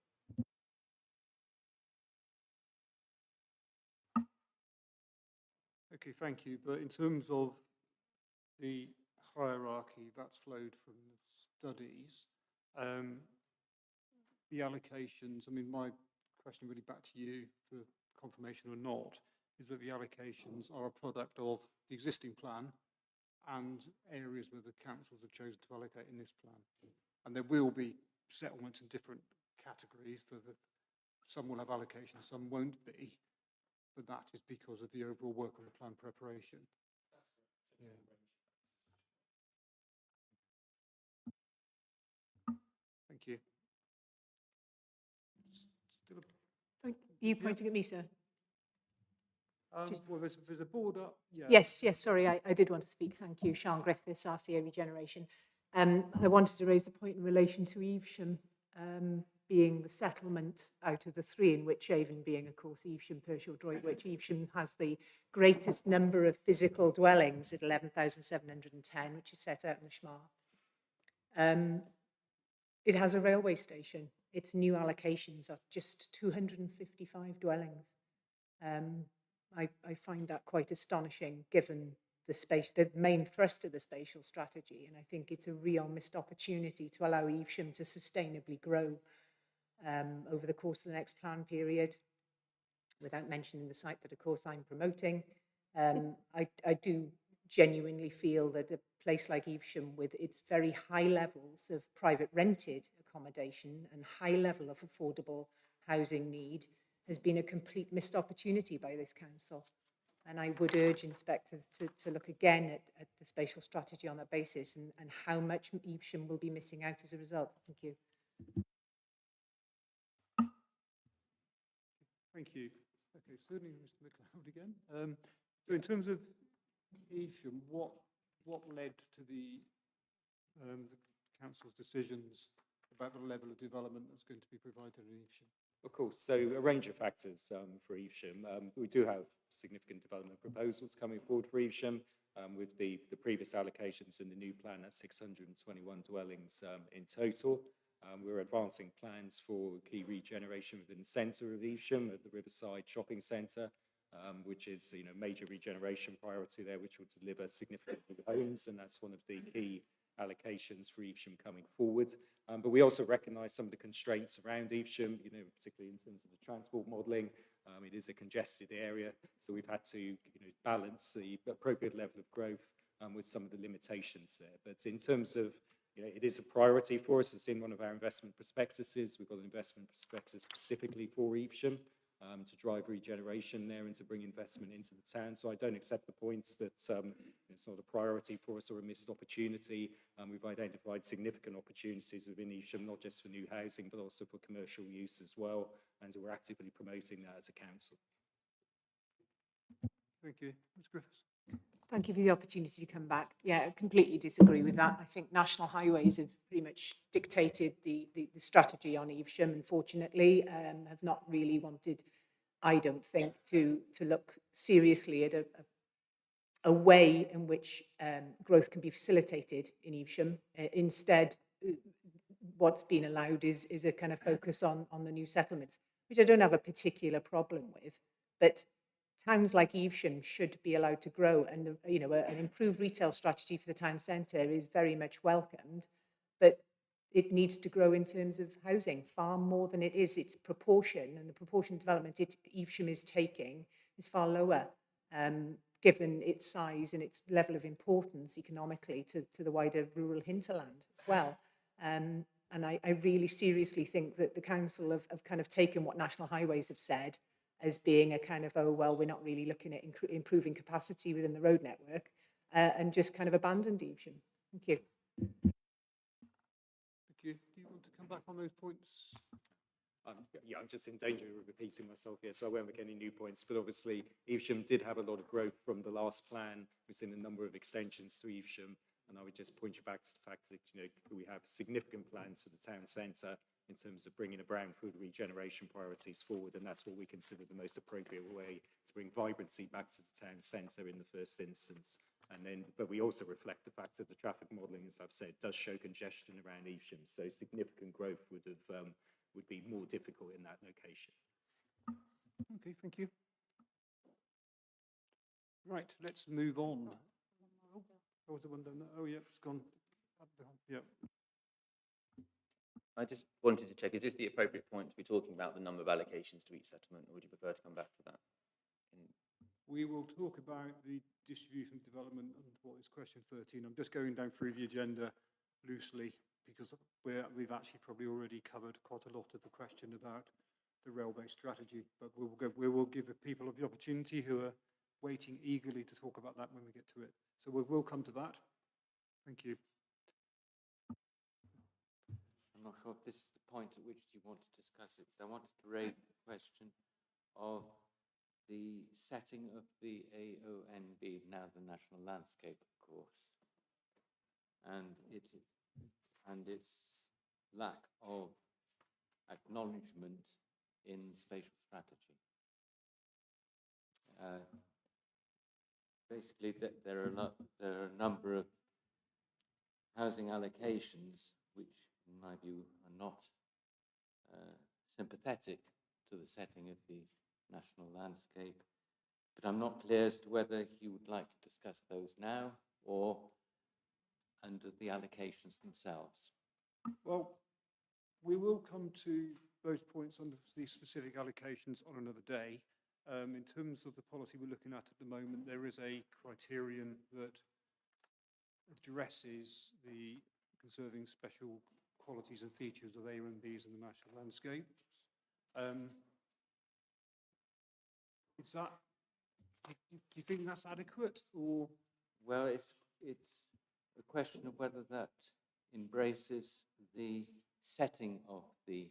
[SPEAKER 1] Okay, thank you. But in terms of the hierarchy that's flowed from the studies, the allocations, I mean, my question really back to you for confirmation or not, is that the allocations are a product of the existing plan and areas where the councils have chosen to allocate in this plan. And there will be settlements in different categories. Some will have allocations, some won't be. But that is because of the overall work on the plan preparation. Yeah. Thank you.
[SPEAKER 21] Thank you. Pointing at me, sir?
[SPEAKER 1] Well, there's a board up. Yeah.
[SPEAKER 21] Yes, sorry, I did want to speak. Thank you. Sian Griffiths, RCA Regeneration. I wanted to raise a point in relation to Evesham being the settlement out of the three, in Wychavon being, of course, Evesham, Pershore, Droitwich. Evesham has the greatest number of physical dwellings at 11,710, which is set out in the SMAR. It has a railway station. Its new allocations are just 255 dwellings. I find that quite astonishing, given the main thrust of the spatial strategy, and I think it's a real missed opportunity to allow Evesham to sustainably grow over the course of the next plan period, without mentioning the site that, of course, I'm promoting. I do genuinely feel that a place like Evesham, with its very high levels of private rented accommodation and high level of affordable housing need, has been a complete missed opportunity by this council. And I would urge inspectors to look again at the spatial strategy on that basis and how much Evesham will be missing out as a result. Thank you.
[SPEAKER 1] Thank you. Okay, certainly Mr. McLeod again. So in terms of Evesham, what led to the council's decisions about the level of development that's going to be provided in Evesham?
[SPEAKER 6] Of course, so a range of factors for Evesham. We do have significant development proposals coming forward for Evesham, with the previous allocations in the new plan at 621 dwellings in total. We're advancing plans for key regeneration within the centre of Evesham at the Riverside Shopping Centre, which is major regeneration priority there, which will deliver significant new homes, and that's one of the key allocations for Evesham coming forward. But we also recognise some of the constraints around Evesham, particularly in terms of the transport modelling. It is a congested area, so we've had to balance the appropriate level of growth with some of the limitations there. But in terms of, it is a priority for us. It's in one of our investment prospectuses. We've got an investment prospectus specifically for Evesham to drive regeneration there and to bring investment into the town. So I don't accept the points that it's not a priority for us or a missed opportunity. We've identified significant opportunities within Evesham, not just for new housing, but also for commercial use as well. And we're actively promoting that as a council.
[SPEAKER 1] Thank you. Ms. Griffiths.
[SPEAKER 21] Thank you for the opportunity to come back. Yeah, I completely disagree with that. I think National Highways have pretty much dictated the strategy on Evesham, unfortunately, have not really wanted, I don't think, to look seriously at a way in which growth can be facilitated in Evesham. Instead, what's been allowed is a kind of focus on the new settlements, which I don't have a particular problem with, but towns like Evesham should be allowed to grow, and an improved retail strategy for the town centre is very much welcomed, but it needs to grow in terms of housing far more than it is. Its proportion and the proportion of development Evesham is taking is far lower, given its size and its level of importance economically to the wider rural hinterland as well. And I really seriously think that the council have kind of taken what National Highways have said as being a kind of, oh, well, we're not really looking at improving capacity within the road network, and just kind of abandoned Evesham. Thank you.
[SPEAKER 1] Thank you. Do you want to come back on those points?
[SPEAKER 6] Yeah, I'm just in danger of repeating myself here, so I won't make any new points. But obviously, Evesham did have a lot of growth from the last plan. We've seen a number of extensions to Evesham, and I would just point you back to the fact that we have significant plans for the town centre in terms of bringing the brownfield regeneration priorities forward, and that's what we consider the most appropriate way to bring vibrancy back to the town centre in the first instance. And then, but we also reflect the fact that the traffic modelling, as I've said, does show congestion around Evesham, so significant growth would be more difficult in that location.
[SPEAKER 1] Okay, thank you. Right, let's move on. Oh, was the one down there? Oh, yeah, it's gone. Yeah.
[SPEAKER 15] I just wanted to check, is this the appropriate point to be talking about the number of allocations to each settlement, or would you prefer to come back to that?
[SPEAKER 1] We will talk about the distribution of development and what is question 13. I'm just going down through the agenda loosely because we've actually probably already covered quite a lot of the question about the railway strategy, but we will give the people the opportunity who are waiting eagerly to talk about that when we get to it. So we will come to that. Thank you.
[SPEAKER 12] I'm not sure if this is the point at which you want to discuss it, but I wanted to raise the question of the setting of the AONB, now the National Landscape Course, and its lack of acknowledgement in spatial strategy. Basically, there are a number of housing allocations which, in my view, are not sympathetic to the setting of the national landscape, but I'm not clear as to whether you would like to discuss those now or under the allocations themselves.
[SPEAKER 1] Well, we will come to those points under the specific allocations on another day. In terms of the policy we're looking at the moment, there is a criterion that addresses the conserving special qualities and features of AONBs in the national landscapes. Do you think that's adequate, or?
[SPEAKER 12] Well, it's a question of whether that embraces the setting of the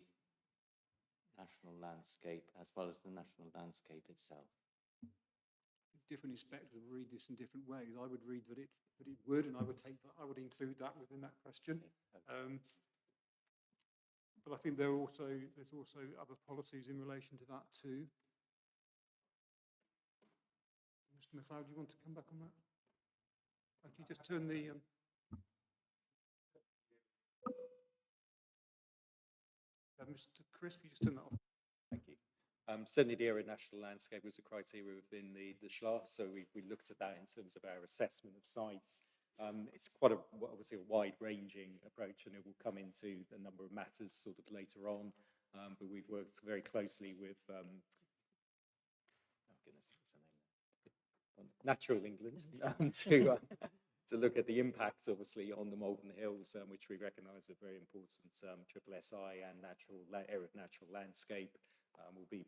[SPEAKER 12] national landscape as well as the national landscape itself.
[SPEAKER 1] Different inspectors will read this in different ways. I would read that it would, and I would include that within that question. But I think there's also other policies in relation to that too. Mr. McLeod, do you want to come back on that? Could you just turn the Mr. Crisp, you just turn that off.
[SPEAKER 6] Thank you. Certainly the area of national landscape was a criteria within the SHLA, so we looked at that in terms of our assessment of sites. It's quite obviously a wide-ranging approach, and it will come into a number of matters sort of later on, but we've worked very closely with Natural England to look at the impact, obviously, on the Malvern Hills, which we recognise are very important SSSI and area of natural landscape. We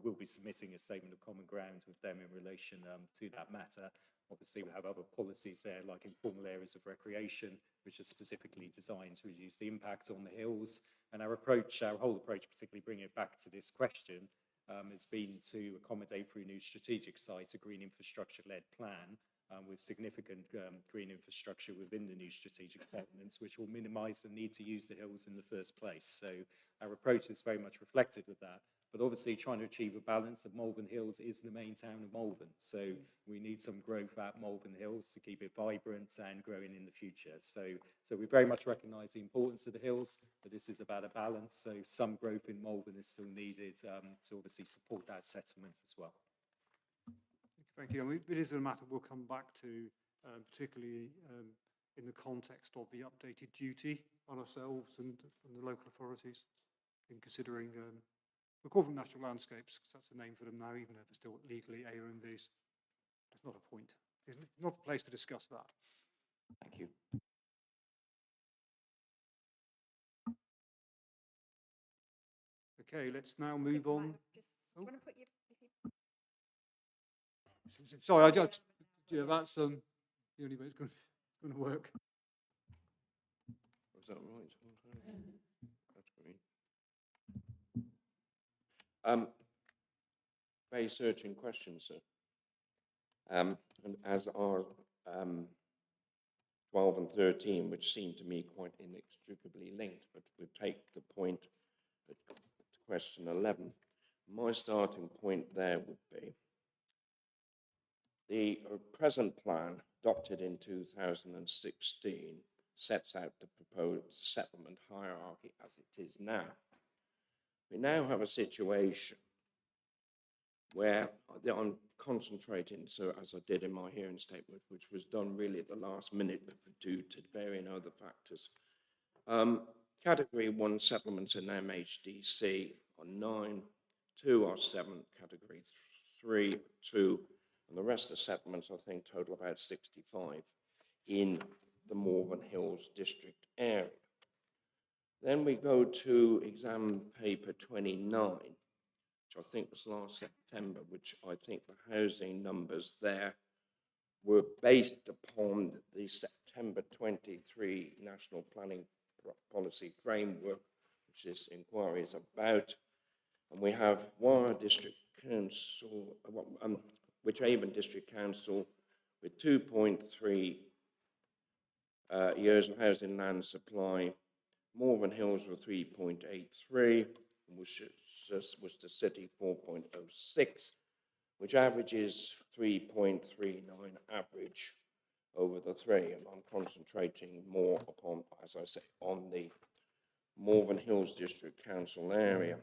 [SPEAKER 6] will be submitting a statement of common ground with them in relation to that matter. Obviously, we have other policies there, like informal areas of recreation, which are specifically designed to reduce the impact on the hills. And our whole approach, particularly bringing it back to this question, has been to accommodate through new strategic sites a green infrastructure-led plan with significant green infrastructure within the new strategic settlements, which will minimise the need to use the hills in the first place. So our approach is very much reflective of that. But obviously trying to achieve a balance of Malvern Hills is the main town of Malvern. So we need some growth at Malvern Hills to keep it vibrant and growing in the future. So we very much recognise the importance of the hills, but this is about a balance. So some growth in Malvern is still needed to obviously support that settlement as well.
[SPEAKER 1] Thank you. It is a matter we'll come back to, particularly in the context of the updated duty on ourselves and the local authorities in considering we call them national landscapes because that's the name for them now, even though they're still legally AONBs. That's not a point. It's not the place to discuss that.
[SPEAKER 12] Thank you.
[SPEAKER 1] Okay, let's now move on. Oh.
[SPEAKER 3] Want to put your...
[SPEAKER 1] Sorry, I just, yeah, that's the only way it's going to work.
[SPEAKER 4] Was that right? That's great. Very searching questions, sir. And as are 12 and 13, which seem to me quite inextricably linked, but we'll take the point at question 11. My starting point there would be the present plan, adopted in 2016, sets out the proposed settlement hierarchy as it is now. We now have a situation where I'm concentrating, so as I did in my hearing statement, which was done really at the last minute due to varying other factors. Category 1 settlements in MHDC are 9, 2 are 7, category 3 2, and the rest of the settlements I think total about 65 in the Malvern Hills district area. Then we go to exam paper 29, which I think was last September, which I think the housing numbers there were based upon the September 23 National Planning Policy Framework, which this inquiry is about. And we have Warra District Council, which Avon District Council, with 2.3 years of housing land supply, Malvern Hills were 3.83, Worcester City 4.06, which averages 3.39 average over the three. And I'm concentrating more upon, as I say, on the Malvern Hills District Council area.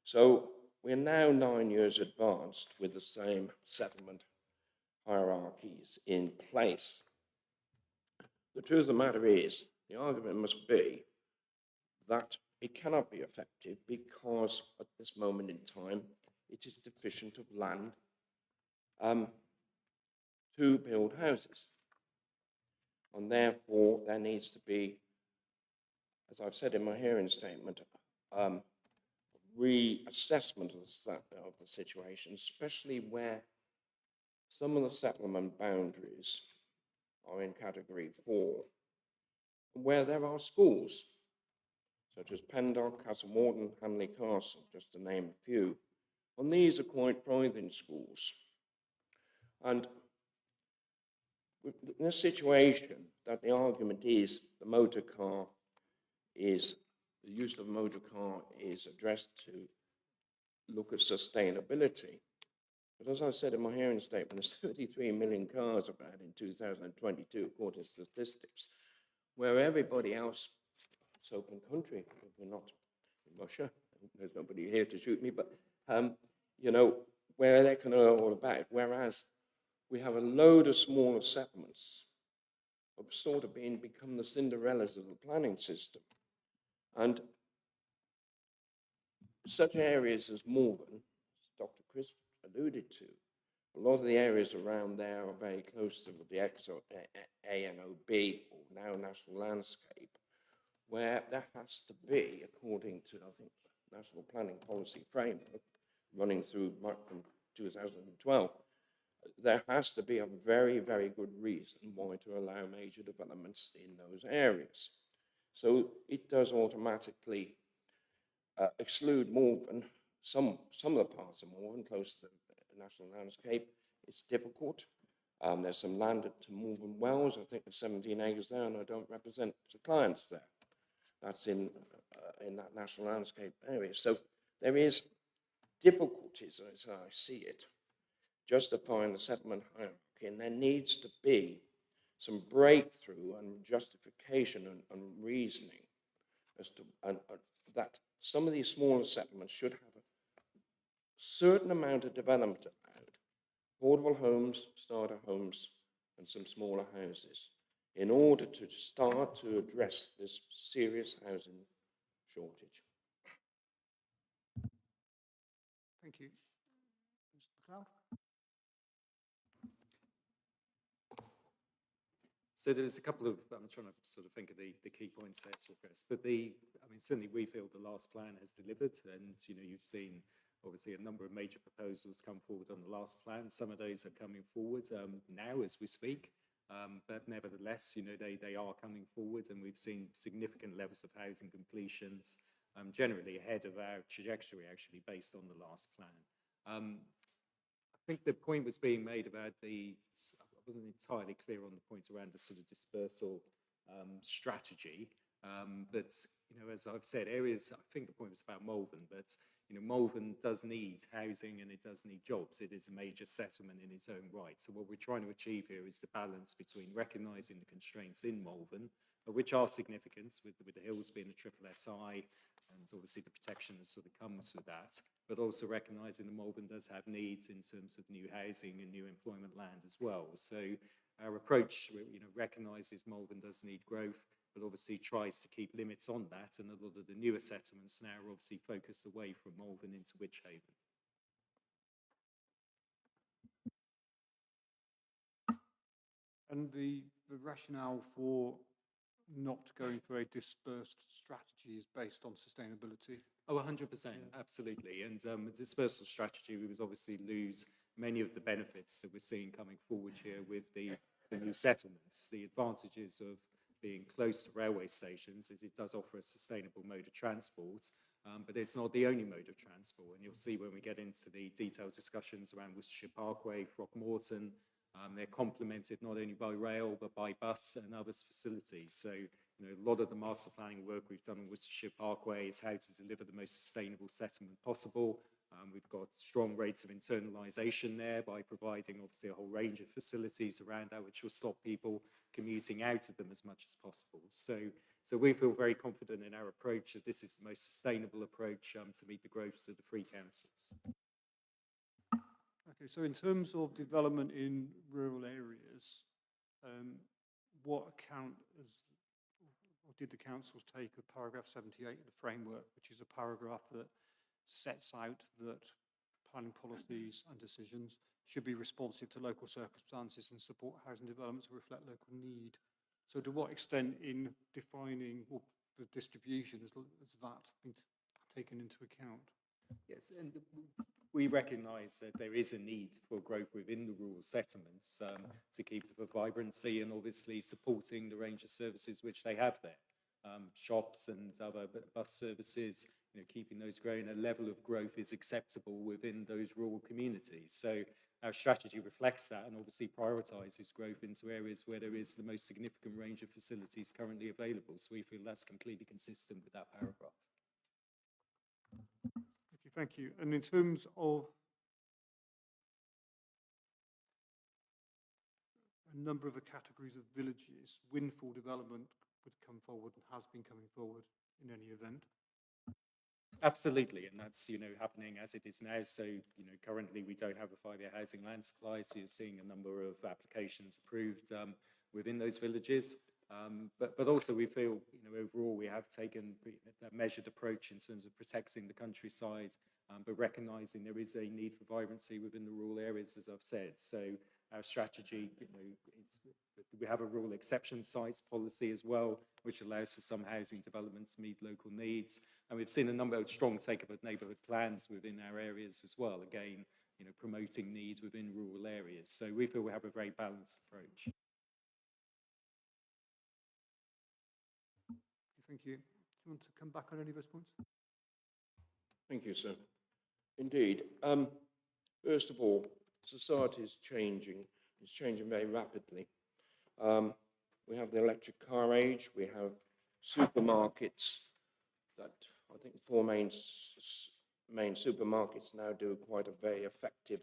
[SPEAKER 4] So we're now 9 years advanced with the same settlement hierarchies in place. The truth of the matter is, the argument must be that it cannot be effective because at this moment in time, it is deficient of land to build houses. And therefore, there needs to be, as I've said in my hearing statement, reassessment of the situation, especially where some of the settlement boundaries are in category 4, where there are schools, such as Pendock, Castlemorton, Hanley Castle, just to name a few. And these are quite thriving schools. And in this situation, that the argument is the motor car is, the use of a motor car is addressed to look at sustainability. But as I said in my hearing statement, there's 33 million cars about in 2022, according to statistics, where everybody else, it's open country, we're not in Russia, there's nobody here to shoot me, but, you know, where they're kind of all about, whereas we have a load of smaller settlements of sort of become the Cinderellas of the planning system. And such areas as Malvern, as Dr. Chris alluded to, a lot of the areas around there are very close to the ANOB, or now National Landscape, where there has to be, according to, I think, the National Planning Policy Framework, running through from 2012, there has to be a very, very good reason why to allow major developments in those areas. So it does automatically exclude Malvern, some of the parts of Malvern close to the National Landscape. It's difficult. There's some land at Malvern Wells. I think there's 17 acres there, and I don't represent the clients there. That's in that National Landscape area. So there is difficulties, as I see it, justifying the settlement hierarchy, and there needs to be some breakthrough and justification and reasoning as to that some of these smaller settlements should have a certain amount of development allowed, affordable homes, starter homes, and some smaller houses, in order to start to address this serious housing shortage.
[SPEAKER 1] Thank you. Mr. McLeod?
[SPEAKER 6] So there was a couple of, I'm trying to sort of think of the key points there to address, but I mean, certainly we feel the last plan has delivered, and, you know, you've seen obviously a number of major proposals come forward on the last plan. Some of those are coming forward now as we speak, but nevertheless, you know, they are coming forward, and we've seen significant levels of housing completions, generally ahead of our trajectory, actually, based on the last plan. I think the point was being made about I wasn't entirely clear on the point around the sort of dispersal strategy, but, you know, as I've said, areas, I think the point was about Malvern, but, you know, Malvern does need housing and it does need jobs. It is a major settlement in its own right. So what we're trying to achieve here is the balance between recognising the constraints in Malvern, which are significant, with the hills being a triple SI, and obviously the protection that sort of comes with that, but also recognising that Malvern does have needs in terms of new housing and new employment land as well. So our approach, you know, recognises Malvern does need growth, but obviously tries to keep limits on that, and a lot of the newer settlements now are obviously focused away from Malvern into Wychavon.
[SPEAKER 1] And the rationale for not going for a dispersed strategy is based on sustainability?
[SPEAKER 6] Oh, 100%, absolutely. And the dispersal strategy, we would obviously lose many of the benefits that we're seeing coming forward here with the new settlements. The advantages of being close to railway stations is it does offer a sustainable mode of transport, but it's not the only mode of transport. And you'll see when we get into the detailed discussions around Worcestershire Parkway, Throckmorton, they're complemented not only by rail, but by bus and other facilities. So, you know, a lot of the master planning work we've done on Worcestershire Parkway is how to deliver the most sustainable settlement possible. We've got strong rates of internalisation there by providing obviously a whole range of facilities around that, which will stop people commuting out of them as much as possible. So we feel very confident in our approach that this is the most sustainable approach to meet the growths of the three councils.
[SPEAKER 1] Okay, so in terms of development in rural areas, what account or did the councils take of paragraph 78 of the framework, which is a paragraph that sets out that planning policies and decisions should be responsive to local circumstances and support housing development to reflect local need? So to what extent in defining the distribution has that been taken into account?
[SPEAKER 6] Yes, and we recognise that there is a need for growth within the rural settlements to keep the vibrancy and obviously supporting the range of services which they have there. Shops and other bus services, you know, keeping those growing, a level of growth is acceptable within those rural communities. So our strategy reflects that and obviously prioritises growth into areas where there is the most significant range of facilities currently available. So we feel that's completely consistent with that paragraph.
[SPEAKER 1] Thank you. And in terms of a number of the categories of villages, windfall development would come forward and has been coming forward in any event?
[SPEAKER 6] Absolutely, and that's, you know, happening as it is now. So, you know, currently we don't have a 5-year housing land supply, so you're seeing a number of applications approved within those villages. But also we feel, you know, overall we have taken a measured approach in terms of protecting the countryside, but recognising there is a need for vibrancy within the rural areas, as I've said. So our strategy, you know, we have a rural exception sites policy as well, which allows for some housing development to meet local needs. And we've seen a number of strong take-up of neighbourhood plans within our areas as well, again, you know, promoting needs within rural areas. So we feel we have a very balanced approach.
[SPEAKER 1] Thank you. Do you want to come back on any of those points?
[SPEAKER 4] Thank you, sir. Indeed. First of all, society is changing. It's changing very rapidly. We have the electric car age. We have supermarkets that I think 4 main supermarkets now do quite a very effective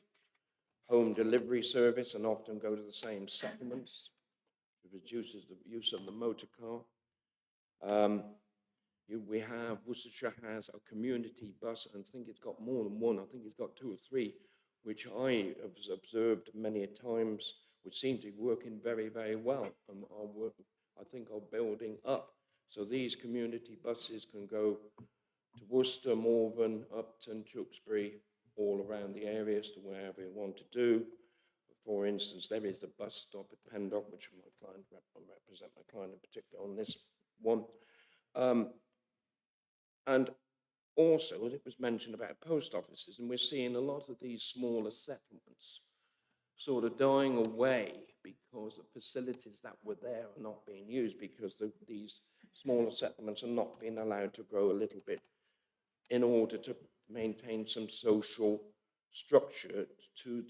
[SPEAKER 4] home delivery service and often go to the same settlements. It reduces the use of the motor car. We have, Worcestershire has a community bus, and I think it's got more than one. I think it's got 2 or 3, which I have observed many a times, which seem to be working very, very well and I think are building up. So these community buses can go to Worcester, Malvern, Upton, Tewkesbury, all around the areas to wherever you want to do for instance, there is a bus stop at Pendock, which my client represent my client in particular on this one. And also, it was mentioned about post offices, and we're seeing a lot of these smaller settlements sort of dying away because the facilities that were there are not being used, because these smaller settlements are not being allowed to grow a little bit in order to maintain some social structure to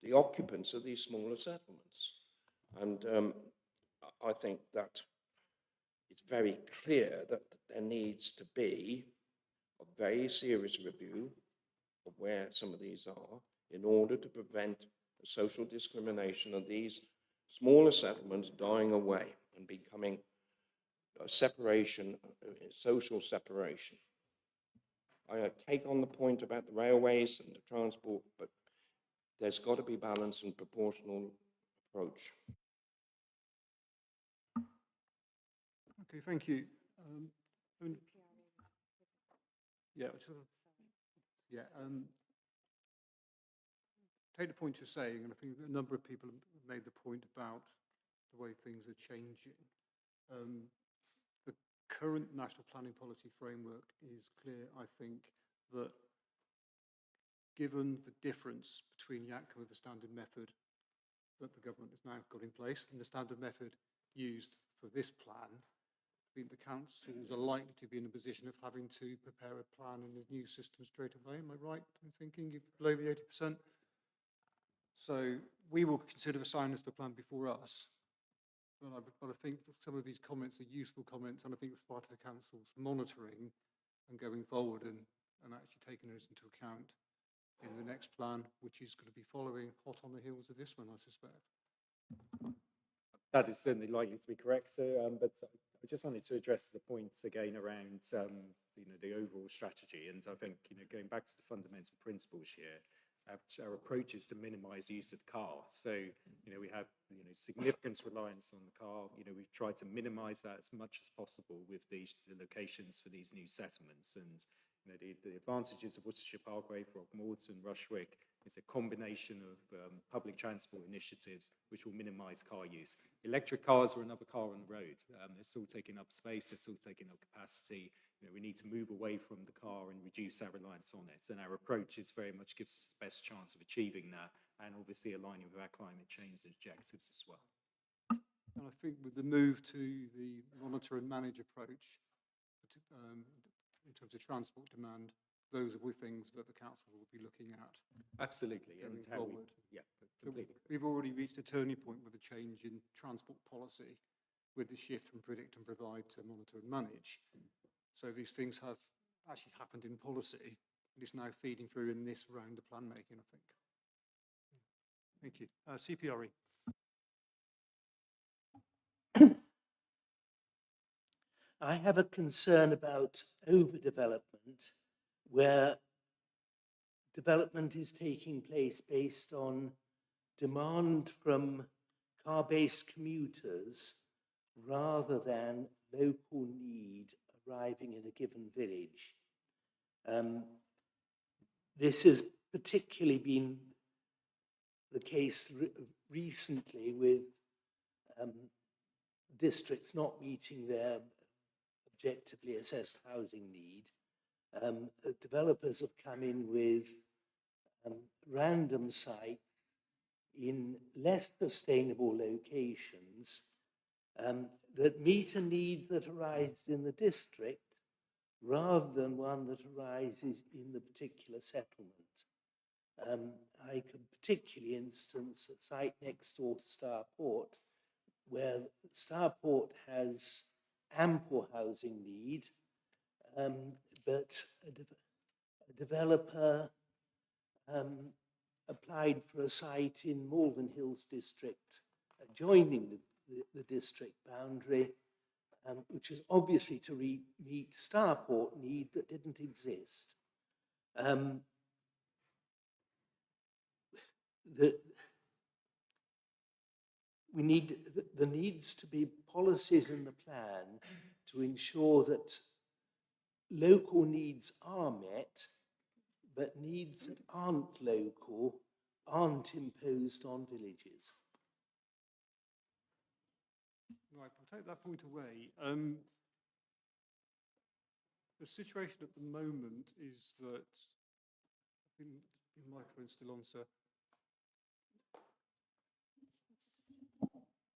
[SPEAKER 4] the occupants of these smaller settlements. And I think that it's very clear that there needs to be a very serious review of where some of these are in order to prevent the social discrimination of these smaller settlements dying away and becoming a separation, social separation. I take on the point about the railways and the transport, but there's got to be balanced and proportional approach.
[SPEAKER 1] Okay, thank you. Yeah, take the point you're saying, and I think a number of people have made the point about the way things are changing. The current national planning policy framework is clear, I think, that given the difference between the outcome of the standard method that the government has now got in place and the standard method used for this plan, I think the councils are likely to be in a position of having to prepare a plan in the new system straight away. Am I right in thinking you're below the 80%? So we will consider assigning the plan before us. But I think some of these comments are useful comments, and I think it's part of the council's monitoring and going forward and actually taking those into account in the next plan, which is going to be following hot on the heels of this one, I suspect.
[SPEAKER 6] That is certainly likely to be correct, sir. But I just wanted to address the points again around the overall strategy, and I think going back to the fundamental principles here, our approach is to minimise use of the car. So we have significant reliance on the car. We've tried to minimise that as much as possible with the locations for these new settlements, and the advantages of Worcestershire Parkway, Throckmorton, Rushwick is a combination of public transport initiatives which will minimise car use. Electric cars are another car on the road. They're still taking up space, they're still taking up capacity. We need to move away from the car and reduce our reliance on it. And our approach is very much gives us the best chance of achieving that, and obviously aligning with our climate change objectives as well.
[SPEAKER 1] And I think with the move to the monitor and manage approach, in terms of transport demand, those are things that the council will be looking at.
[SPEAKER 6] Absolutely,
[SPEAKER 1] going forward.
[SPEAKER 6] completely.
[SPEAKER 1] We've already reached a turning point with a change in transport policy, with the shift from predict and provide to monitor and manage. So these things have actually happened in policy. It is now feeding through in this round of plan making, I think. Thank you. CPRE.
[SPEAKER 5] I have a concern about overdevelopment, where development is taking place based on demand from car-based commuters rather than local need arriving in a given village. This has particularly been the case recently with districts not meeting their objectively assessed housing need. Developers have come in with random sites in less sustainable locations that meet a need that arises in the district rather than one that arises in the particular settlement. I could particularly instance a site next door to Starport, where Starport has ample housing need, but a developer applied for a site in Malvern Hills district adjoining the district boundary, which is obviously to meet Starport need that didn't exist. There needs to be policies in the plan to ensure that local needs are met, but needs that aren't local aren't imposed on villages.
[SPEAKER 1] Right, I'll take that point away. The situation at the moment is that, I think the microphone's still on, sir.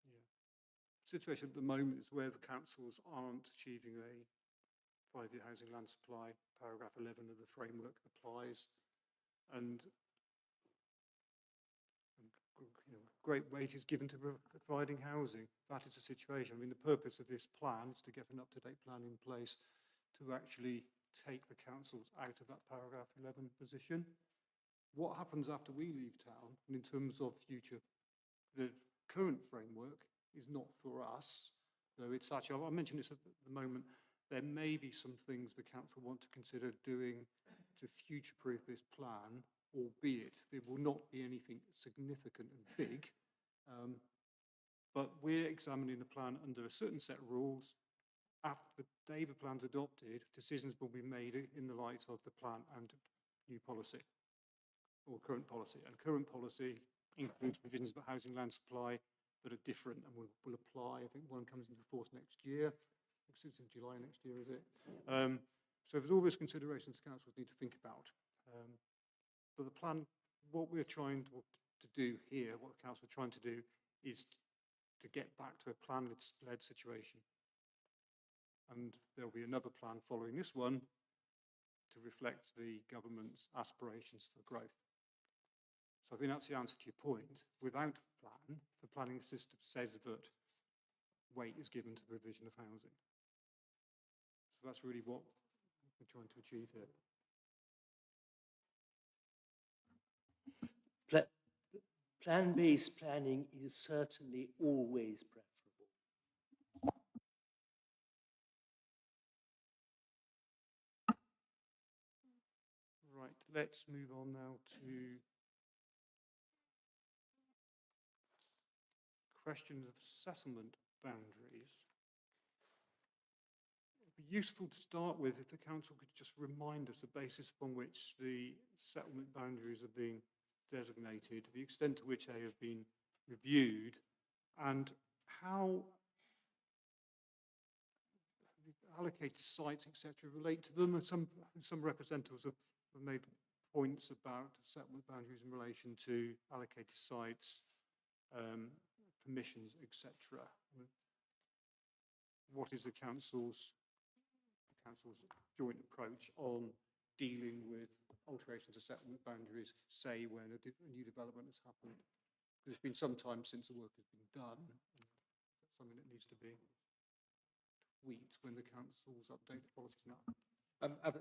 [SPEAKER 1] Yeah. The situation at the moment is where the councils aren't achieving a 5-year housing land supply. Paragraph 11 of the framework applies, and great weight is given to providing housing. That is the situation. I mean, the purpose of this plan is to get an up-to-date plan in place to actually take the councils out of that paragraph 11 position. What happens after we leave town, and in terms of future, the current framework is not for us, though it's actually, I mentioned this at the moment, there may be some things the council want to consider doing to future-proof this plan, albeit there will not be anything significant and big, but we're examining the plan under a certain set of rules. After the day the plan's adopted, decisions will be made in the light of the plan and new policy, or current policy. And current policy includes provisions about housing land supply that are different and will apply. I think one comes into force next year. It's in July next year, is it? So there's all those considerations councils need to think about. But the plan, what we're trying to do here, what the council are trying to do, is to get back to a plan-led situation. And there'll be another plan following this one to reflect the government's aspirations for growth. So I think that's the answer to your point. Without a plan, the planning system says that weight is given to the provision of housing. So that's really what we're trying to achieve here.
[SPEAKER 5] Plan-based planning is certainly always preferable.
[SPEAKER 1] Right, let's move on now to questions of settlement boundaries. It'd be useful to start with if the council could just remind us the basis upon which the settlement boundaries are being designated, the extent to which they have been reviewed, and how allocated sites, etc., relate to them. And some representatives have made points about settlement boundaries in relation to allocated sites, permissions, etc. What is the council's joint approach on dealing with alterations of settlement boundaries, say when a new development has happened? Because it's been some time since the work has been done. That's something that needs to be tweaked when the councils update the policies now.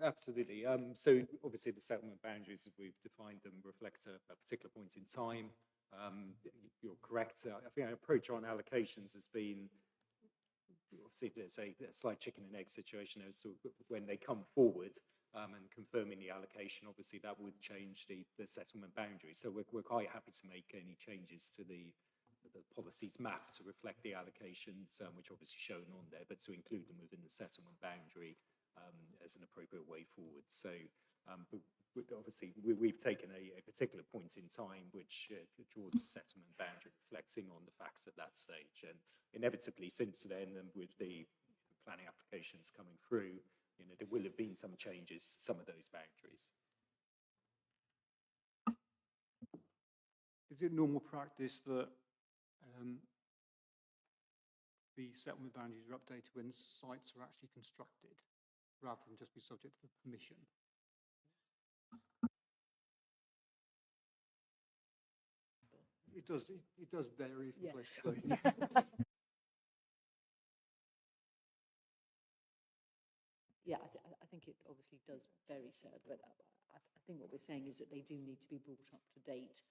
[SPEAKER 6] Absolutely. So obviously the settlement boundaries, as we've defined them, reflect a particular point in time. You're correct. I think our approach on allocations has been, obviously there's a slight chicken and egg situation as to when they come forward and confirming the allocation, obviously that would change the settlement boundaries. So we're quite happy to make any changes to the policies map to reflect the allocations, which are obviously shown on there, but to include them within the settlement boundary as an appropriate way forward. So obviously we've taken a particular point in time which draws the settlement boundary reflecting on the facts at that stage. And inevitably since then, and with the planning applications coming through, there will have been some changes to some of those boundaries.
[SPEAKER 1] Is it normal practice that the settlement boundaries are updated when sites are actually constructed, rather than just be subject to permission? It does vary from place to place.
[SPEAKER 18] Yeah, I think it obviously does vary, sir, but I think what we're saying is that they do need to be brought up to date,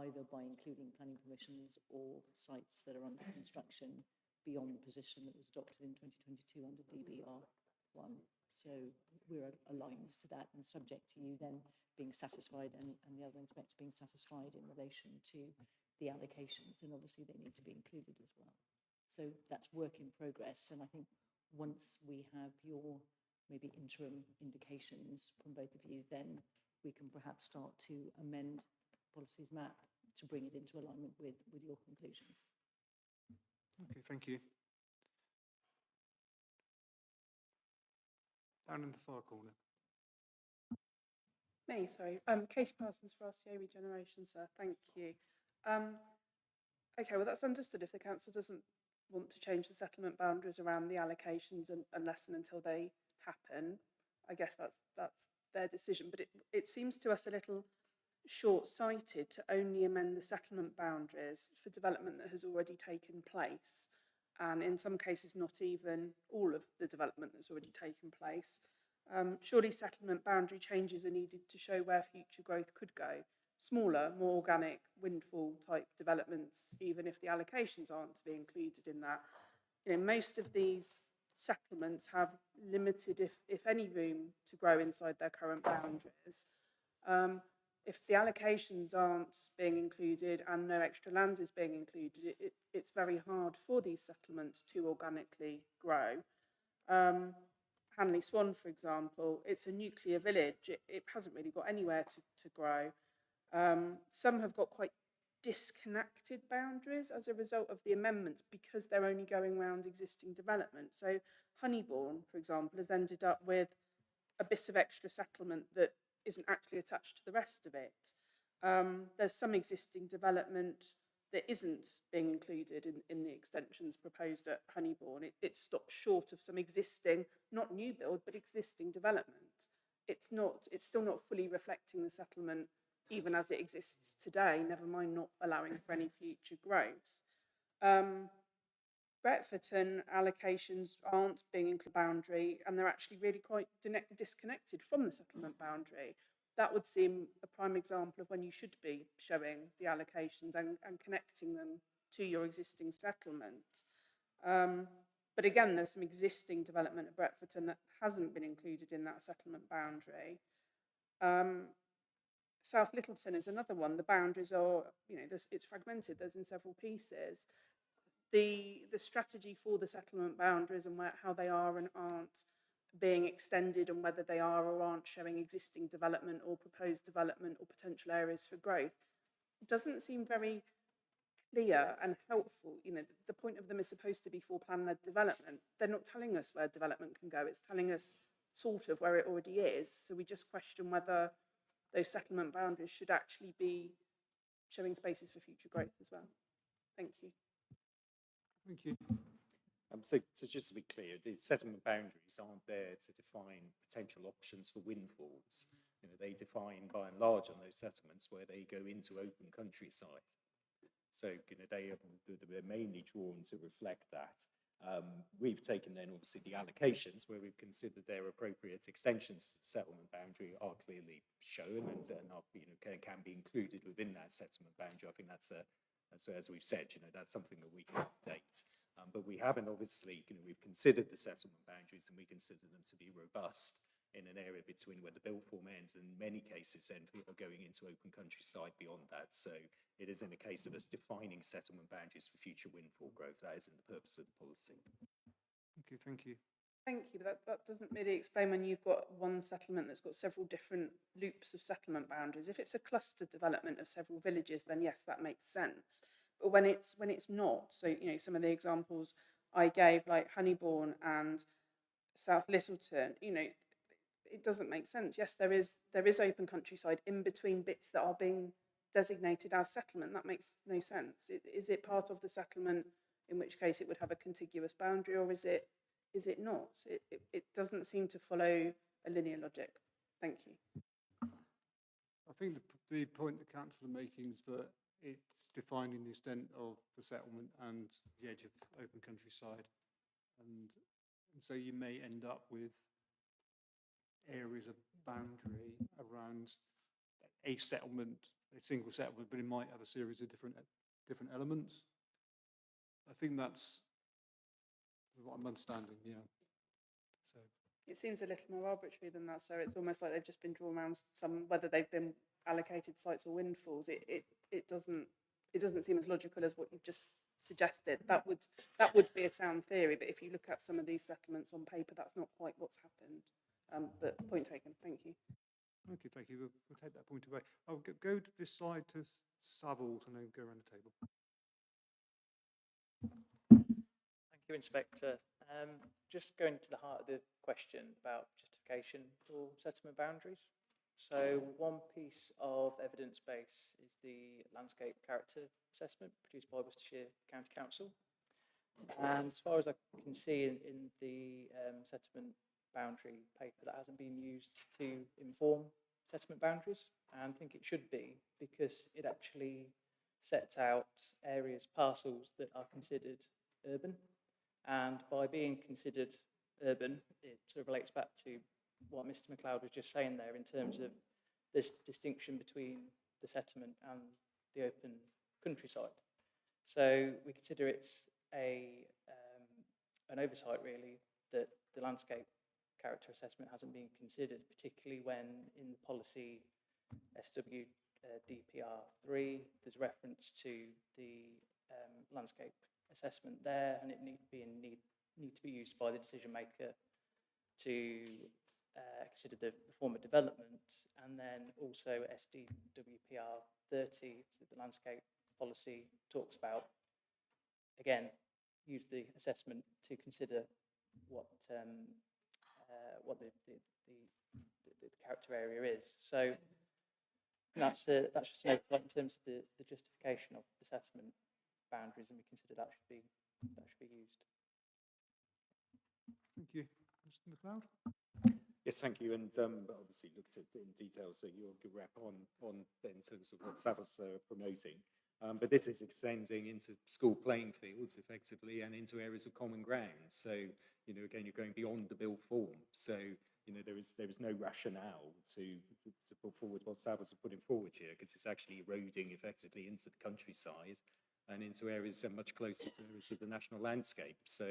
[SPEAKER 18] either by including planning permissions or sites that are under construction beyond the position that was adopted in 2022 under DBR1. So we're aligned to that and subject to you then being satisfied and the other inspector being satisfied in relation to the allocations, then obviously they need to be included as well. So that's work in progress, and I think once we have your maybe interim indications from both of you, then we can perhaps start to amend policies map to bring it into alignment with your conclusions.
[SPEAKER 1] Okay, thank you. Down in the far corner.
[SPEAKER 22] Me, sorry. Katie Parsons for RCA Regeneration, sir. Thank you. Okay, well, that's understood. If the council doesn't want to change the settlement boundaries around the allocations unless and until they happen, I guess that's their decision. But it seems to us a little short-sighted to only amend the settlement boundaries for development that has already taken place, and in some cases not even all of the development that's already taken place. Surely settlement boundary changes are needed to show where future growth could go. Smaller, more organic, windfall type developments, even if the allocations aren't to be included in that. You know, most of these settlements have limited, if any, room to grow inside their current boundaries. If the allocations aren't being included and no extra land is being included, it's very hard for these settlements to organically grow. Hanley Swan, for example, it's a nuclear village. It hasn't really got anywhere to grow. Some have got quite disconnected boundaries as a result of the amendments because they're only going around existing development. So Honeybourne, for example, has ended up with a bit of extra settlement that isn't actually attached to the rest of it. There's some existing development that isn't being included in the extensions proposed at Honeybourne. It stops short of some existing, not new build, but existing development. It's still not fully reflecting the settlement even as it exists today, never mind not allowing for any future growth. Retfordton allocations aren't being included boundary, and they're actually really quite disconnected from the settlement boundary. That would seem a prime example of when you should be showing the allocations and connecting them to your existing settlement. But again, there's some existing development at Retfordton that hasn't been included in that settlement boundary. South Littleton is another one. The boundaries are, it's fragmented. There's in several pieces. The strategy for the settlement boundaries and how they are and aren't being extended, and whether they are or aren't showing existing development or proposed development or potential areas for growth, doesn't seem very clear and helpful. The point of them is supposed to be for plan-led development. They're not telling us where development can go. It's telling us sort of where it already is. So we just question whether those settlement boundaries should actually be showing spaces for future growth as well. Thank you.
[SPEAKER 1] Thank you.
[SPEAKER 6] So just to be clear, the settlement boundaries aren't there to define potential options for windfalls. They define by and large on those settlements where they go into open countryside. So they're mainly drawn to reflect that. We've taken then obviously the allocations where we've considered their appropriate extensions to the settlement boundary are clearly shown and are, can be included within that settlement boundary. I think that's as we've said, that's something that we can update. But we haven't obviously, we've considered the settlement boundaries and we consider them to be robust in an area between where the built form ends, and in many cases then people are going into open countryside beyond that. So it isn't a case of us defining settlement boundaries for future windfall growth. That isn't the purpose of the policy.
[SPEAKER 1] Okay, thank you.
[SPEAKER 22] Thank you, but that doesn't really explain when you've got one settlement that's got several different loops of settlement boundaries. If it's a clustered development of several villages, then yes, that makes sense. But when it's not, so some of the examples I gave, like Honeybourne and South Littleton, it doesn't make sense. Yes, there is open countryside in between bits that are being designated as settlement. That makes no sense. Is it part of the settlement, in which case it would have a contiguous boundary, or is it not? It doesn't seem to follow a linear logic. Thank you.
[SPEAKER 1] I think the point the council are making is that it's defining the extent of the settlement and the edge of open countryside. And so you may end up with areas of boundary around a settlement, a single settlement, but it might have a series of different elements. I think that's what I'm understanding, yeah. So
[SPEAKER 22] it seems a little more arbitrary than that, so it's almost like they've just been drawn around whether they've been allocated sites or windfalls. It doesn't seem as logical as what you've just suggested. That would be a sound theory, but if you look at some of these settlements on paper, that's not quite what's happened. But point taken. Thank you.
[SPEAKER 1] Okay, thank you. We'll take that point away. I'll go to this side to Savills and then go around the table.
[SPEAKER 7] Thank you, Inspector. Just going to the heart of the question about justification for settlement boundaries. So one piece of evidence base is the landscape character assessment produced by Worcestershire County Council. And as far as I can see in the settlement boundary paper, that hasn't been used to inform settlement boundaries, and I think it should be, because it actually sets out areas, parcels that are considered urban, and by being considered urban, it sort of relates back to what Mr. MacLeod was just saying there in terms of this distinction between the settlement and the open countryside. So we consider it's an oversight, really, that the landscape character assessment hasn't been considered, particularly when in the policy SWDP 3 there's reference to the landscape assessment there, and it need to be used by the decision maker to consider the form of development, and then also SWDP 30, the landscape policy talks about, again, use the assessment to consider what the character area is. So that's just an oversight in terms of the justification of the settlement boundaries, and we consider that should be used.
[SPEAKER 1] Thank you. Mr. MacLeod?
[SPEAKER 6] Yes, thank you. And obviously looked at in detail, so you're a good rep on in terms of what Savills are promoting. But this is extending into school playing fields effectively and into areas of common ground. So, you know, again, you're going beyond the built form. So, you know, there is no rationale to put forward what Savills are putting forward here, because it's actually eroding effectively into the countryside and into areas that are much closer to areas of the national landscape. So,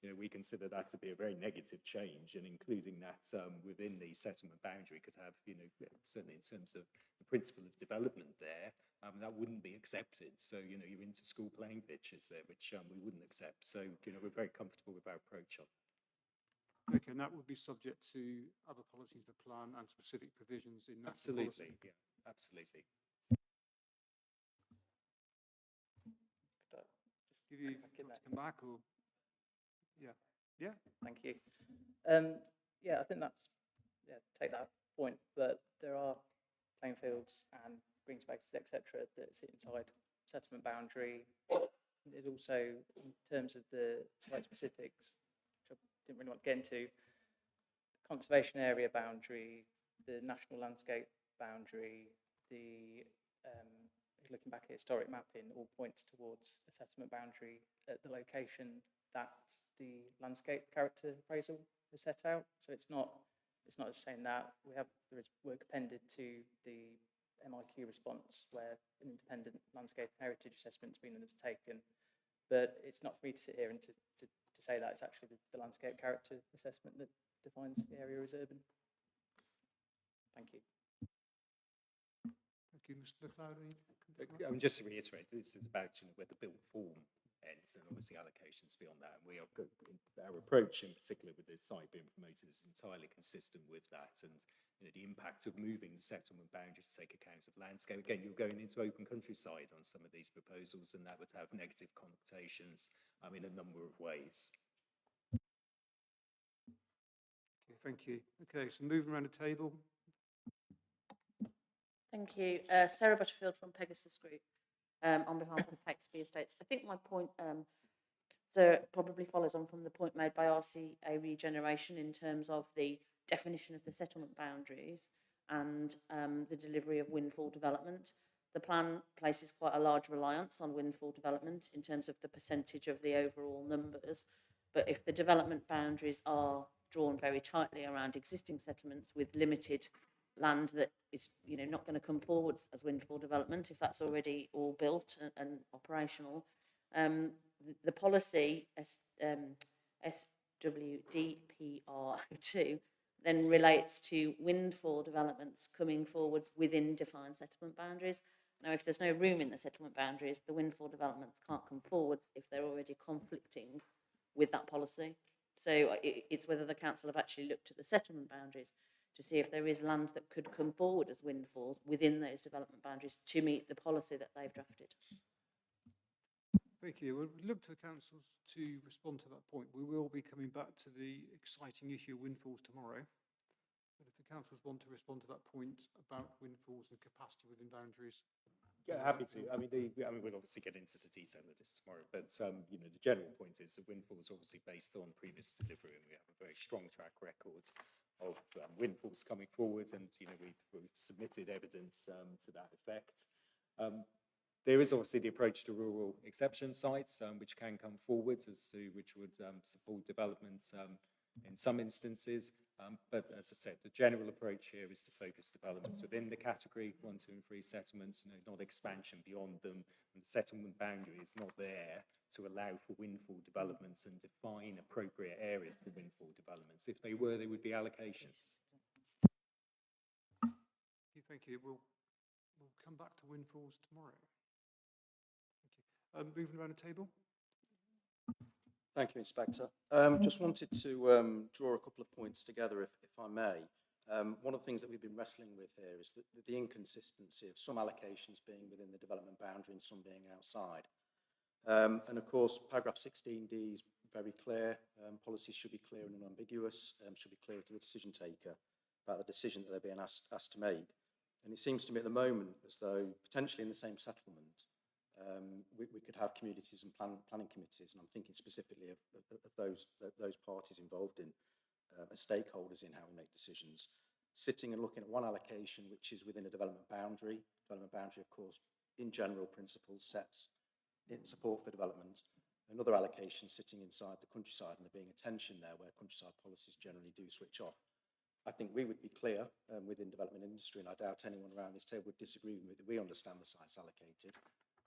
[SPEAKER 6] you know, we consider that to be a very negative change, and including that within the settlement boundary could have, you know, certainly in terms of the principle of development there, that wouldn't be accepted. So, you know, you're into school playing pitches there, which we wouldn't accept. So, you know, we're very comfortable with our approach on that.
[SPEAKER 1] Okay, and that would be subject to other policies of the plan and specific provisions in that
[SPEAKER 6] Absolutely,
[SPEAKER 1] policy.
[SPEAKER 6] yeah, absolutely.
[SPEAKER 1] Give you to come back, or yeah.
[SPEAKER 7] Thank you. Yeah, I think that's take that point, but there are playing fields and green spaces, etc., that sit inside settlement boundary. There's also, in terms of the site specifics, which I didn't really want to get into, the conservation area boundary, the national landscape boundary, the looking back at historic mapping, all points towards a settlement boundary at the location that the landscape character appraisal is set out. So it's not just saying that. There is work appended to the MIQ response where an independent landscape heritage assessment has been undertaken, but it's not for me to sit here and to say that. It's actually the landscape character assessment that defines the area as urban. Thank you.
[SPEAKER 1] Thank you, Mr. MacLeod.
[SPEAKER 6] Just to reiterate, this is about, you know, where the built form ends, and obviously allocations beyond that. And we are good. Our approach, in particular, with this site being promoted, is entirely consistent with that. And you know, the impact of moving the settlement boundary to take account of landscape. Again, you're going into open countryside on some of these proposals, and that would have negative connotations in a number of ways.
[SPEAKER 1] Okay, thank you. Okay, so moving around the table.
[SPEAKER 18] Thank you. Sarah Butterfield from Pegasus Group, on behalf of Catesby Estates. I think my point probably follows on from the point made by RCA Regeneration in terms of the definition of the settlement boundaries and the delivery of windfall development. The plan places quite a large reliance on windfall development in terms of the percentage of the overall numbers. But if the development boundaries are drawn very tightly around existing settlements with limited land that is, you know, not going to come forwards as windfall development, if that's already all built and operational, the policy SWDPR 2 then relates to windfall developments coming forwards within defined settlement boundaries. Now, if there's no room in the settlement boundaries, the windfall developments can't come forward if they're already conflicting with that policy. So it's whether the council have actually looked at the settlement boundaries to see if there is land that could come forward as windfalls within those development boundaries to meet the policy that they've drafted.
[SPEAKER 1] Thank you. We'll look to the councils to respond to that point. We will be coming back to the exciting issue of windfalls tomorrow. But if the councils want to respond to that point about windfalls and capacity within boundaries.
[SPEAKER 6] Yeah, happy to. I mean, we'll obviously get into the detail of this tomorrow, but you know, the general point is that windfalls are obviously based on previous delivery, and we have a very strong track record of windfalls coming forward, and you know, we've submitted evidence to that effect. There is obviously the approach to rural exception sites, which can come forward as to which would support development in some instances. But as I said, the general approach here is to focus developments within the category 1, 2, and 3 settlements, you know, not expansion beyond them. And the settlement boundary is not there to allow for windfall developments and define appropriate areas for windfall developments. If they were, they would be allocations.
[SPEAKER 1] Thank you. We'll come back to windfalls tomorrow. Thank you. Moving around the table.
[SPEAKER 3] Thank you, Inspector. Just wanted to draw a couple of points together, if I may. One of the things that we've been wrestling with here is the inconsistency of some allocations being within the development boundary and some being outside. And of course, paragraph 16D is very clear. Policies should be clear and unambiguous, should be clear to the decision taker about the decision that they're being asked to make. And it seems to me at the moment as though potentially in the same settlement, we could have communities and planning committees, and I'm thinking specifically of those parties involved in as stakeholders in how we make decisions, sitting and looking at one allocation which is within a development boundary. Development boundary, of course, in general principles sets in support for development. Another allocation sitting inside the countryside, and there being a tension there where countryside policies generally do switch off. I think we would be clear within development industry, and I doubt anyone around this table would disagree with me that we understand the sites allocated.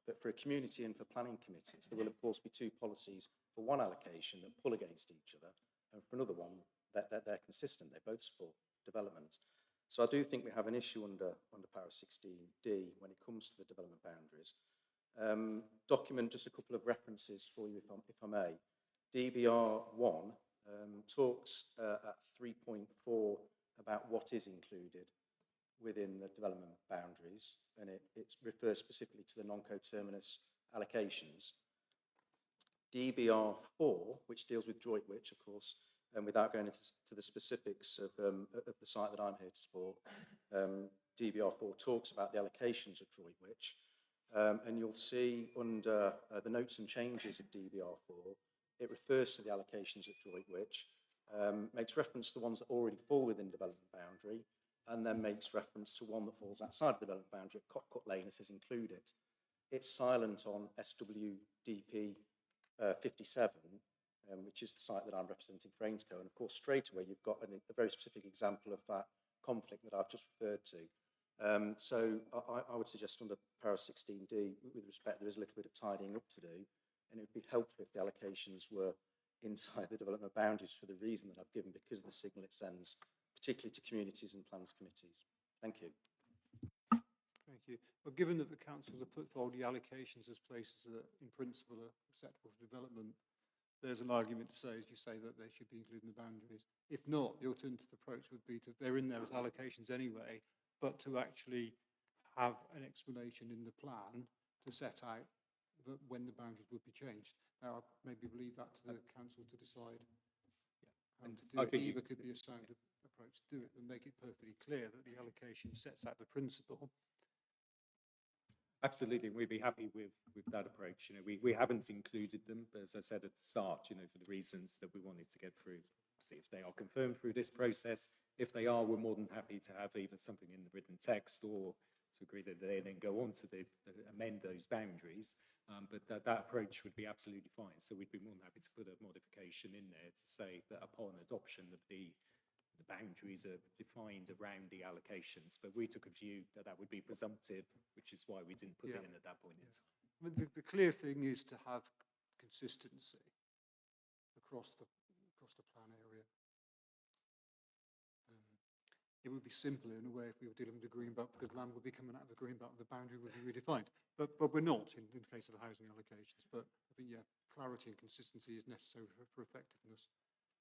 [SPEAKER 3] But for a community and for planning committees, there will of course be 2 policies for one allocation that pull against each other, and for another one that they're consistent. They both support development. So I do think we have an issue under para 16D when it comes to the development boundaries. Document just a couple of references for you, if I may. DBR1 talks at 3.4 about what is included within the development boundaries, and it refers specifically to the non-coterminous allocations. DBR4, which deals with Droitwich, of course, and without going into the specifics of the site that I'm here to support, DBR4 talks about the allocations of Droitwich, and you'll see under the notes and changes of DBR4, it refers to the allocations at Droitwich, makes reference to the ones that already fall within development boundary, and then makes reference to one that falls outside the development boundary at Cockcut Lane and says include it. It's silent on SWDP 57, which is the site that I'm representing for Ainscow, and of course straight away you've got a very specific example of that conflict that I've just referred to. So I would suggest under para 16D, with respect, there is a little bit of tidying up to do, and it would be helpful if the allocations were inside the development boundaries for the reason that I've given, because of the signal it sends, particularly to communities and plans committees. Thank you.
[SPEAKER 1] Thank you. Well, given that the councils have put forward the allocations as places that in principle are acceptable for development, there's an argument to say, as you say, that they should be included in the boundaries. If not, the alternative approach would be to, they're in there as allocations anyway, but to actually have an explanation in the plan to set out that when the boundaries would be changed. Now, I maybe leave that to the council to decide. And to do it, either could be a sound approach to do it and make it perfectly clear that the allocation sets out the principle.
[SPEAKER 6] Absolutely, we'd be happy with that approach. You know, we haven't included them, but as I said at the start, you know, for the reasons that we wanted to get through, see if they are confirmed through this process. If they are, we're more than happy to have either something in the written text or to agree that they then go on to amend those boundaries. But that approach would be absolutely fine. So we'd be more than happy to put a modification in there to say that upon adoption of the boundaries are defined around the allocations. But we took a view that that would be presumptive, which is why we didn't put it in at that point in time.
[SPEAKER 1] I mean, the clear thing is to have consistency across the plan area. It would be simpler in a way if we were dealing with the green belt, because land would be coming out of the green belt and the boundary would be redefined. But we're not in the case of the housing allocations. But I think, yeah, clarity and consistency is necessary for effectiveness.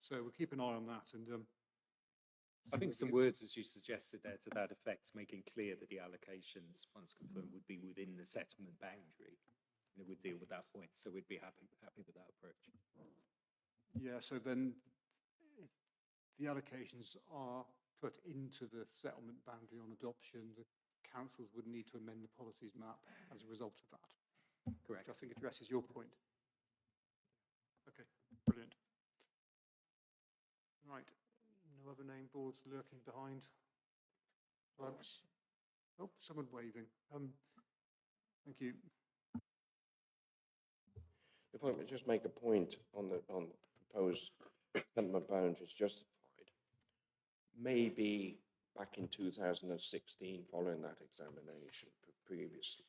[SPEAKER 1] So we'll keep an eye on that. And
[SPEAKER 6] I think some words, as you suggested there, to that effect, making clear that the allocations, once confirmed, would be within the settlement boundary. And it would deal with that point, so we'd be happy with that approach.
[SPEAKER 1] Yeah, so then if the allocations are put into the settlement boundary on adoption, the councils would need to amend the policies map as a result of that.
[SPEAKER 6] Correct.
[SPEAKER 1] Which I think addresses your point. Okay, brilliant. Right, no other name boards lurking behind plugs. Oh, someone waving. Thank you.
[SPEAKER 4] If I could just make a point on the proposed settlement boundaries justified, maybe back in 2016, following that examination previously,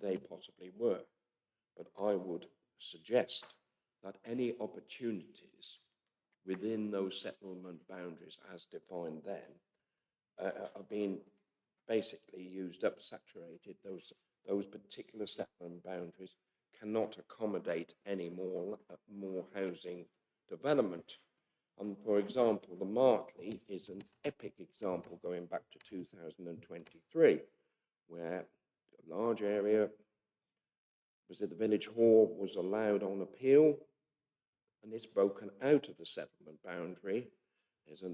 [SPEAKER 4] they possibly were. But I would suggest that any opportunities within those settlement boundaries as defined then are being basically used up, saturated. Those particular settlement boundaries cannot accommodate any more housing development. And for example, the Martley is an epic example going back to 2023, where a large area, was it the village hall, was allowed on appeal, and it's broken out of the settlement boundary. There's a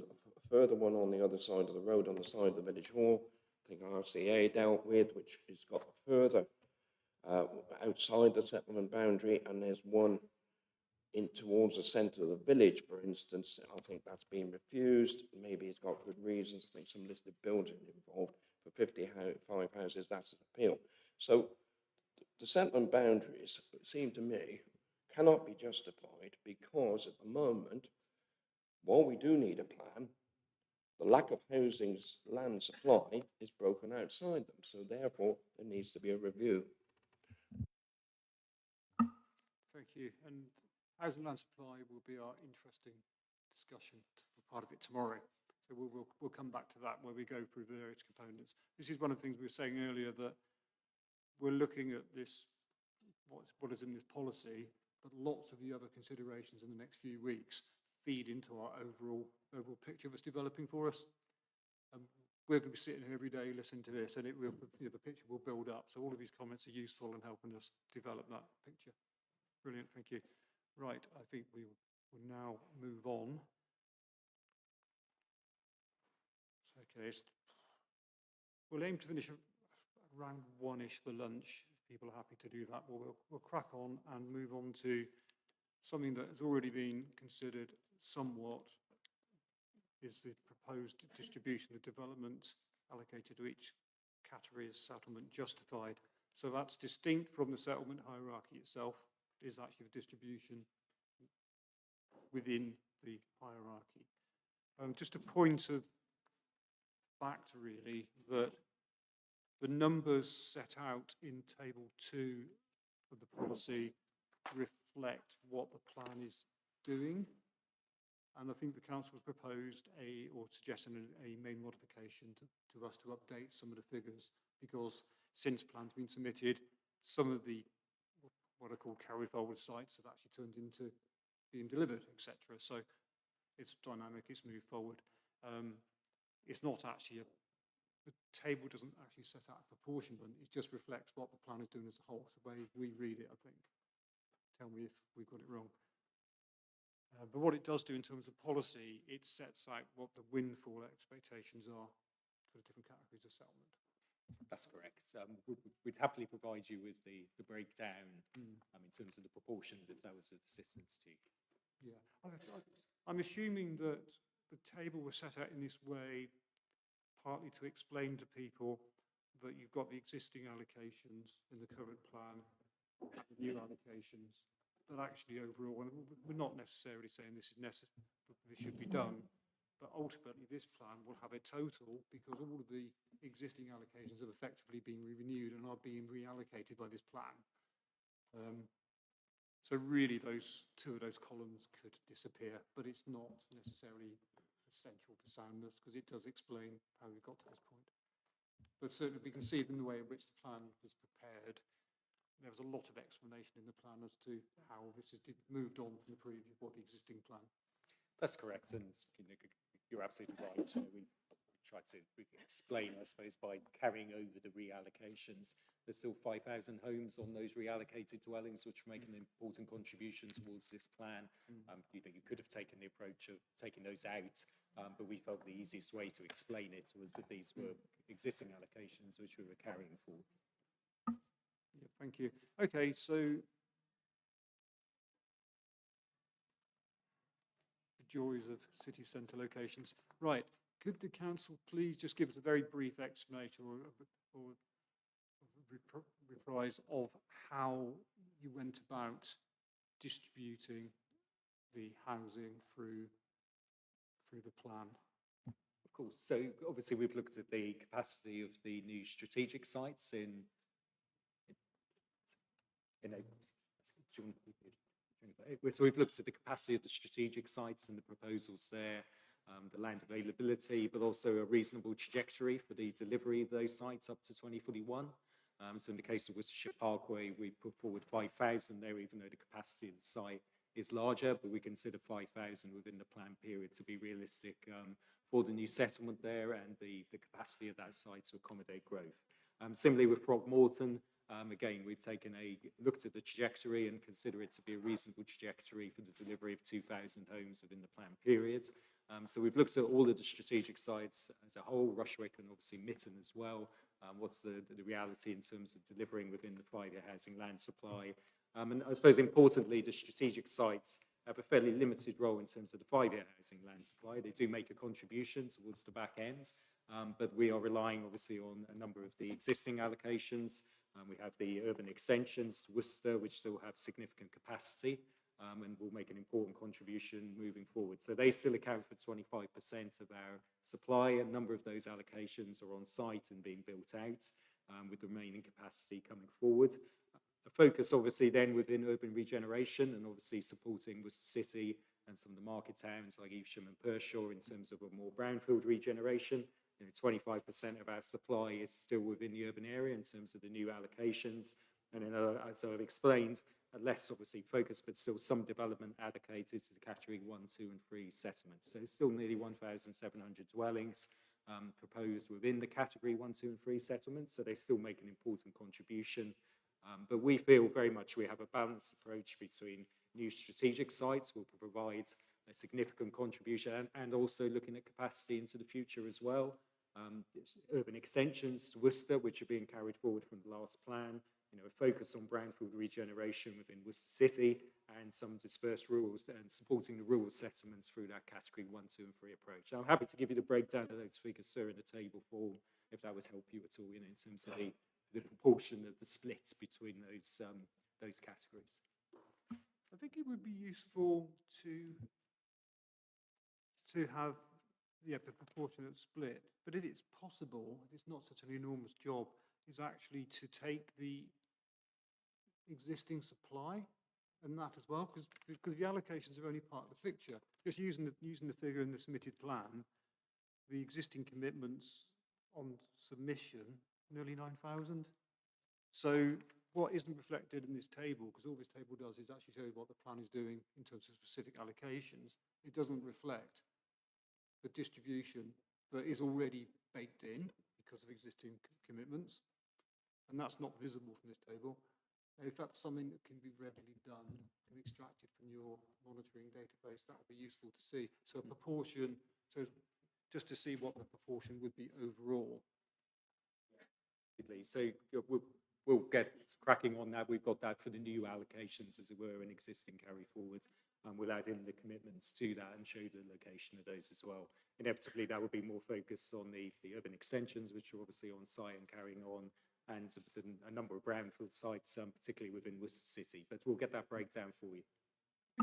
[SPEAKER 4] further one on the other side of the road, on the side of the village hall, I think RCA dealt with, which has got further outside the settlement boundary, and there's one in towards the centre of the village, for instance. I think that's been refused. Maybe it's got good reasons. I think some listed building involved for 55 houses. That's an appeal. So the settlement boundaries, it seemed to me, cannot be justified because at the moment, while we do need a plan, the lack of housing's land supply is broken outside them. So therefore, there needs to be a review.
[SPEAKER 1] Thank you. And housing land supply will be our interesting discussion for part of it tomorrow. So we'll come back to that where we go through various components. This is one of the things we were saying earlier, that we're looking at this, what is in this policy, but lots of the other considerations in the next few weeks feed into our overall picture that's developing for us. We're going to be sitting here every day listening to this, and the picture will build up. So all of these comments are useful in helping us develop that picture. Brilliant, thank you. Right, I think we will now move on. Okay, we'll aim to finish around 1-ish for lunch. If people are happy to do that, we'll crack on and move on to something that has already been considered somewhat, is the proposed distribution of development allocated to each category as settlement justified. So that's distinct from the settlement hierarchy itself. It is actually the distribution within the hierarchy. Just a point of fact, really, that the numbers set out in table 2 of the policy reflect what the plan is doing. And I think the council has proposed or suggested a main modification to us to update some of the figures, because since plans been submitted, some of the what are called carry forward sites have actually turned into being delivered, etc. So it's dynamic, it's moved forward. It's not actually the table doesn't actually set out a proportionment, it just reflects what the plan is doing as a whole. It's the way we read it, I think. Tell me if we've got it wrong. But what it does do in terms of policy, it sets out what the windfall expectations are for the different categories of settlement.
[SPEAKER 6] That's correct. We'd happily provide you with the breakdown in terms of the proportions, if that was of assistance to you.
[SPEAKER 1] Yeah, I'm assuming that the table was set out in this way partly to explain to people that you've got the existing allocations in the current plan and the new allocations, but actually overall, and we're not necessarily saying this should be done, but ultimately this plan will have a total, because all of the existing allocations have effectively been renewed and are being reallocated by this plan. So really those two of those columns could disappear, but it's not necessarily essential for soundness, because it does explain how we got to this point. But certainly we can see it in the way in which the plan was prepared. There was a lot of explanation in the plan as to how this has moved on from the previous, the existing plan.
[SPEAKER 6] That's correct, and you're absolutely right. We tried to explain, I suppose, by carrying over the reallocations. There's still 5,000 homes on those reallocated dwellings, which make an important contribution towards this plan. You could have taken the approach of taking those out, but we felt the easiest way to explain it was that these were existing allocations which we were carrying forward.
[SPEAKER 1] Yeah, thank you. Okay, so the joys of city centre locations. Right, could the council please just give us a very brief explanation or reprise of how you went about distributing the housing through the plan?
[SPEAKER 6] Of course. So obviously we've looked at the capacity of the new strategic sites so we've looked at the capacity of the strategic sites and the proposals there, the land availability, but also a reasonable trajectory for the delivery of those sites up to 2041. So in the case of Worcestershire Parkway, we put forward 5,000 there, even though the capacity of the site is larger, but we consider 5,000 within the planned period to be realistic for the new settlement there and the capacity of that site to accommodate growth. Similarly with Throgmorton, again, we've looked at the trajectory and consider it to be a reasonable trajectory for the delivery of 2,000 homes within the planned period. So we've looked at all of the strategic sites as a whole, Rushwick and obviously Mytton as well. What's the reality in terms of delivering within the 5-year housing land supply? And I suppose importantly, the strategic sites have a fairly limited role in terms of the 5-year housing land supply. They do make a contribution towards the back end, but we are relying obviously on a number of the existing allocations. We have the urban extensions to Worcester, which still have significant capacity and will make an important contribution moving forward. So they still account for 25% of our supply. A number of those allocations are on site and being built out, with the remaining capacity coming forward. A focus obviously then within urban regeneration and obviously supporting Worcester City and some of the market towns like Evesham and Pershore in terms of a more brownfield regeneration. 25% of our supply is still within the urban area in terms of the new allocations. And then, as I've explained, a less obviously focused, but still some development allocated to the category 1, 2 and 3 settlements. So still nearly 1,700 dwellings proposed within the category 1, 2 and 3 settlements. So they still make an important contribution. But we feel very much we have a balanced approach between new strategic sites will provide a significant contribution and also looking at capacity into the future as well. Urban extensions to Worcester, which are being carried forward from the last plan, a focus on brownfield regeneration within Worcester City and some dispersed rurals and supporting the rural settlements through that category 1, 2 and 3 approach. I'm happy to give you the breakdown of those figures, sir, in the table form, if that would help you at all, in terms of the proportion of the splits between those categories.
[SPEAKER 1] I think it would be useful to have the proportionate split, but if it's possible, if it's not such an enormous job, is actually to take the existing supply and that as well, because the allocations are only part of the picture. Just using the figure in the submitted plan, the existing commitments on submission, nearly 9,000. So what isn't reflected in this table, because all this table does is actually show you what the plan is doing in terms of specific allocations. It doesn't reflect the distribution that is already baked in because of existing commitments, and that's not visible from this table. If that's something that can be readily done and extracted from your monitoring database, that would be useful to see. So a proportion, so just to see what the proportion would be overall.
[SPEAKER 6] So we'll get cracking on that. We've got that for the new allocations, as it were, and existing carry forwards. We'll add in the commitments to that and show the location of those as well. Inevitably, that will be more focused on the urban extensions, which are obviously on site and carrying on, and a number of brownfield sites, particularly within Worcester City. But we'll get that breakdown for you.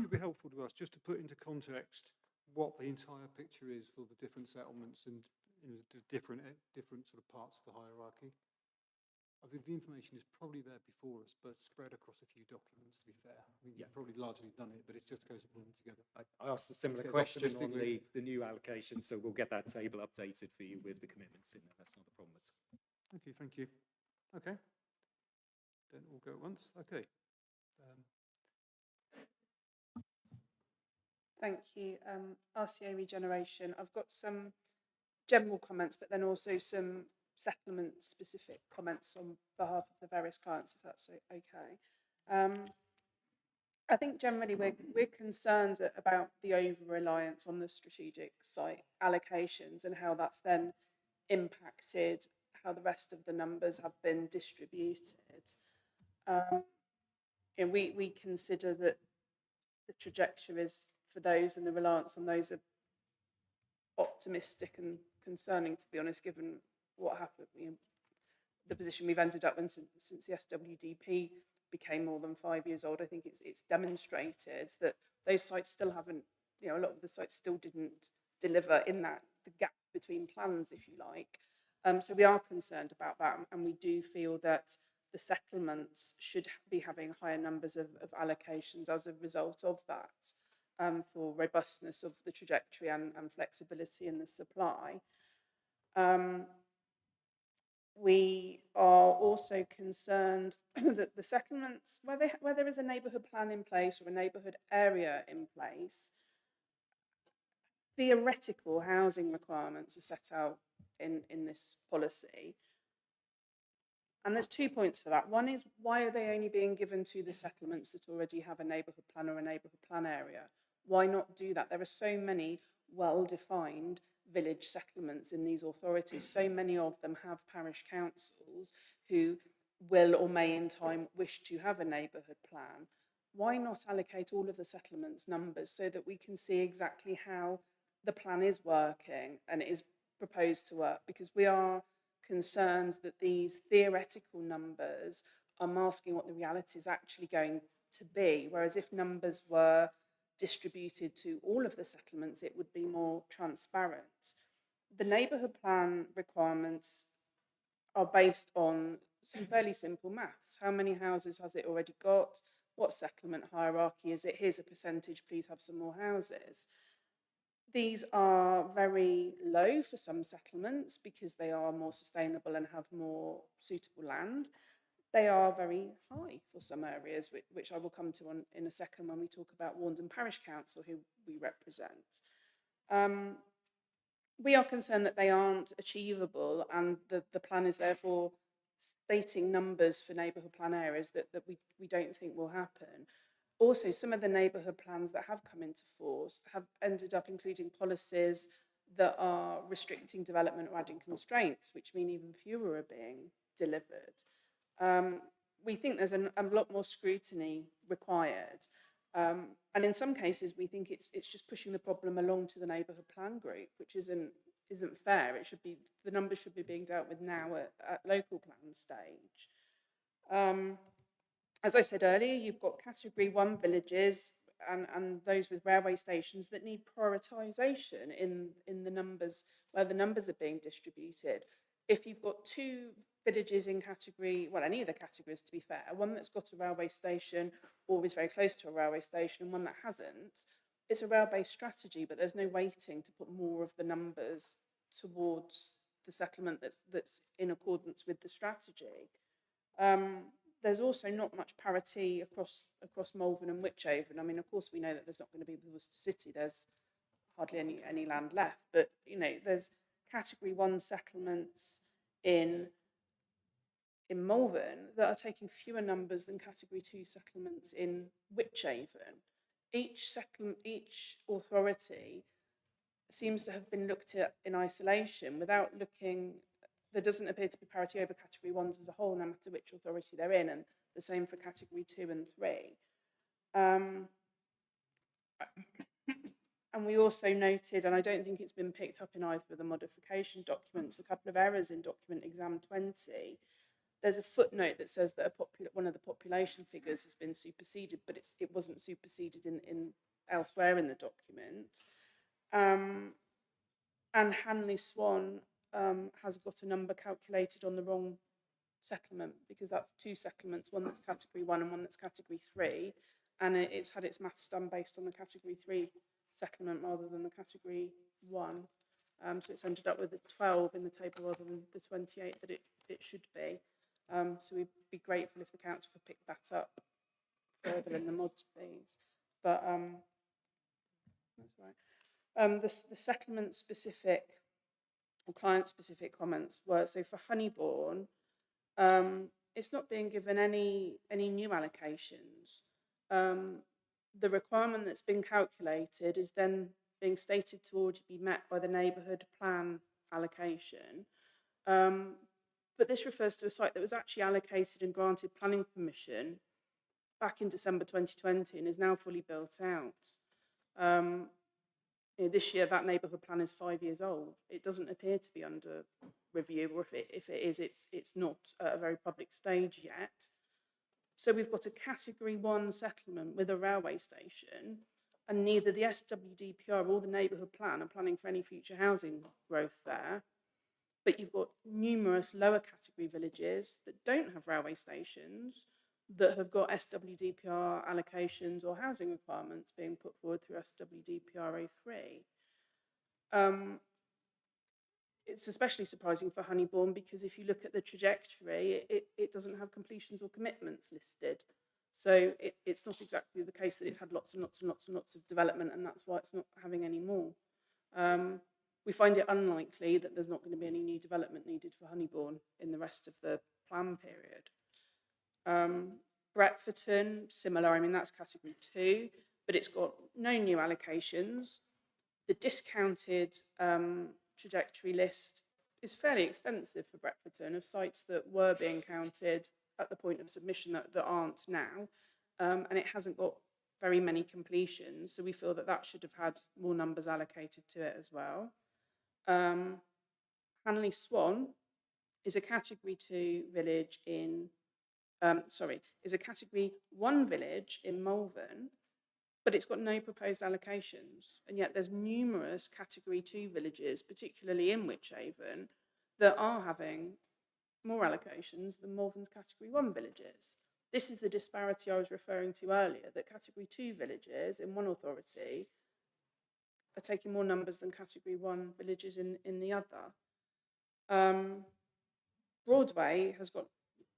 [SPEAKER 1] It would be helpful to us just to put into context what the entire picture is for the different settlements and the different sort of parts of the hierarchy. I think the information is probably there before us, but spread across a few documents, to be fair. I mean, you've probably largely done it, but it just goes pulling together.
[SPEAKER 6] I asked a similar question on the new allocation, so we'll get that table updated for you with the commitments in there. That's not a problem at all.
[SPEAKER 1] Okay, thank you. Okay. Don't all go at once. Okay.
[SPEAKER 22] Thank you. RCA regeneration. I've got some general comments, but then also some settlement-specific comments on behalf of the various clients, if that's okay. I think generally we're concerned about the over-reliance on the strategic site allocations and how that's then impacted how the rest of the numbers have been distributed. And we consider that the trajectories for those and the reliance on those are optimistic and concerning, to be honest, given what happened, the position we've ended up in since the SWDP became more than 5 years old. I think it's demonstrated that those sites still haven't, a lot of the sites still didn't deliver in the gap between plans, if you like. So we are concerned about that, and we do feel that the settlements should be having higher numbers of allocations as a result of that, for robustness of the trajectory and flexibility in the supply. We are also concerned that the settlements, where there is a neighbourhood plan in place or a neighbourhood area in place, theoretical housing requirements are set out in this policy. And there's 2 points for that. One is, why are they only being given to the settlements that already have a neighbourhood plan or a neighbourhood plan area? Why not do that? There are so many well-defined village settlements in these authorities. So many of them have parish councils who will or may in time wish to have a neighbourhood plan. Why not allocate all of the settlements numbers so that we can see exactly how the plan is working and it is proposed to work? Because we are concerned that these theoretical numbers are masking what the reality is actually going to be, whereas if numbers were distributed to all of the settlements, it would be more transparent. The neighbourhood plan requirements are based on some fairly simple maths. How many houses has it already got? What settlement hierarchy is it? Here's a percentage, please have some more houses. These are very low for some settlements because they are more sustainable and have more suitable land. They are very high for some areas, which I will come to in a second when we talk about Warndon Parish Council, who we represent. We are concerned that they aren't achievable, and the plan is therefore stating numbers for neighbourhood plan areas that we don't think will happen. Also, some of the neighbourhood plans that have come into force have ended up including policies that are restricting development or adding constraints, which mean even fewer are being delivered. We think there's a lot more scrutiny required. And in some cases, we think it's just pushing the problem along to the neighbourhood plan group, which isn't fair. It should be, the numbers should be being dealt with now at local plan stage. As I said earlier, you've got category 1 villages and those with railway stations that need prioritisation in the numbers, where the numbers are being distributed. If you've got 2 villages in category, well, any of the categories to be fair, one that's got a railway station or is very close to a railway station and one that hasn't, it's a rail-based strategy, but there's no weighting to put more of the numbers towards the settlement that's in accordance with the strategy. There's also not much parity across Malvern and Wychavon. I mean, of course, we know that there's not going to be with Worcester City. There's hardly any land left, but there's category 1 settlements in Malvern that are taking fewer numbers than category 2 settlements in Wychavon. Each authority seems to have been looked at in isolation without looking. There doesn't appear to be parity over category 1s as a whole, no matter which authority they're in, and the same for category 2 and 3. And we also noted, and I don't think it's been picked up in either of the modification documents, a couple of errors in document exam 20. There's a footnote that says that one of the population figures has been superseded, but it wasn't superseded in elsewhere in the document. And Hanley Swan has got a number calculated on the wrong settlement, because that's 2 settlements, one that's category 1 and one that's category 3, and it's had its maths done based on the category 3 settlement rather than the category 1. So it's ended up with a 12 in the table rather than the 28 that it should be. So we'd be grateful if the council could pick that up further in the mods, please. But That's right. The settlement specific or client specific comments were, so for Honeybourne, it's not being given any new allocations. The requirement that's been calculated is then being stated to already be met by the neighbourhood plan allocation. But this refers to a site that was actually allocated and granted planning permission back in December 2020 and is now fully built out. This year, that neighbourhood plan is 5 years old. It doesn't appear to be under review, or if it is, it's not at a very public stage yet. So we've got a Category 1 settlement with a railway station, and neither the SWDPR or the neighbourhood plan are planning for any future housing growth there. But you've got numerous lower category villages that don't have railway stations, that have got SWDPR allocations or housing requirements being put forward through SWDPR 03. It's especially surprising for Honeybourne because if you look at the trajectory, it doesn't have completions or commitments listed. So it's not exactly the case that it's had lots and lots and lots and lots of development, and that's why it's not having any more. We find it unlikely that there's not going to be any new development needed for Honeybourne in the rest of the plan period. Bretforton, similar, I mean, that's Category 2, but it's got no new allocations. The discounted trajectory list is fairly extensive for Bretforton of sites that were being counted at the point of submission that aren't now, and it hasn't got very many completions, so we feel that that should have had more numbers allocated to it as well. Hanley Swan is a Category 2 village in is a Category 1 village in Malvern, but it's got no proposed allocations. And yet there's numerous Category 2 villages, particularly in Wychavon, that are having more allocations than Malvern's Category 1 villages. This is the disparity I was referring to earlier, that Category 2 villages in one authority are taking more numbers than Category 1 villages in the other. Broadway has got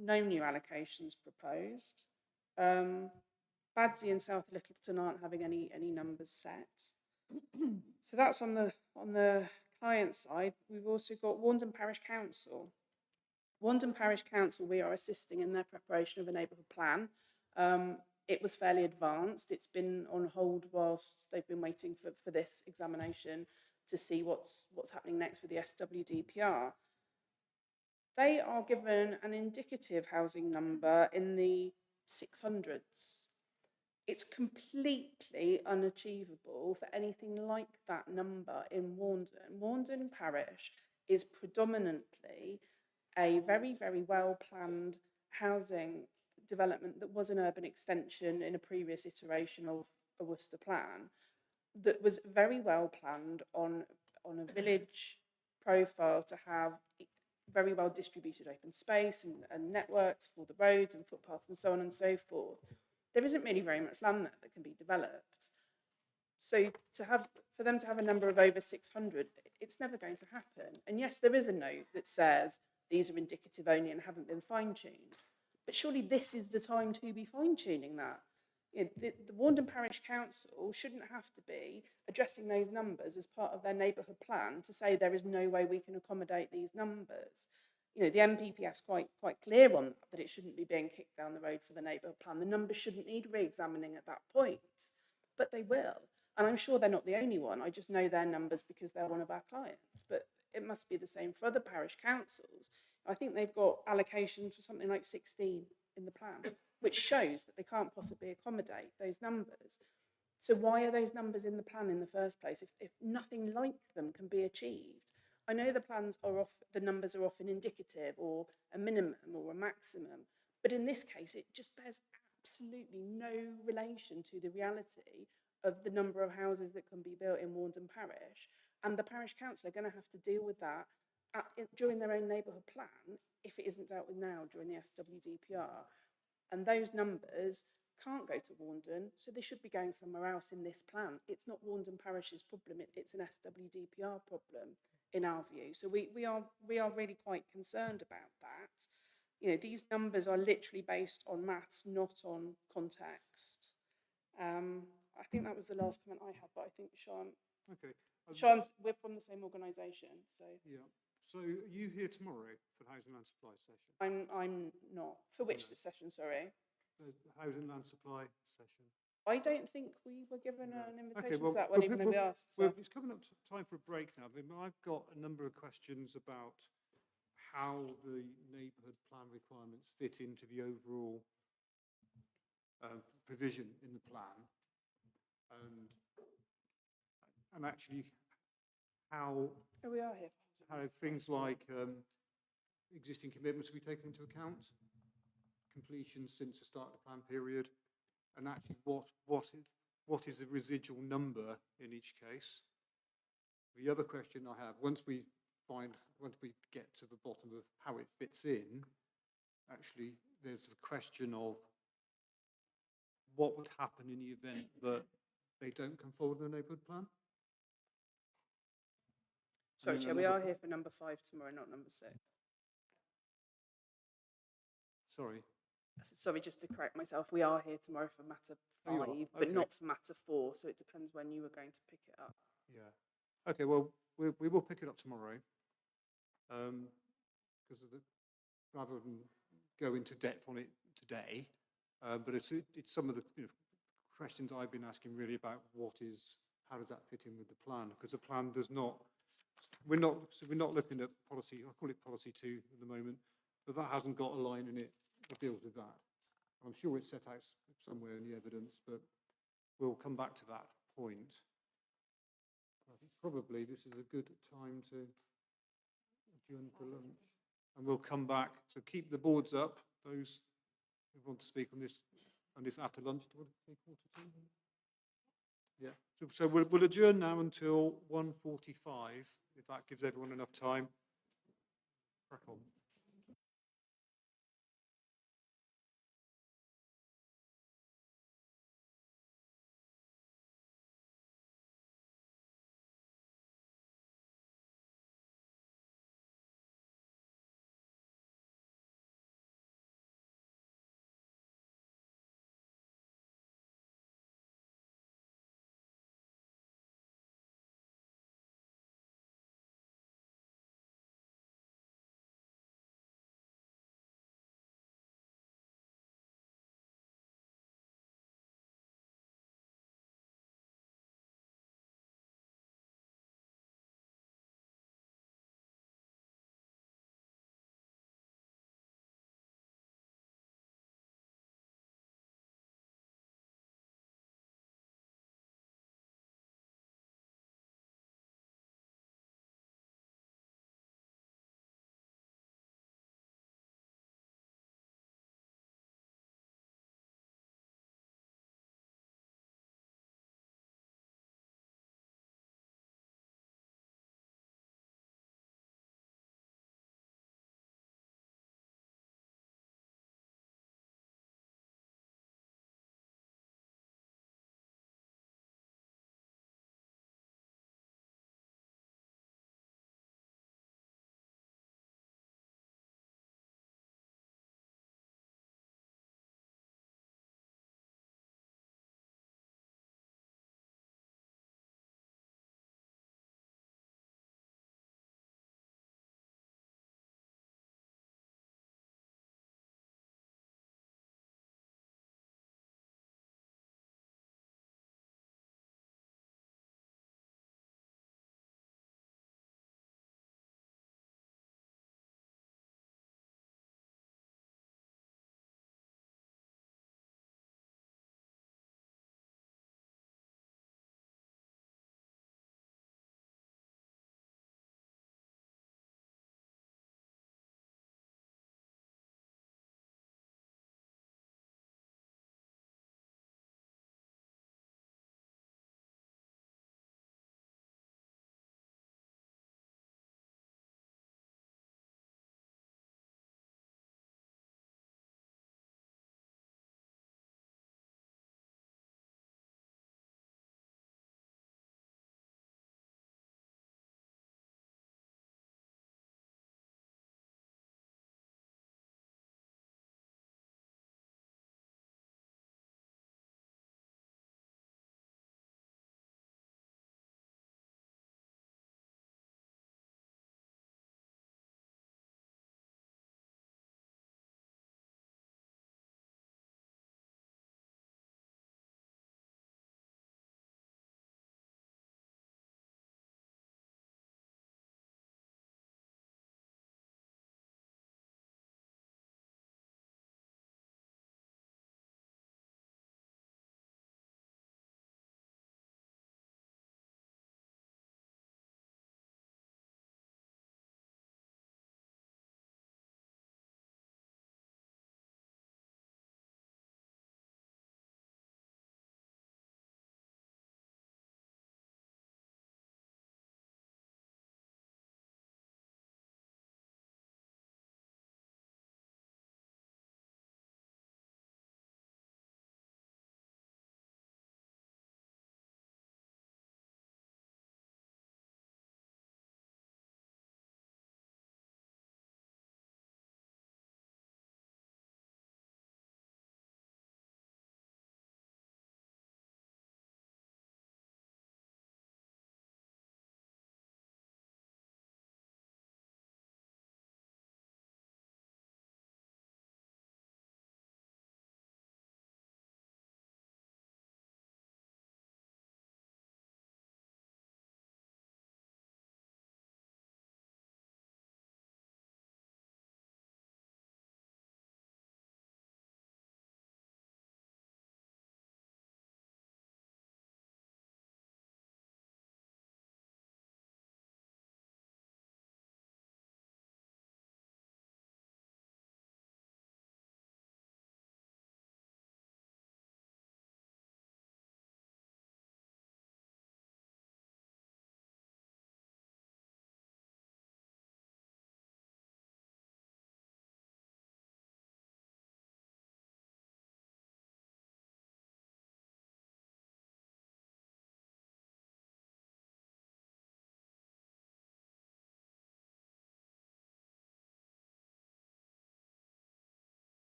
[SPEAKER 22] no new allocations proposed. Badsey and South Littleton aren't having any numbers set. So that's on the client side. We've also got Warndon Parish Council. Warndon Parish Council, we are assisting in their preparation of a neighbourhood plan. It was fairly advanced. It's been on hold whilst they've been waiting for this examination to see what's happening next with the SWDPR. They are given an indicative housing number in the 600s. It's completely unachievable for anything like that number in Warndon. Warndon Parish is predominantly a very, very well-planned housing development that was an urban extension in a previous iteration of a Worcester plan that was very well planned on a village profile to have very well distributed open space and networks for the roads and footpaths and so on and so forth. There isn't really very much land there that can be developed. So for them to have a number of over 600, it's never going to happen. And yes, there is a note that says these are indicative only and haven't been fine-tuned. But surely this is the time to be fine-tuning that. The Warndon Parish Council shouldn't have to be addressing those numbers as part of their neighbourhood plan to say there is no way we can accommodate these numbers. The NPPF's quite clear on that it shouldn't be being kicked down the road for the neighbourhood plan. The numbers shouldn't need re-examining at that point, but they will. And I'm sure they're not the only one. I just know their numbers because they're one of our clients, but it must be the same for other parish councils. I think they've got allocations for something like 16 in the plan, which shows that they can't possibly accommodate those numbers. So why are those numbers in the plan in the first place if nothing like them can be achieved? I know the numbers are often indicative or a minimum or a maximum, but in this case, it just bears absolutely no relation to the reality of the number of houses that can be built in Warndon Parish. And the parish council are going to have to deal with that during their own neighbourhood plan if it isn't dealt with now during the SWDPR. And those numbers can't go to Warndon, so they should be going somewhere else in this plan. It's not Warndon Parish's problem, it's an SWDPR problem in our view. So we are really quite concerned about that. These numbers are literally based on maths, not on context. I think that was the last comment I had, but I think Sean,
[SPEAKER 1] Okay.
[SPEAKER 22] we're from the same organisation, so.
[SPEAKER 1] Yeah. So are you here tomorrow for the Housing Land Supply session?
[SPEAKER 22] I'm not. For which
[SPEAKER 1] No.
[SPEAKER 22] session, sorry?
[SPEAKER 1] The Housing Land Supply session.
[SPEAKER 22] I don't think we were given
[SPEAKER 1] No.
[SPEAKER 22] an
[SPEAKER 1] Okay,
[SPEAKER 22] invitation
[SPEAKER 1] well,
[SPEAKER 22] to that one, even though we asked. So.
[SPEAKER 1] it's coming up to time for a break now. But I've got a number of questions about how the neighbourhood plan requirements fit into the overall provision in the plan, and actually how
[SPEAKER 22] We are here.
[SPEAKER 1] how things like existing commitments we take into account, completions since the start of the plan period, and actually what is the residual number in each case. The other question I have, once we get to the bottom of how it fits in, actually there's the question of what would happen in the event that they don't come forward with a neighbourhood plan.
[SPEAKER 22] Sorry, Chair, we are here for number 5 tomorrow, not number 6.
[SPEAKER 1] Sorry.
[SPEAKER 22] Sorry, just to correct myself, we are here tomorrow for matter 5, but
[SPEAKER 1] Okay.
[SPEAKER 22] not for matter 4, so it depends when you were going to pick it up.
[SPEAKER 1] Yeah. Okay, well, we will pick it up tomorrow. Because rather than go into depth on it today, but it's some of the questions I've been asking really about how does that fit in with the plan? Because the plan does not, we're not looking at policy, I call it policy 2 at the moment, but that hasn't got a line in it that deals with that. I'm sure it's set out somewhere in the evidence, but we'll come back to that point. I think probably this is a good time to adjourn for lunch. And we'll come back, so keep the boards up, those who want to speak on this after lunch. Do you want to say 1:45? Yeah, so we'll adjourn now until 1:45, if that gives everyone enough time. Crack on.